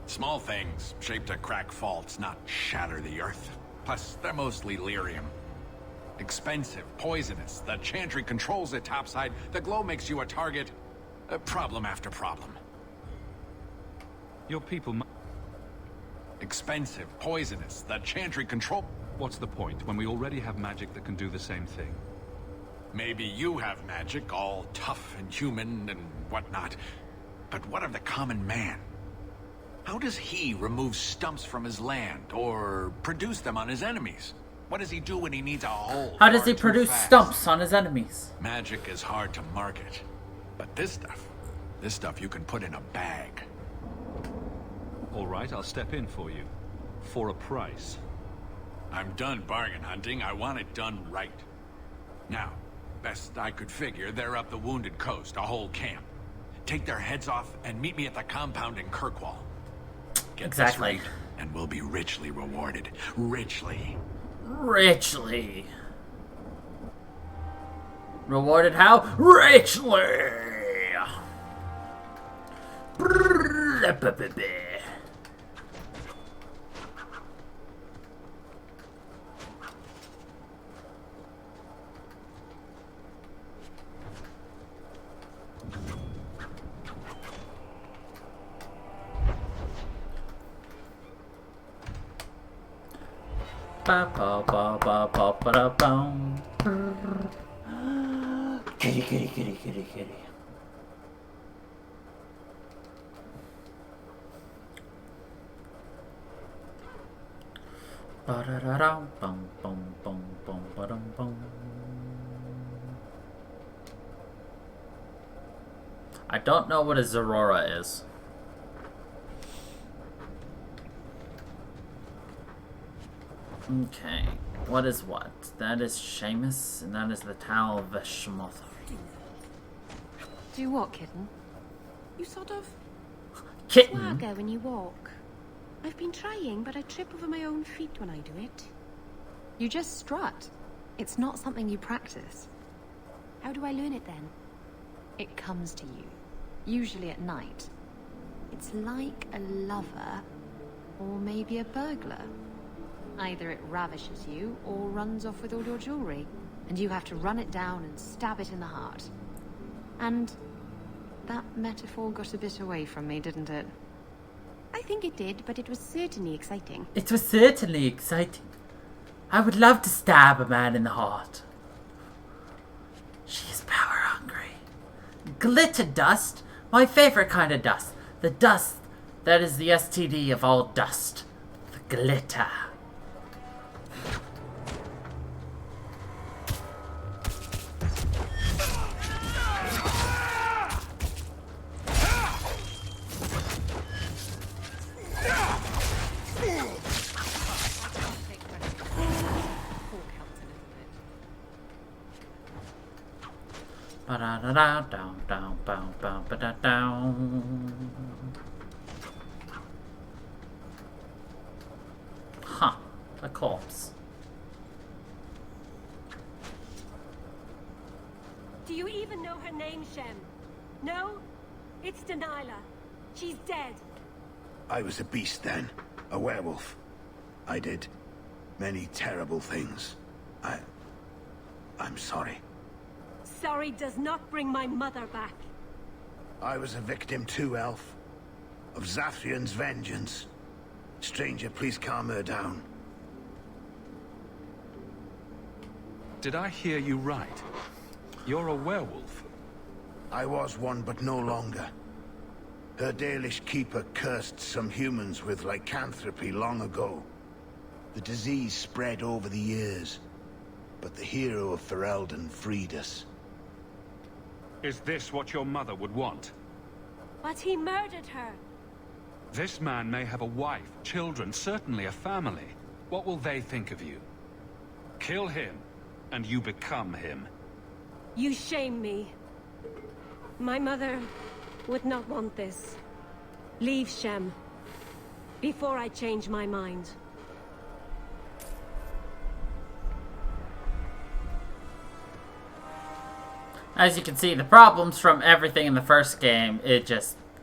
Small things, shaped to crack faults, not shatter the earth. Plus, they're mostly lyrium. Expensive, poisonous. The chantry controls it topside. The glow makes you a target. Problem after problem. Your people Expensive, poisonous. The chantry control... What's the point, when we already have magic that can do the same thing? Maybe you have magic, all tough and human and whatnot. But what of the common man? How does he remove stumps from his land, or produce them on his enemies? What does he do when he needs a hole? How does he produce stumps on his enemies? Magic is hard to market. But this stuff you can put in a bag. right, I'll step in for you. For a price. I'm done bargain hunting. I want it done right. Now, best I could figure, they're up the Wounded Coast, a whole camp. Take their heads off and meet me at the compound in Kirkwall. Get Exactly. this right, and we'll be richly rewarded. Richly. Richly. Rewarded how? Richly! Ba ba ba ba ba ba da bum. Kitty, kitty, kitty, kitty, kitty. Ba da da da bum bum bum bum ba dum bum. I don't know what a Zerora is. Okay, what is what? That is Seamus, and that is the Towel of Veshmother. Do what, kitten? You sort of Kitten? swagger when you walk. I've been trying, but I trip over my own feet when I do it. You just strut. It's not something you practice. How do I learn it then? It comes to you, usually at night. It's like a lover, or maybe a burglar. Either it ravishes you, or runs off with all your jewelry, and you have to run it down and stab it in the heart. And that metaphor got a bit away from me, didn't it? I think it did, but it was certainly exciting. It was certainly exciting. I would love to stab a man in the heart. She is power hungry. Glitter dust? My favorite kind of dust. The dust that is the STD of all dust. The glitter. Ba-da-da-da, down, down, down, down, ba-da, down. Huh, a corpse. Do you even know her name, Shem? No? It's Delilah. She's dead. I was a beast then. A werewolf. I did many terrible things. I'm sorry. Sorry does not bring my mother back. I was a victim too, Elf. Of Zathrian's vengeance. Stranger, please calm her down. Did I hear you right? You're a werewolf? I was one, but no longer. Her Dalish keeper cursed some humans with lycanthropy long ago. The disease spread over the years, but the hero of Ferelden freed us. Is this what your mother would want? But he murdered her. This man may have a wife, children, certainly a family. What will they think of you? Kill him, and you become him. You shame me. My mother would not want this. Leave Shem, before I change my mind. As you can see, the problems from everything in the first game,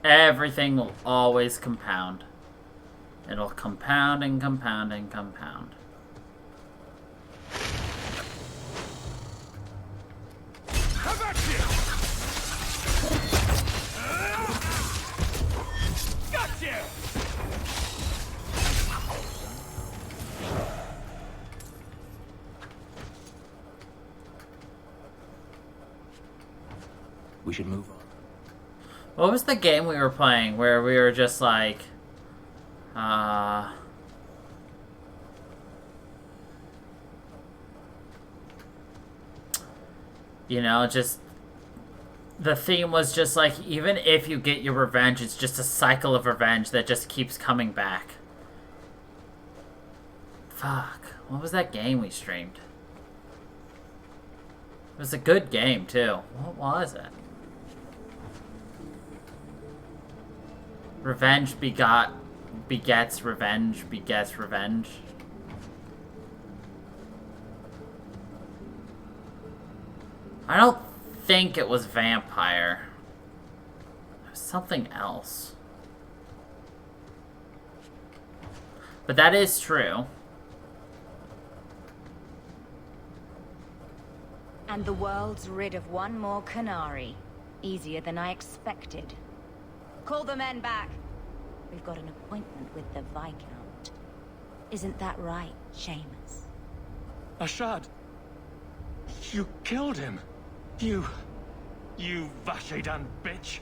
everything will always compound. It'll compound and compound and compound. How about you? Gotcha! We should move on. What was the game we were playing where we were just like, you know, just the theme was just like, even if you get your revenge, it's just a cycle of revenge that just keeps coming back. Fuck. What was that game we streamed? It was a good game, too. What was it? Revenge begets revenge begets revenge. I don't think it was vampire. It was something else. But that is true. And the world's rid of one more Canary. Easier than I expected. Call the men back. We've got an appointment with the Viscount. Isn't that right, Seamus? Ashad! You killed him! You Vashedan bitch!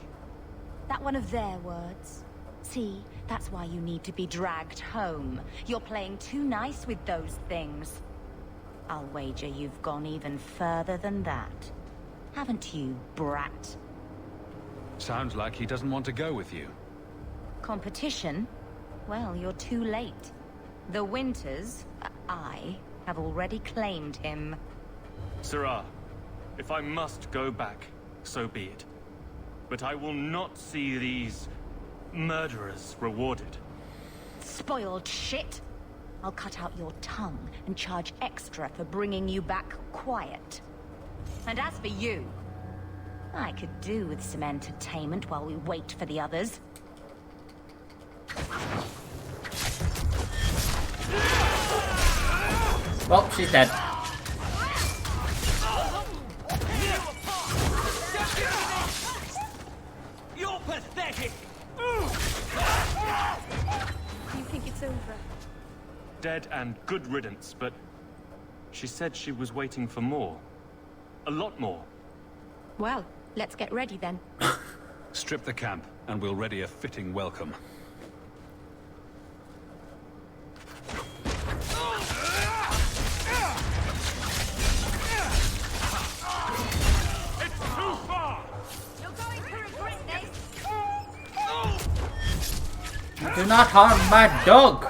That one of their words. See, that's why you need to be dragged home. You're playing too nice with those things. I'll wager you've gone even further than that. Haven't you, brat? Sounds like he doesn't want to go with you. Competition? Well, you're too late. The Winters, I, have already claimed him. Sirrah, if I must go back, so be it. But I will not see these murderers rewarded. Spoiled shit! I'll cut out your tongue and charge extra for bringing you back quiet. And as for you, I could do with some entertainment while we wait for the others. Well, she's dead. You're pathetic! You think it's over? Dead and good riddance, but she said she was waiting for more. A lot more. Well, let's get ready then. Strip the camp, and we'll ready a fitting welcome. It's too far! You're going to regret this! Do not harm my dog!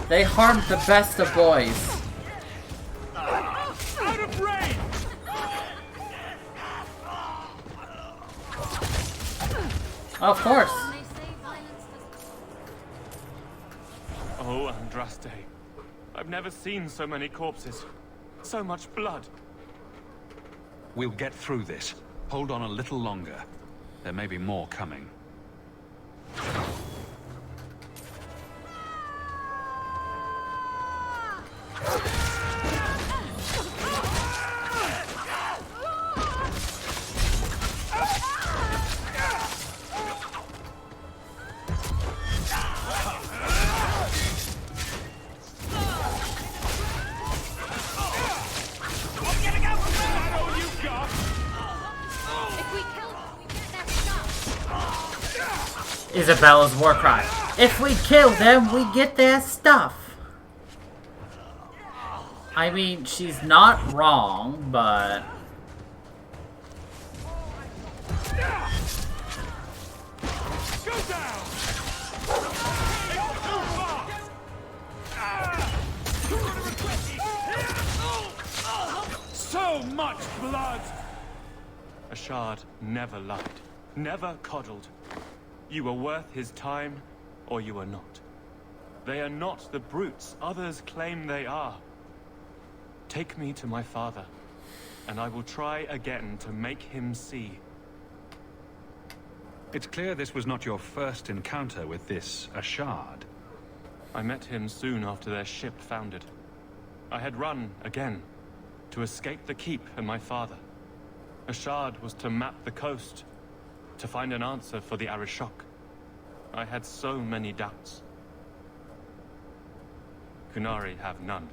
They harmed the best of boys. Out of range! Of course. Oh, Andraste. I've never seen so many corpses. So much blood. We'll get through this. Hold on a little longer. There may be more coming. Isabella's war cry. If we kill them, we get their stuff. I mean, she's not wrong, but... Go down! So much blood! Ashad never lied. Never coddled. You were worth his time, or you are not. They are not the brutes others claim they are. Take me to my father, and I will try again to make him see. It's clear this was not your first encounter with this Ashad. I met him soon after their ship foundered. I had run again, to escape the keep and my father. Ashad was to map the coast, to find an answer for the Arishok. I had so many doubts. Kunari have none.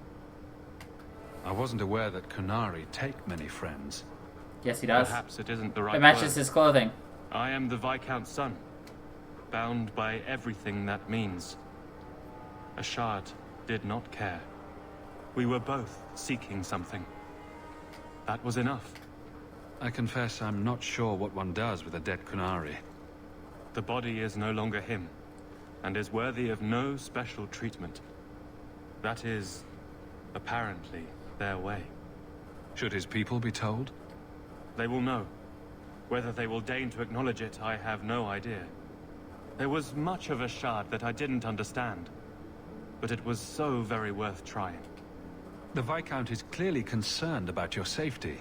I wasn't aware that Kunari take many friends. Yes, he does. Perhaps it isn't the right It matches word. his clothing. I am the Viscount's son. bound by everything that means. Ashad did not care. We were both seeking something. That was enough. I confess I'm not sure what one does with a dead Kunari. The body is no longer him, and is worthy of no special treatment. That is, apparently, their way. Should his people be told? They will know. Whether they will deign to acknowledge it, I have no idea. There was much of Ashad that I didn't understand, but it was so very worth trying. The Viscount is clearly concerned about your safety.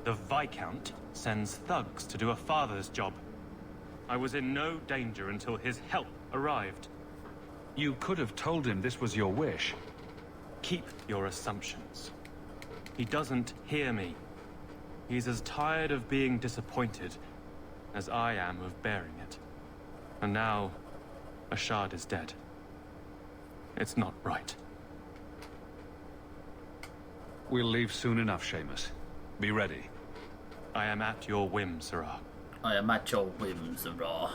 The Viscount sends thugs to do a father's job. I was in no danger until his help arrived. You could have told him this was your wish. Keep your assumptions. He doesn't hear me. He's as tired of being disappointed as I am of bearing it. And now, Ashad is dead. It's not right. We'll leave soon enough, Seamus. Be ready. I am at your whim, Sirrah. I am at your whim, Sirrah.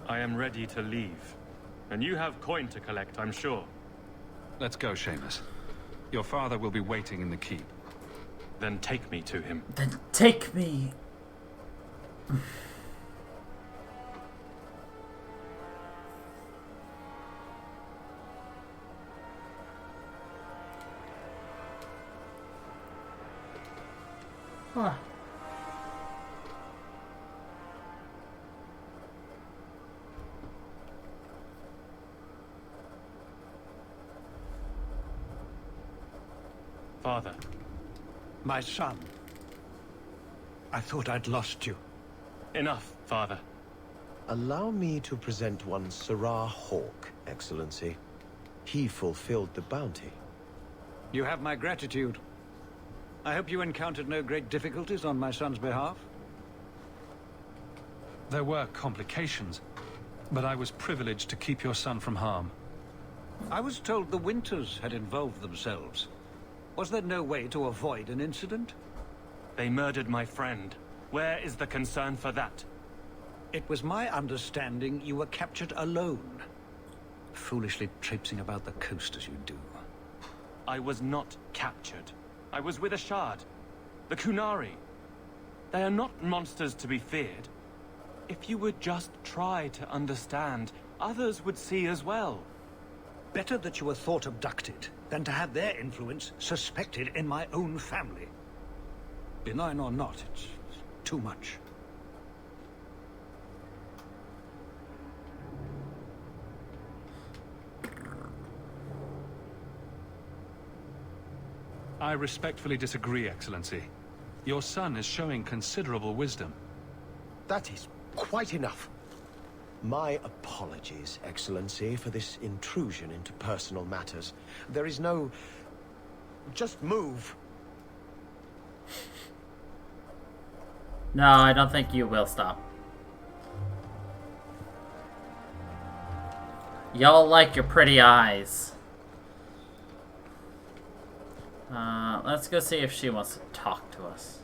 I am ready to leave. And you have coin to collect, I'm sure. Let's go, Seamus. Your father will be waiting in the keep. Then take me to him. Then take me. Huh. Father. My son. I thought I'd lost you. Enough, Father. Allow me to present one Sirrah Hawk, Excellency. He fulfilled the bounty. You have my gratitude. I hope you encountered no great difficulties on my son's behalf. There were complications, but I was privileged to keep your son from harm. I was told the Winters had involved themselves. Was there no way to avoid an incident? They murdered my friend. Where is the concern for that? It was my understanding you were captured alone. Foolishly traipsing about the coast as you do. I was not captured. I was with Ashad. The Kunari. They are not monsters to be feared. If you would just try to understand, others would see as well. Better that you were thought abducted than to have their influence suspected in my own family. Benign or not, it's too much. I respectfully disagree, Excellency. Your son is showing considerable wisdom. That is quite enough. My apologies, Excellency, for this intrusion into personal matters. There is no... Just move. No, I don't think you will stop. Y'all like your pretty eyes. Let's go see if she wants to talk to us.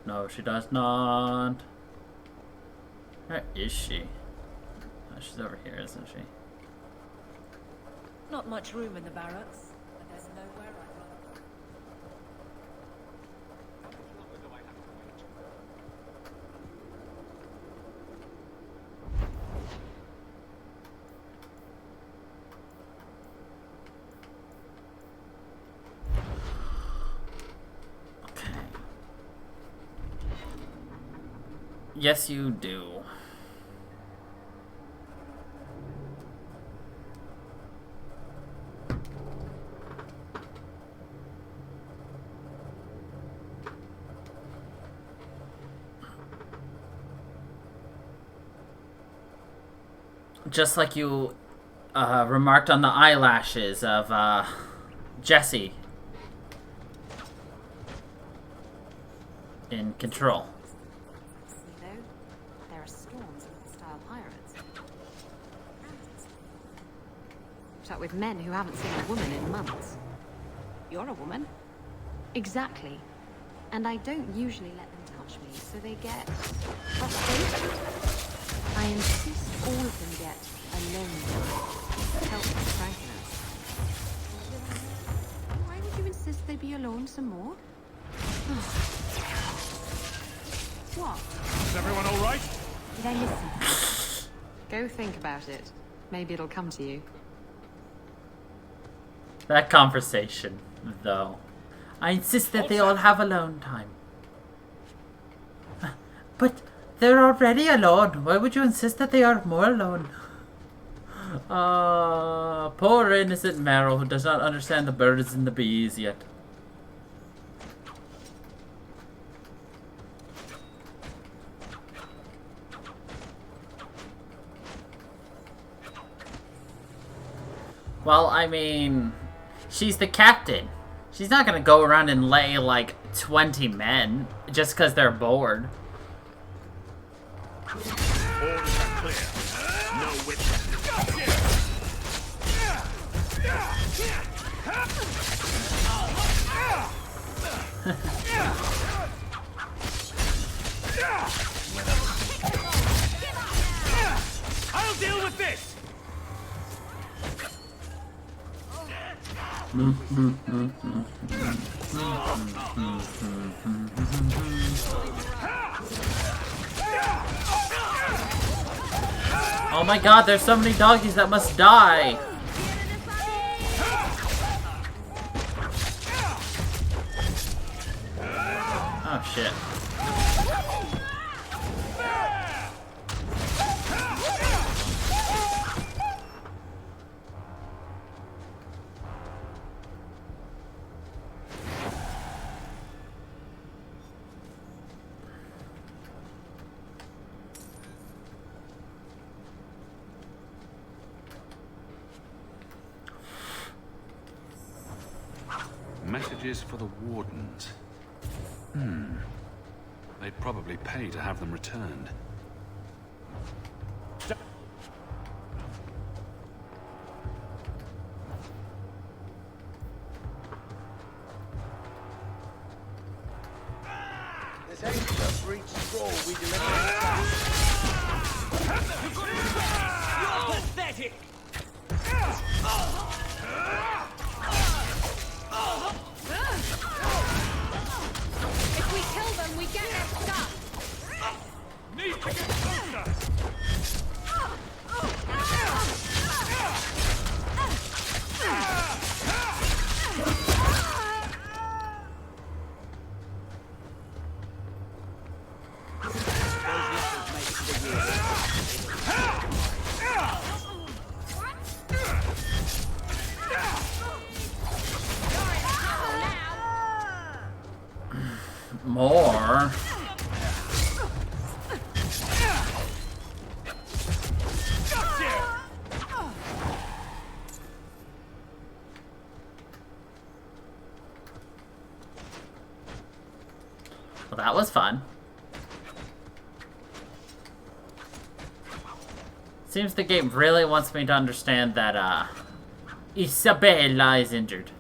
No, she does not. Where is she? Oh, she's over here, isn't she? Not much room in the barracks, but there's nowhere I'd rather go. Yes, you do. Just like you remarked on the eyelashes of Jesse in Control. You know, there are storms of hostile pirates. Shut with men who haven't seen a woman in months. You're a woman. Exactly. And I don't usually let them touch me, so they get frustrated. I insist all of them get alone time. Help with frankness. Why would you insist they be alone some more? What? Is everyone all right? Did I listen? Go think about it. Maybe it'll come to you. That conversation, though. I insist that they all have alone time. But they're already alone. Why would you insist that they are more alone? Poor innocent Meryl, who does not understand the birds and the bees yet. Well, I mean, she's the captain. She's not gonna go around and lay, like, 20 men just because they're bored. Orders are clear. No witnesses. I'll deal with this! Oh my god, there's so many doggies that must die! Oh shit. Messages for the Wardens. They'd probably pay to have them returned. This extra breach scroll we delivered. You're pathetic! If we kill them, we get their stuff. Need to get closer! More. Well, that was fun. Seems the game really wants me to understand that, Isabella is injured.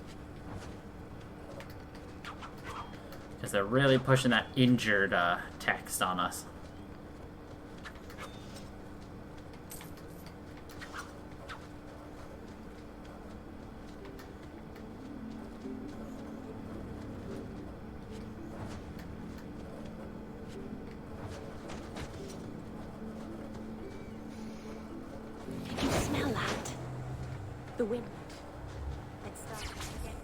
Because they're really pushing that injured, text on us. Did you smell that? The wind. It's starting again.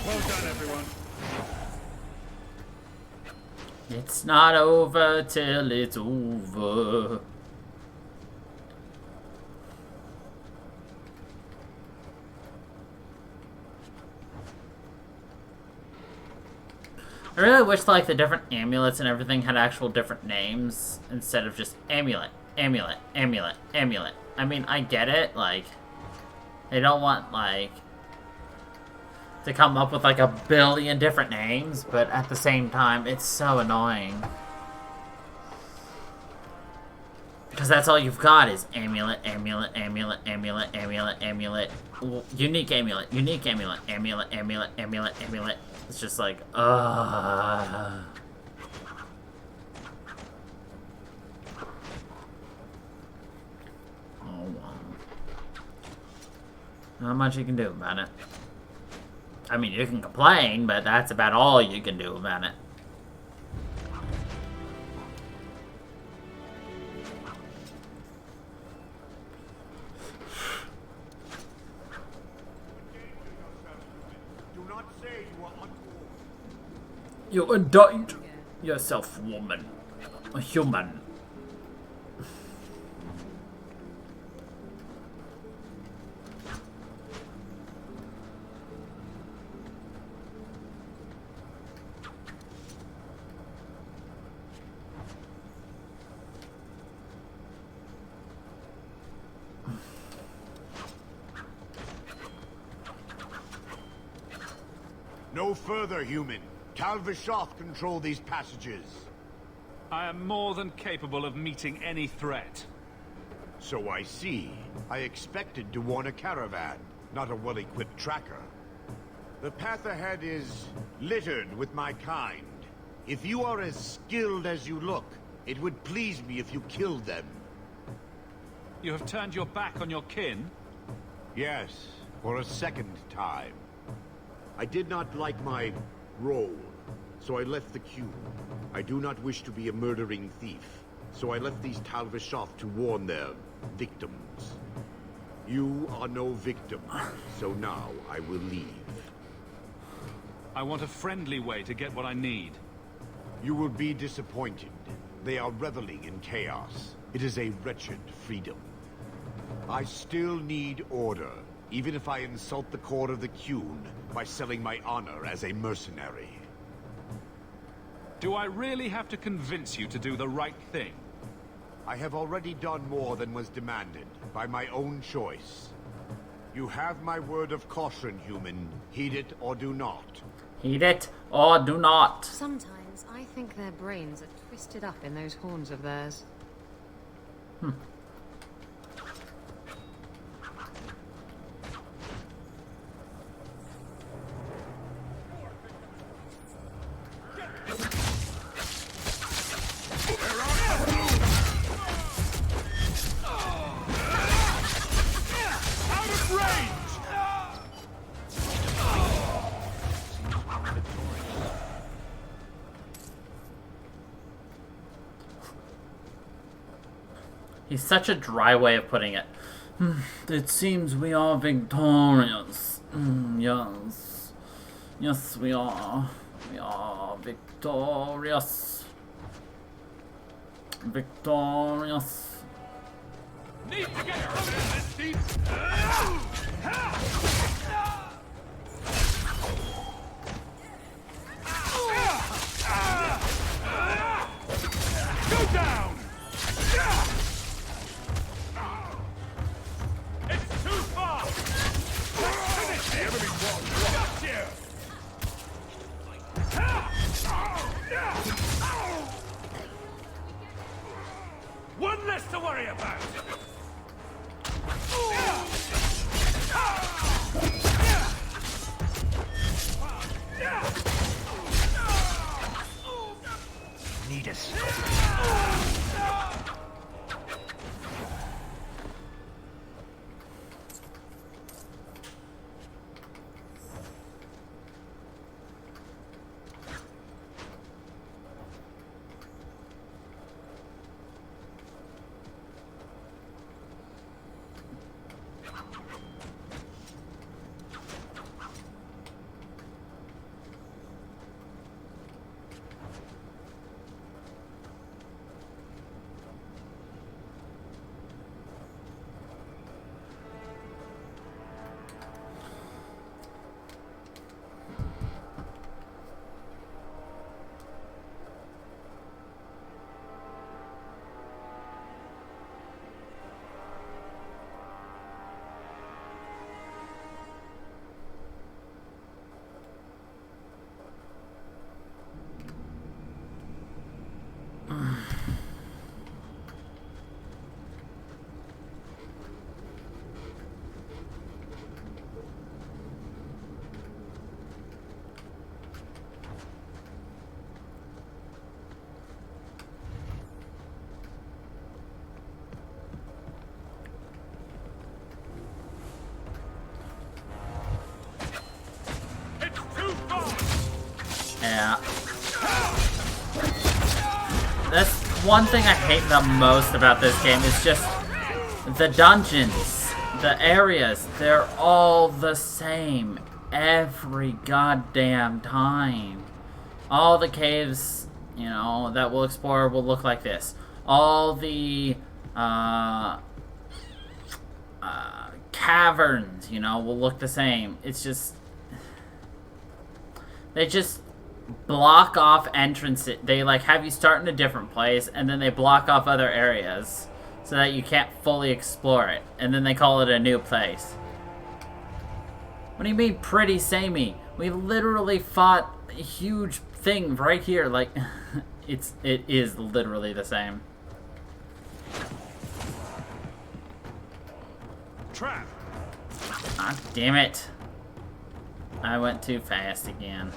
Well done, everyone. It's not over till it's over. I really wish like the different amulets and everything had actual different names instead of just amulet, amulet, amulet, amulet. I mean, I get it, like, they don't want, like, to come up with like a billion different names, but at the same time, it's so annoying. Because that's all you've got is amulet, amulet, amulet, amulet, amulet, amulet, unique amulet, unique amulet, amulet, amulet, amulet, amulet. It's just like, Oh, well. Not much you can do about it. I mean, you can complain, but that's about all you can do about it. You endangered yourself, woman. A human. No further, human. Tal-Vishoth control these passages. I am more than capable of meeting any threat. So I see. I expected to warn a caravan, not a well-equipped tracker. The path ahead is littered with my kind. If you are as skilled as you look, it would please me if you killed them. You have turned your back on your kin? Yes, for a second time. I did not like my role, so I left the queue. I do not wish to be a murdering thief, so I left these Tal-Vishoth to warn their victims. You are no victim, so now I will leave. I want a friendly way to get what I need. You will be disappointed. They are reveling in chaos. It is a wretched freedom. I still need order, even if I insult the core of the Qun by selling my honor as a mercenary. Do I really have to convince you to do the right thing? I have already done more than was demanded, by my own choice. You have my word of caution, human. Heed it or do not. Heed it or do not. Sometimes I think their brains are twisted up in those horns of theirs. He's such a dry way of putting it. It seems we are victorious. Yes. Yes, we are. We are victorious. Victorious. Need to get rid of this deep. Go down! It's too far! Finish the enemy wall! Got you! One less to worry about! Need us. Yeah. That's one thing I hate the most about this game is just the dungeons, the areas, they're all the same every goddamn time. All the caves, you know, that we'll explore will look like this. All the caverns, you know, will look the same. It's just... They just block off entrances. They, like, have you start in a different place, and then they block off other areas so that you can't fully explore it. And then they call it a new place. What do you mean, pretty samey? We literally fought a huge thing right here. Like, it is literally the same. Trap! Ah, damn it. I went too fast again.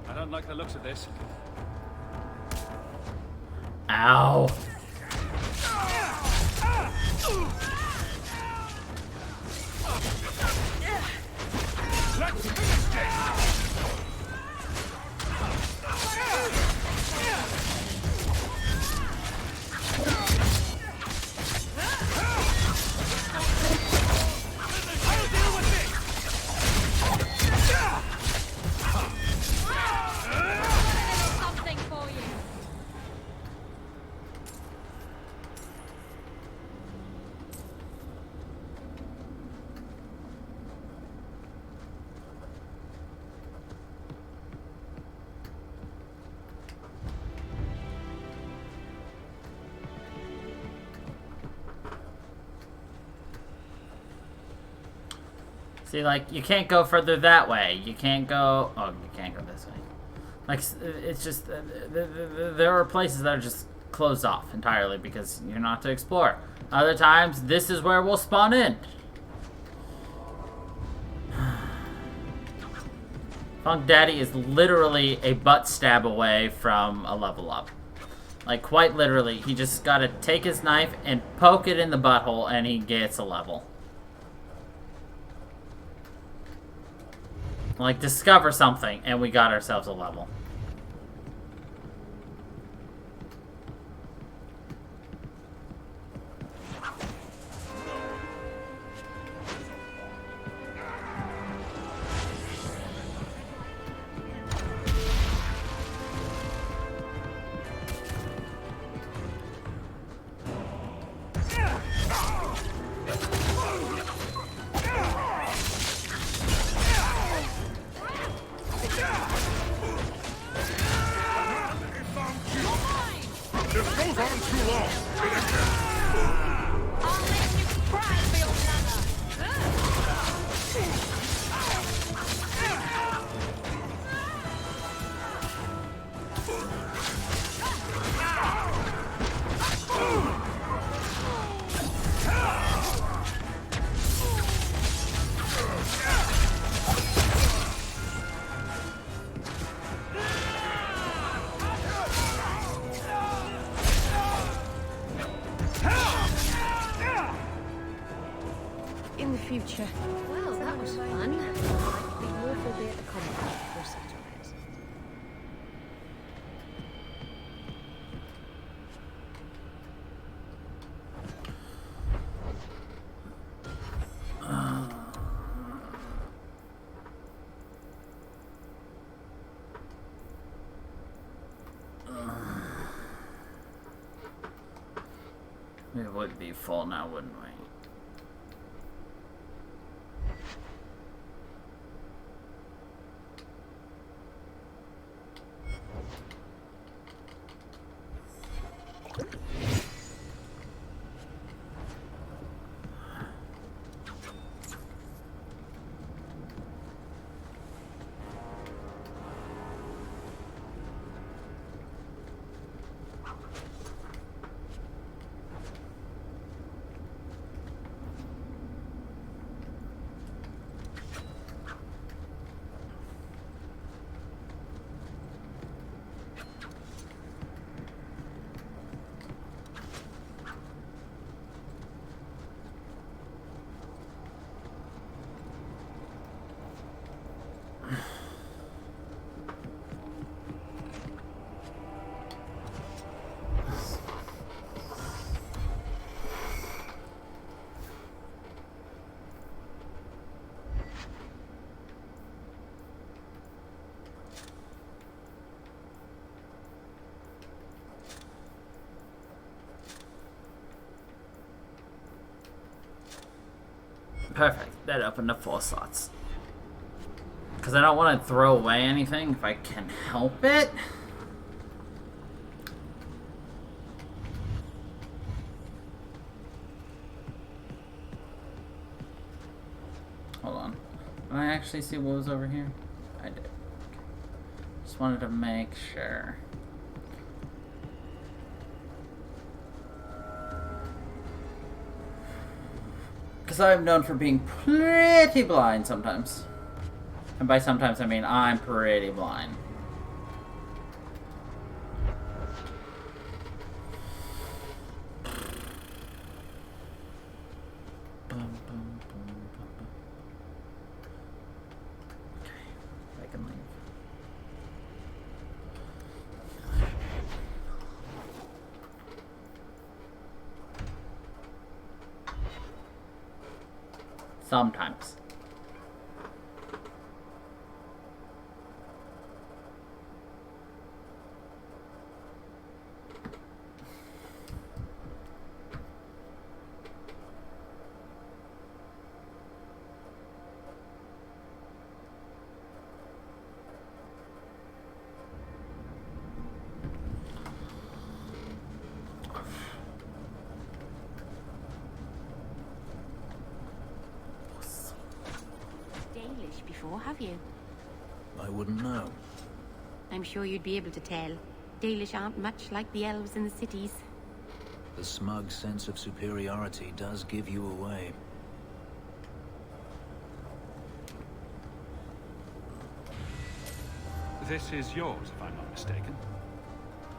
I don't like the looks of this. Ow. Let's finish this! See, like, you can't go further that way. You can't go... Oh, you can't go this way. Like, it's just... there are places that are just closed off entirely because you're not to explore. Other times, this is where we'll spawn in. Funk Daddy is literally a butt stab away from a level up. Like, quite literally. He just gotta take his knife and poke it in the butthole and he gets a level. Like, discover something, and we got ourselves a level. In the future. Well, that was fun. The dwarf will be at the combat. We'll settle it. We would be full now, wouldn't we? Perfect. That opened up 4 slots. Because I don't want to throw away anything if I can help it. Hold on. Did I actually see what was over here? I did. Just wanted to make sure. Because I'm known for being pretty blind sometimes. And by sometimes I mean I'm pretty blind. I can leave. Sometimes. Before, have you? I wouldn't know. I'm sure you'd be able to tell. Dalish aren't much like the elves in the cities. The smug sense of superiority does give you away. This is yours, if I'm not mistaken.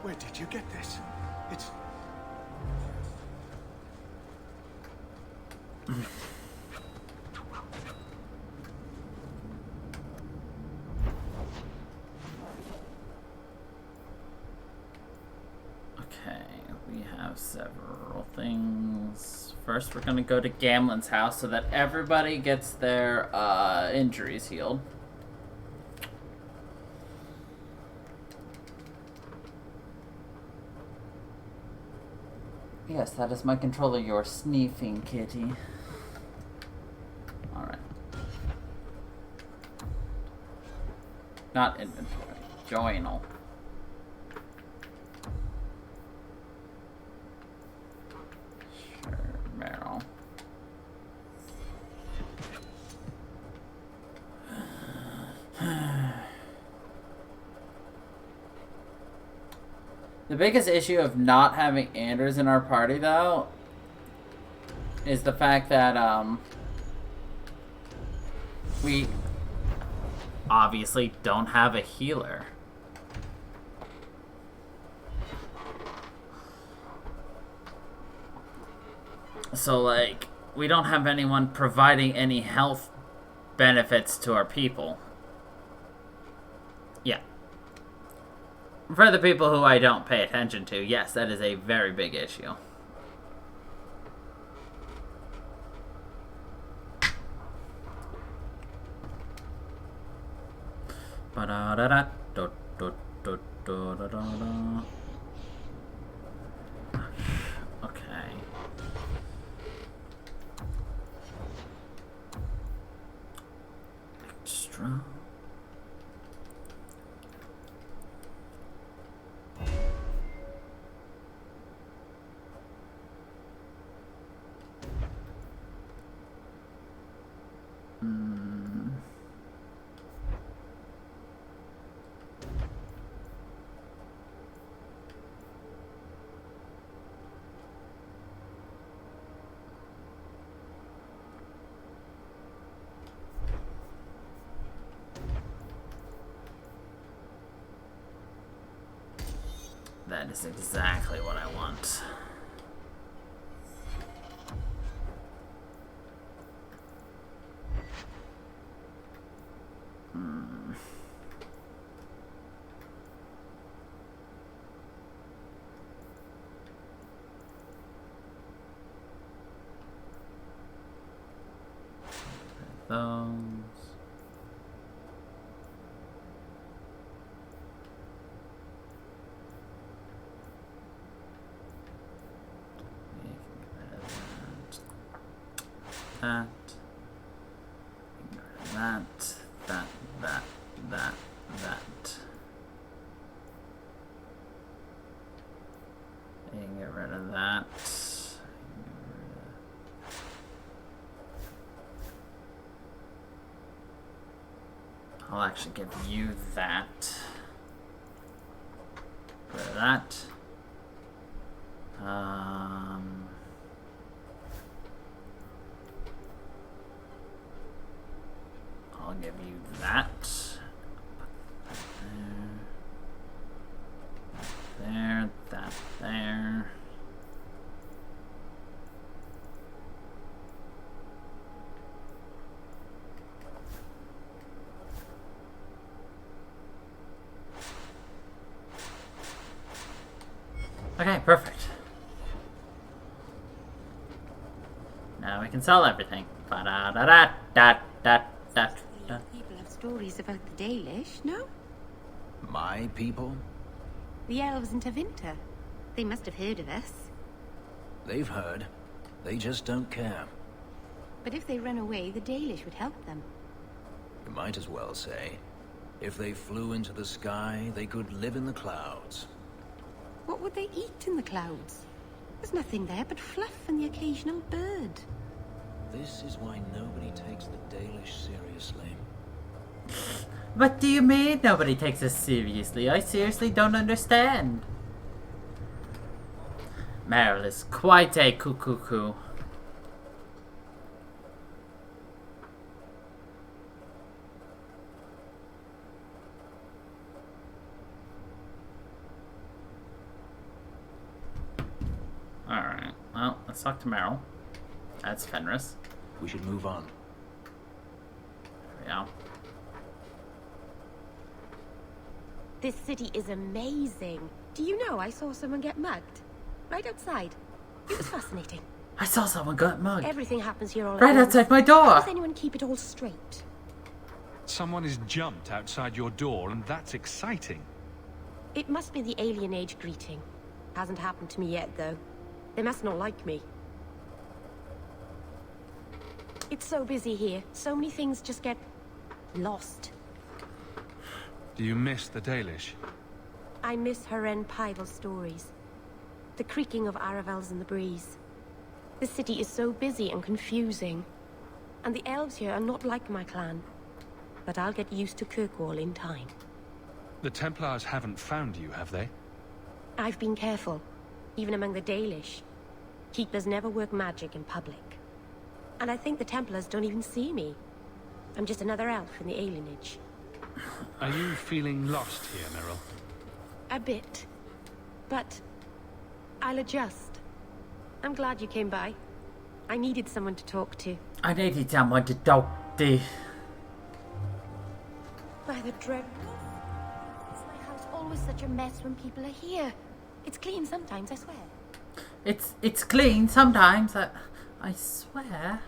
Where did you get this? It's... We have several things. First, we're gonna go to Gamlen's house so that everybody gets their injuries healed. Yes, that is my controller. You're sneezing, kitty. Alright. Not inventory. Journal. Meryl. The biggest issue of not having Anders in our party, though, is the fact that, we obviously don't have a healer. So, like, we don't have anyone providing any health benefits to our people. Yeah. For the people who I don't pay attention to, yes, that is a very big issue. Okay. Extra. That is exactly what I want. Those. That. that. You can get rid of that. I'll actually give you that. Rid of that. I'll give you that. There, that there. Okay, perfect. Now we can sell everything. Ba-da-da-da-da-da-da-da. People have stories about the Dalish, no? My people? The elves in Tevinter. They must have heard of us. They've heard. They just don't care. But if they run away, the Dalish would help them. You might as well say, if they flew into the sky, they could live in the clouds. What would they eat in the clouds? There's nothing there but fluff and the occasional bird. This is why nobody takes the Dalish seriously. What do you mean nobody takes us seriously? I seriously don't understand. Meryl is quite a cuckoo. Alright, well, let's talk to Meryl. That's Fenris. We should move on. There we go. This city is amazing. Do you know I saw someone get mugged? Right outside. It was fascinating. I saw someone get mugged. Everything happens here all at right once. outside my door. How does anyone keep it all straight? Someone is jumped outside your door, and that's exciting. It must be the alien age greeting. Hasn't happened to me yet, though. They must not like me. It's so busy here. So many things just get lost. Do you miss the Dalish? I miss Haren Paival's stories. The creaking of Aravels in the breeze. The city is so busy and confusing. And the elves here are not like my clan. But I'll get used to Kirkwall in time. The Templars haven't found you, have they? I've been careful, even among the Dalish. Keepers never work magic in public. And I think the Templars don't even see me. I'm just another elf in the alienage. Are you feeling lost here, Meryl? A bit. But I'll adjust. I'm glad you came by. I needed someone to talk to. I needed someone to talk to. By the dread... Is my house always such a mess when people are here? It's clean sometimes, I swear. It's clean sometimes, I swear.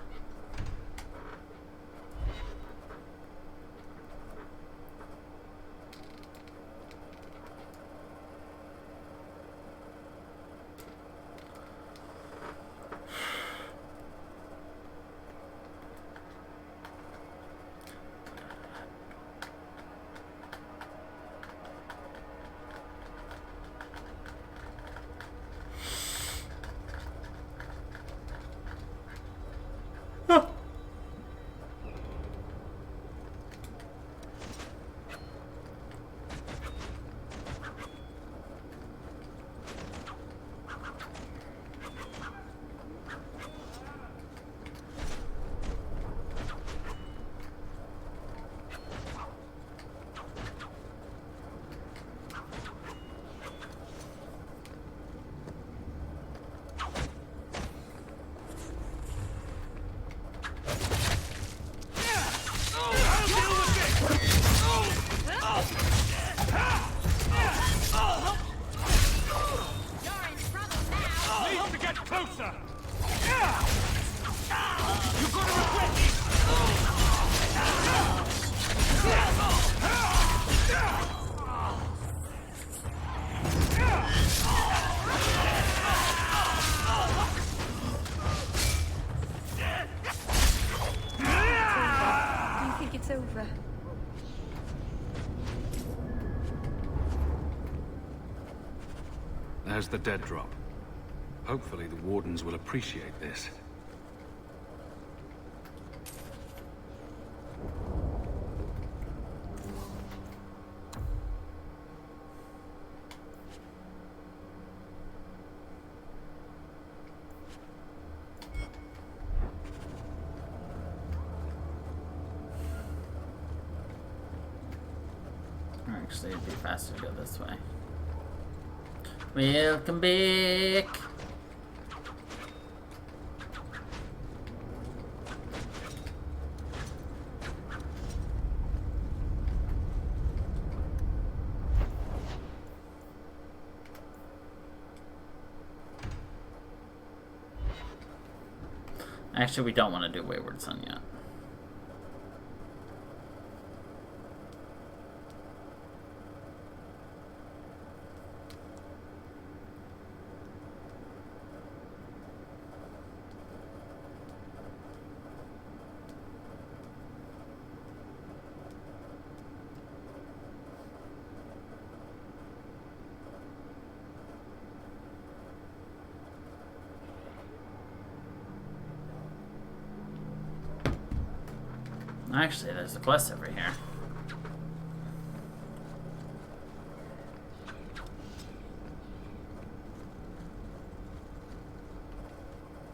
There's the dead drop. Hopefully the wardens will appreciate this. Actually, it'd be faster to go this way. Welcome back! Actually, we don't want to do Wayward Son yet. Actually, there's a quest over here.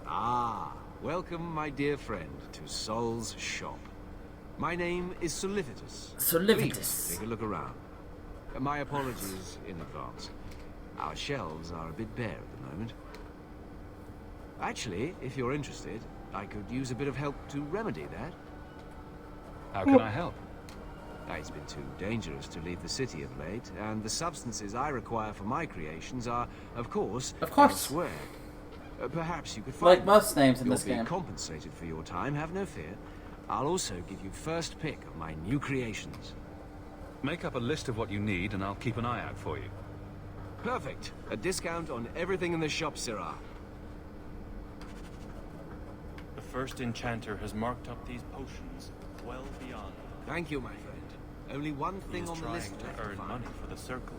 Ah, welcome, my dear friend, to Sol's shop. My name is Solivitus. Please, take a look around. My apologies in advance. Our shelves are a bit bare at the moment. Actually, if you're interested, I could use a bit of help to remedy that. How can I help? It's been too dangerous to leave the city of late, and the substances I require for my creations are, of course, elsewhere. Perhaps you could find like most names in You'll this game. be compensated for your time, have no fear. I'll also give you first pick of my new creations. Make up a list of what you need, and I'll keep an eye out for you. Perfect. A discount on everything in the shop, Sirrah. The first enchanter has marked up these potions well beyond. Thank you, my friend. Only one He thing is on the trying list to left earn find. money for the circle.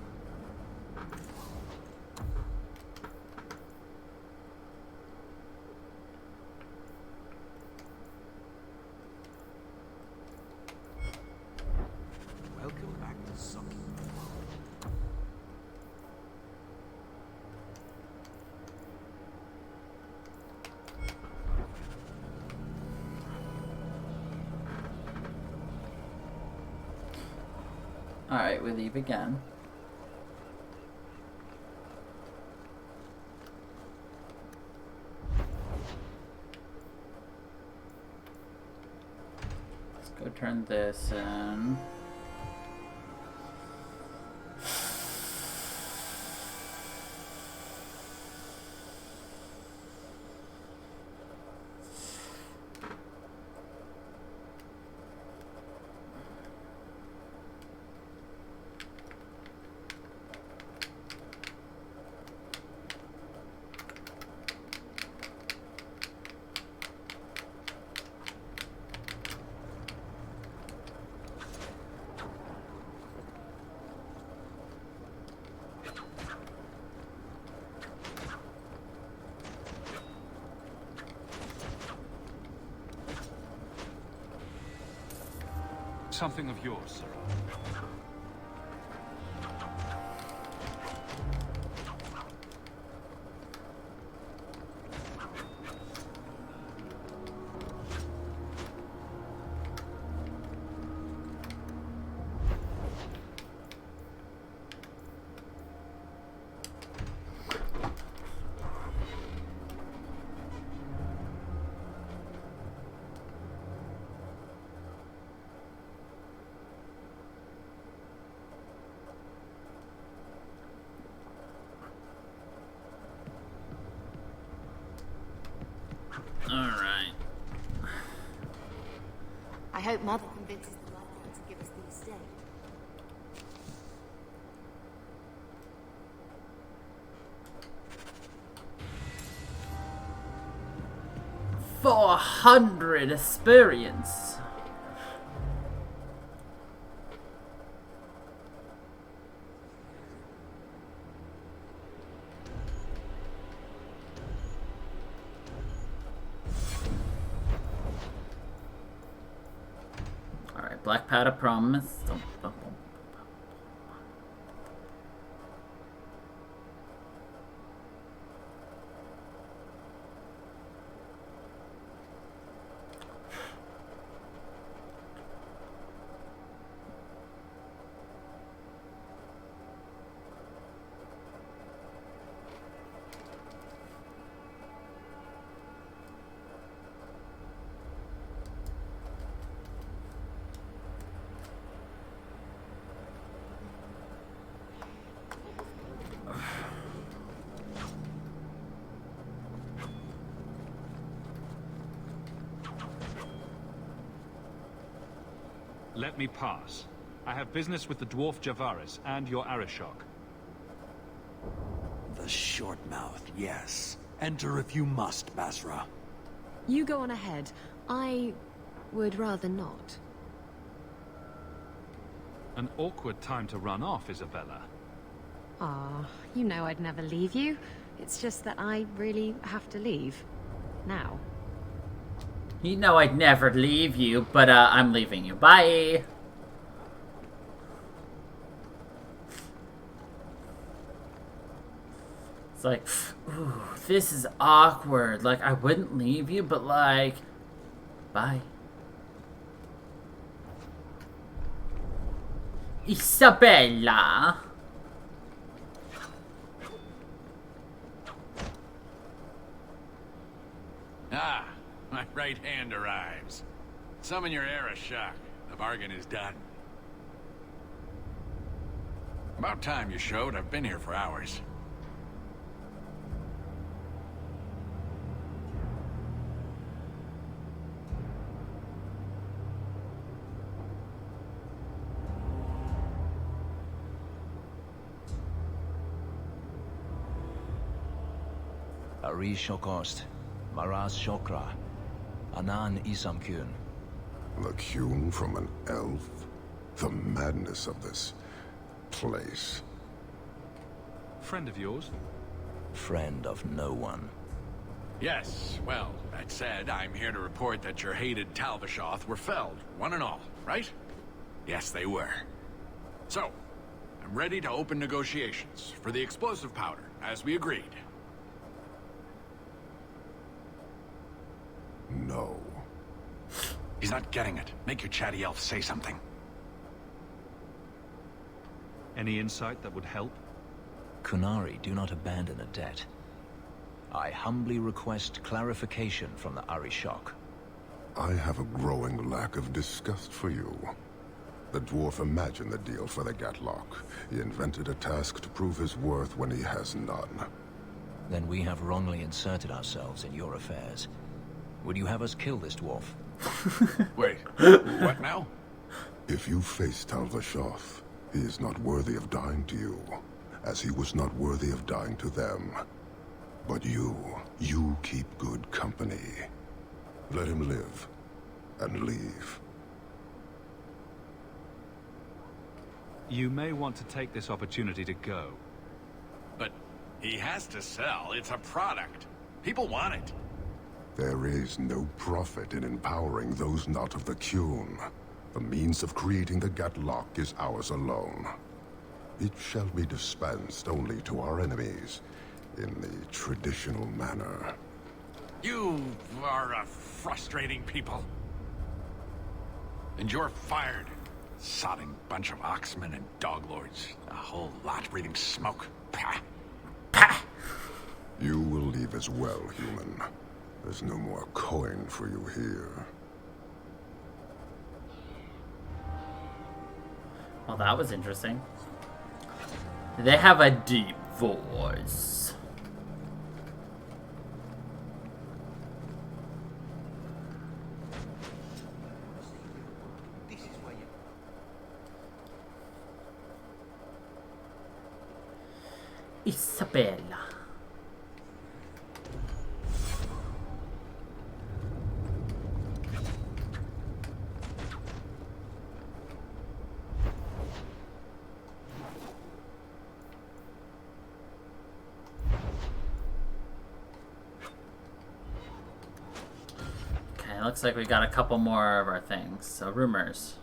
Welcome back to Soccer. Alright, we leave again. Let's go turn this in. Something of yours, sir. Alright. I hope Mother convinces the Viscount to give us the estate. $400 experience. Black powder promise. Let me pass. I have business with the dwarf Javaris and your Arishok. The short mouth, yes. Enter if you must, Basra. You go on ahead. I would rather not. An awkward time to run off, Isabella. Ah, you know I'd never leave you. It's just that I really have to leave. Now. You know I'd never leave you, but I'm leaving you. Bye! It's like, ooh, this is awkward. Like, I wouldn't leave you, but like, bye. Isabella! Ah, my right hand arrives. Summon your Arishok. The bargain is done. About time you showed. I've been here for hours. Ari Shokost, Maraz Shokra, Anan Isamkun. The Kyun from an elf? The madness of this place. Friend of yours? Friend of no one. Yes, well, that said, I'm here to report that your hated Talvishoth were felled, one and all, right? Yes, they were. So, I'm ready to open negotiations for the explosive powder, as we agreed. No. He's not getting it. Make your chatty elf say something. Any insight that would help? Kunari do not abandon a debt. I humbly request clarification from the Arishok. I have a growing lack of disgust for you. The dwarf imagined the deal for the Gatlock. He invented a task to prove his worth when he has none. Then we have wrongly inserted ourselves in your affairs. Would you have us kill this dwarf? Wait, what now? If you face Talvishoth, he is not worthy of dying to you, as he was not worthy of dying to them. But you keep good company. Let him live, and leave. You may want to take this opportunity to go. But he has to sell. It's a product. People want it. There is no profit in empowering those not of the Kyun. The means of creating the Gatlock is ours alone. It shall be dispensed only to our enemies, in the traditional manner. You are a frustrating people. And you're fired. Sodding bunch of oxmen and doglords. A whole lot breathing smoke. Pah. Pah! You will leave as well, human. There's no more coin for you here. Well, that was interesting. They have a deep voice. Isabella. Okay, looks like we got a couple more of our things. So, rumors.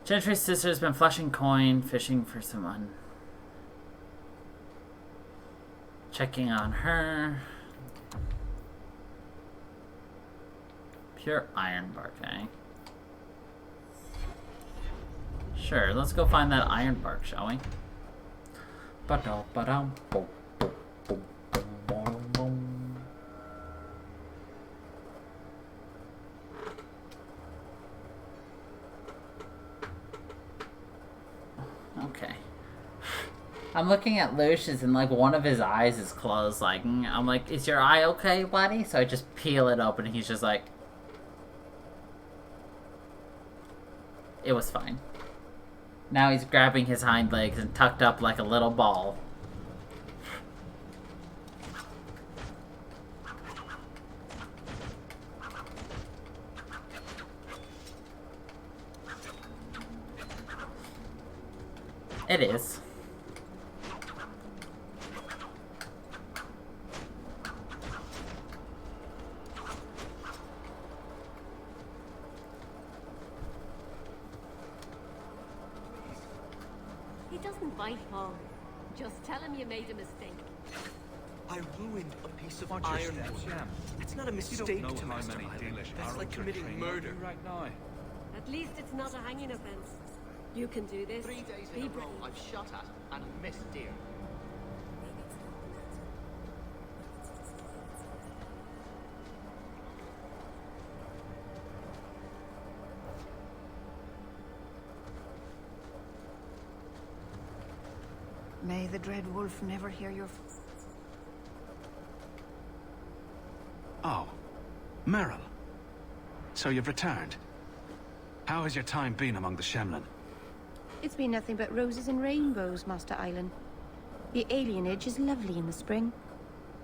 Gentry's sister has been flushing coin, fishing for someone. Checking on her. Pure ironbark, eh? Sure, let's go find that ironbark, shall we? Ba-da-ba-dum, boom, boom, boom, boom, boom. Okay. I'm looking at Lucius and like one of his eyes is closed. Like, I'm like, is your eye okay, buddy? So I just peel it open and he's just like, it was fine. Now he's grabbing his hind legs and tucked up like a little ball. It is. He doesn't bite, Paul. Just tell him you made a mistake. I ruined a piece of Watch your iron. steps, Sham. It's not a You mistake don't know to how master many iron. Dalish That's arrows like are committing trained murder. on you right now. At least it's not a hanging offense. You can do this. 3 days Be in a brave. row I've shot at and missed deer. May the Dread Wolf never hear your... Oh, Meryl. So you've returned. How has your time been among the Shemlin? It's been nothing but roses and rainbows, Master Island. The alienage is lovely in the spring.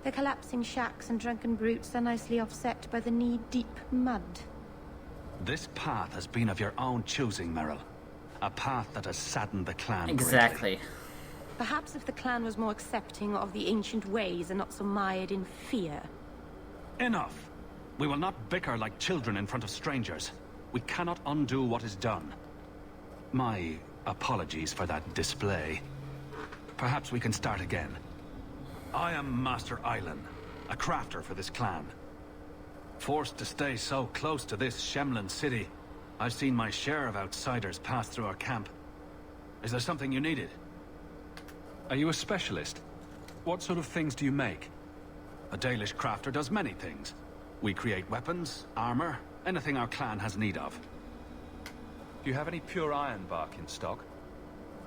The collapsing shacks and drunken brutes are nicely offset by the knee-deep mud. This path has been of your own choosing, Meryl. A path that has saddened the clan Exactly. greatly. Perhaps if the clan was more accepting of the ancient ways and not so mired in fear. Enough! We will not bicker like children in front of strangers. We cannot undo what is done. My apologies for that display. Perhaps we can start again. I am Master Island, a crafter for this clan. Forced to stay so close to this Shemlin city, I've seen my share of outsiders pass through our camp. Is there something you needed? Are you a specialist? What sort of things do you make? A Dalish crafter does many things. We create weapons, armor, anything our clan has need of. Do you have any pure ironbark in stock?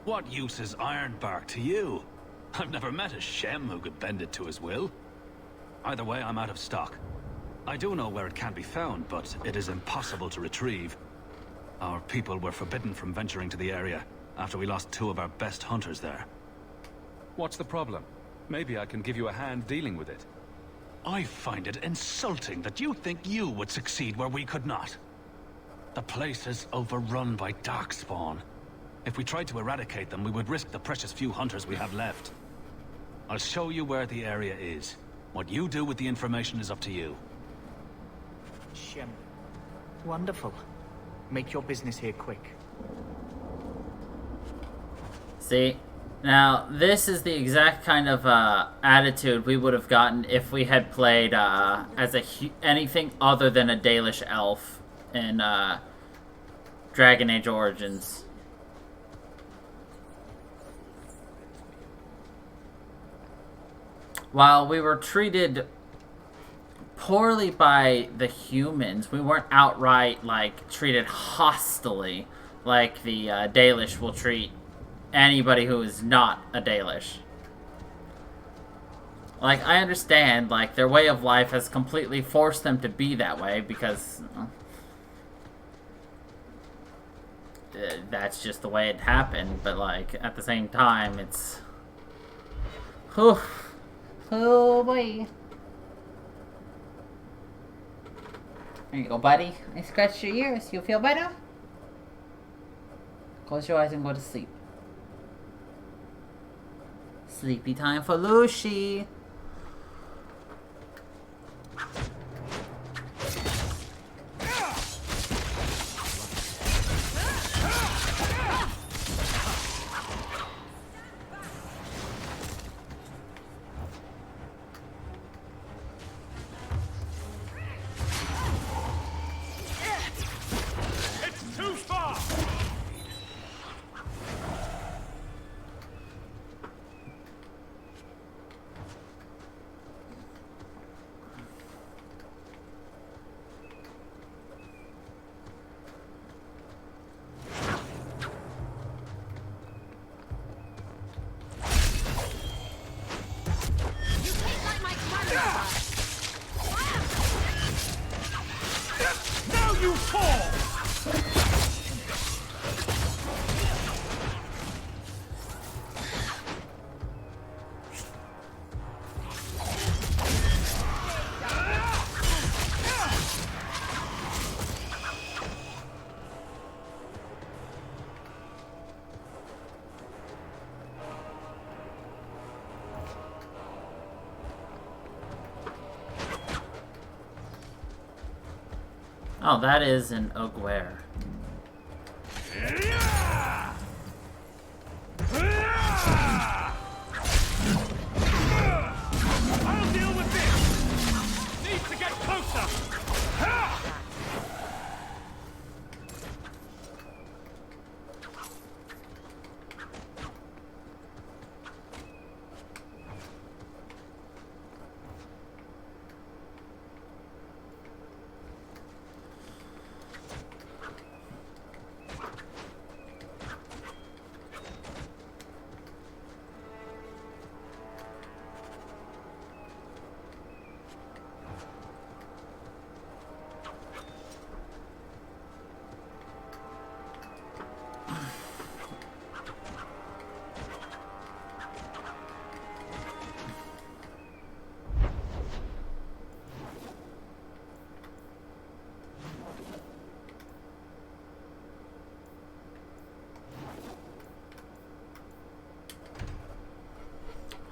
What use is ironbark to you? I've never met a Shem who could bend it to his will. Either way, I'm out of stock. I do know where it can be found, but it is impossible to retrieve. Our people were forbidden from venturing to the area after we lost 2 of our best hunters there. What's the problem? Maybe I can give you a hand dealing with it. I find it insulting that you think you would succeed where we could not. The place is overrun by darkspawn. If we tried to eradicate them, we would risk the precious few hunters we have left. I'll show you where the area is. What you do with the information is up to you. Shem. Wonderful. Make your business here quick. See? Now, this is the exact kind of attitude we would have gotten if we had played as anything other than a Dalish elf in Dragon Age Origins. While we were treated poorly by the humans, we weren't outright, like, treated hostilely like the Dalish will treat anybody who is not a Dalish. Like, I understand, like, their way of life has completely forced them to be that way because that's just the way it happened, but, like, at the same time, it's... Whew. Oh, boy. There you go, buddy. I scratched your ears. You feel better? Close your eyes and go to sleep. Sleepy time for Lucy. Oh, that is an Ogware. I'll deal with this! Need to get closer!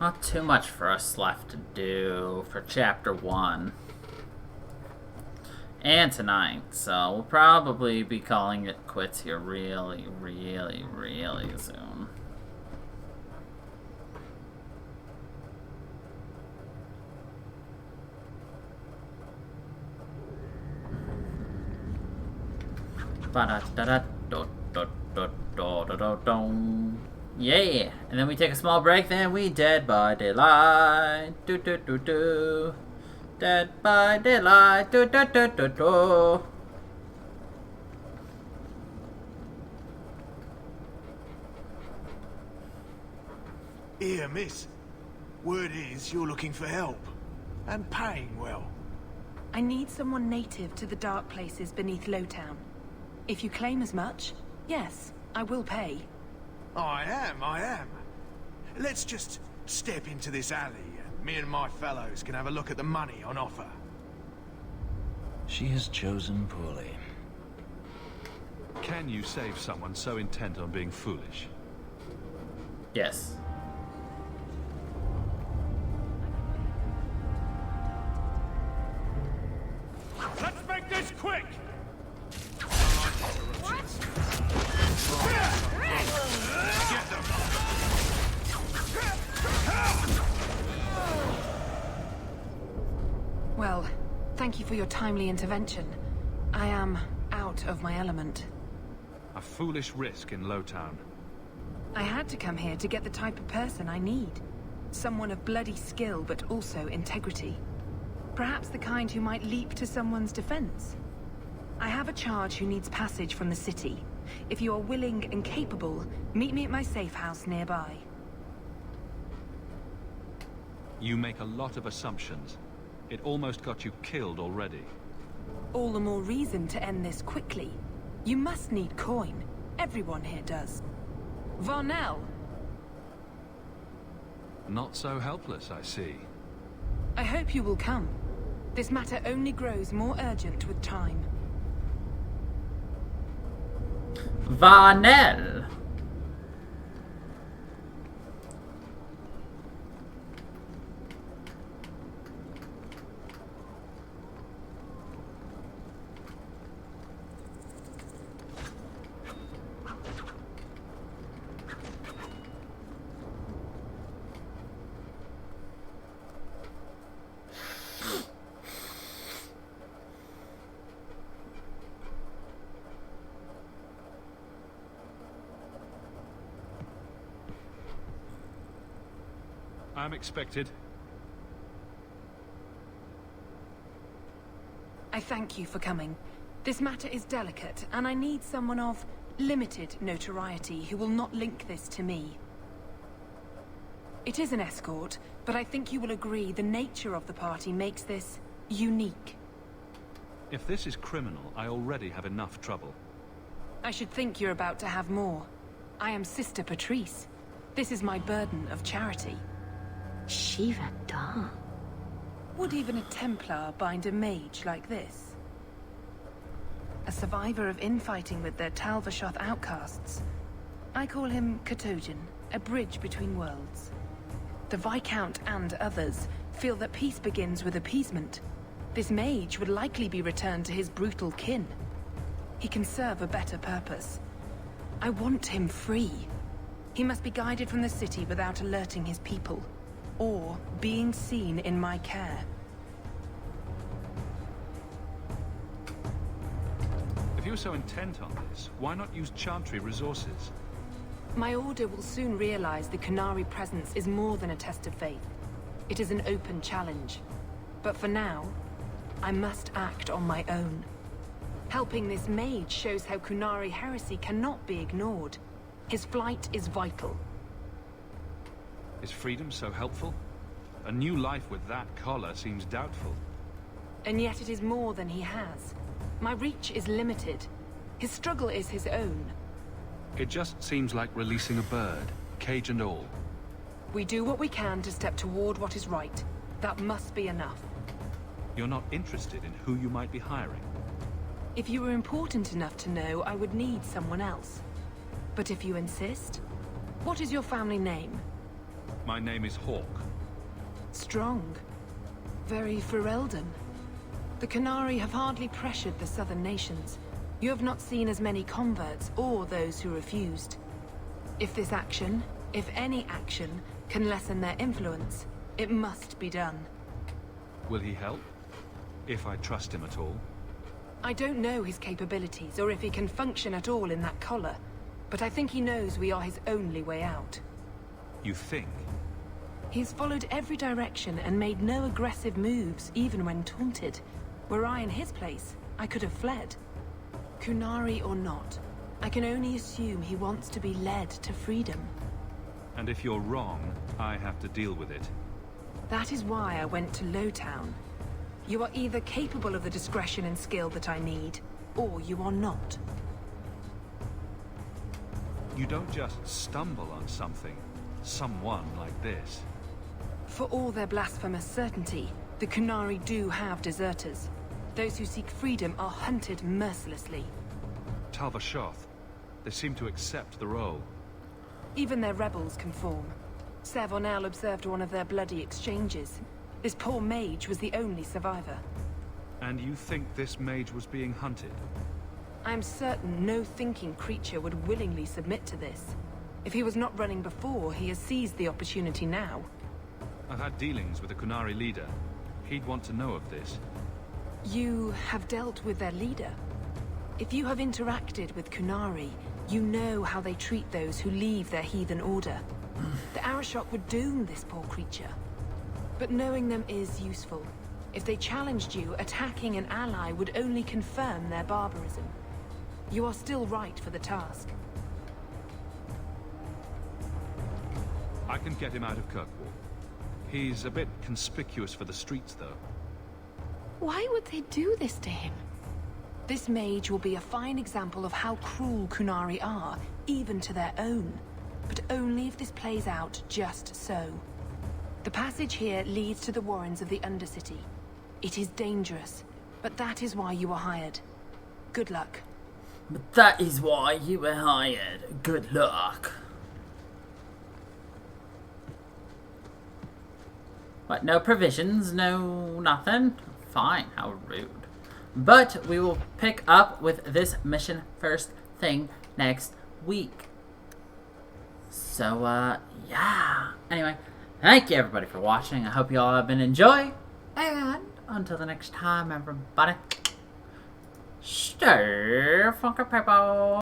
Not too much for us left to do for chapter 1. And tonight, so we'll probably be calling it quits here really, really, really soon. Yeah, and then we take a small break, then we Dead by Daylight. Do do do do. Dead by Daylight. Do do do do do. Here, miss. Word is you're looking for help. And paying well. I need someone native to the dark places beneath Lowtown. If you claim as much, yes, I will pay. I am. Let's just step into this alley, and me and my fellows can have a look at the money on offer. She has chosen poorly. Can you save someone so intent on being foolish? Yes. Let's make this quick! Well, thank you for your timely intervention. I am out of my element. A foolish risk in Lowtown. I had to come here to get the type of person I need. Someone of bloody skill, but also integrity. Perhaps the kind who might leap to someone's defense. I have a charge who needs passage from the city. If you are willing and capable, meet me at my safe house nearby. You make a lot of assumptions. It almost got you killed already. All the more reason to end this quickly. You must need coin. Everyone here does. Varnell! Not so helpless, I see. I hope you will come. This matter only grows more urgent with time. Varnell! I'm expected. I thank you for coming. This matter is delicate, and I need someone of limited notoriety who will not link this to me. It is an escort, but I think you will agree the nature of the party makes this unique. If this is criminal, I already have enough trouble. I should think you're about to have more. I am Sister Patrice. This is my burden of charity. Shiva Da. Would even a Templar bind a mage like this? A survivor of infighting with their Talvashoth outcasts. I call him Katojan, a bridge between worlds. The Viscount and others feel that peace begins with appeasement. This mage would likely be returned to his brutal kin. He can serve a better purpose. I want him free. He must be guided from the city without alerting his people, or being seen in my care. If you're so intent on this, why not use Chantry resources? My order will soon realize the Qunari presence is more than a test of faith. It is an open challenge. But for now, I must act on my own. Helping this mage shows how Qunari heresy cannot be ignored. His flight is vital. Is freedom so helpful? A new life with that collar seems doubtful. And yet it is more than he has. My reach is limited. His struggle is his own. It just seems like releasing a bird, cage and all. We do what we can to step toward what is right. That must be enough. You're not interested in who you might be hiring? If you were important enough to know, I would need someone else. But if you insist, what is your family name? My name is Hawk. Strong. Very Ferelden. The Qunari have hardly pressured the southern nations. You have not seen as many converts or those who refused. If this action, if any action, can lessen their influence, it must be done. Will he help? If I trust him at all? I don't know his capabilities or if he can function at all in that collar, but I think he knows we are his only way out. You think? He's followed every direction and made no aggressive moves, even when taunted. Were I in his place, I could have fled. Qunari or not, I can only assume he wants to be led to freedom. And if you're wrong, I have to deal with it. That is why I went to Lowtown. You are either capable of the discretion and skill that I need, or you are not. You don't just stumble on something, someone like this. For all their blasphemous certainty, the Qunari do have deserters. Those who seek freedom are hunted mercilessly. Talvashoth. They seem to accept the role. Even their rebels conform. Savonel observed one of their bloody exchanges. This poor mage was the only survivor. And you think this mage was being hunted? I am certain no thinking creature would willingly submit to this. If he was not running before, he has seized the opportunity now. I've had dealings with the Qunari leader. He'd want to know of this. You have dealt with their leader. If you have interacted with Qunari, you know how they treat those who leave their heathen order. The Arashok would doom this poor creature. But knowing them is useful. If they challenged you, attacking an ally would only confirm their barbarism. You are still right for the task. I can get him out of Kirkwall. He's a bit conspicuous for the streets, though. Why would they do this to him? This mage will be a fine example of how cruel Qunari are, even to their own. But only if this plays out just so. The passage here leads to the warrens of the Undercity. It is dangerous, but that is why you were hired. Good luck. But that is why you were hired. Good luck. What, no provisions, no nothing? Fine, how rude. But we will pick up with this mission first thing next week. So, yeah. Anyway, thank you everybody for watching. I hope you all have been enjoying. And until the next time, everybody, stay funky people.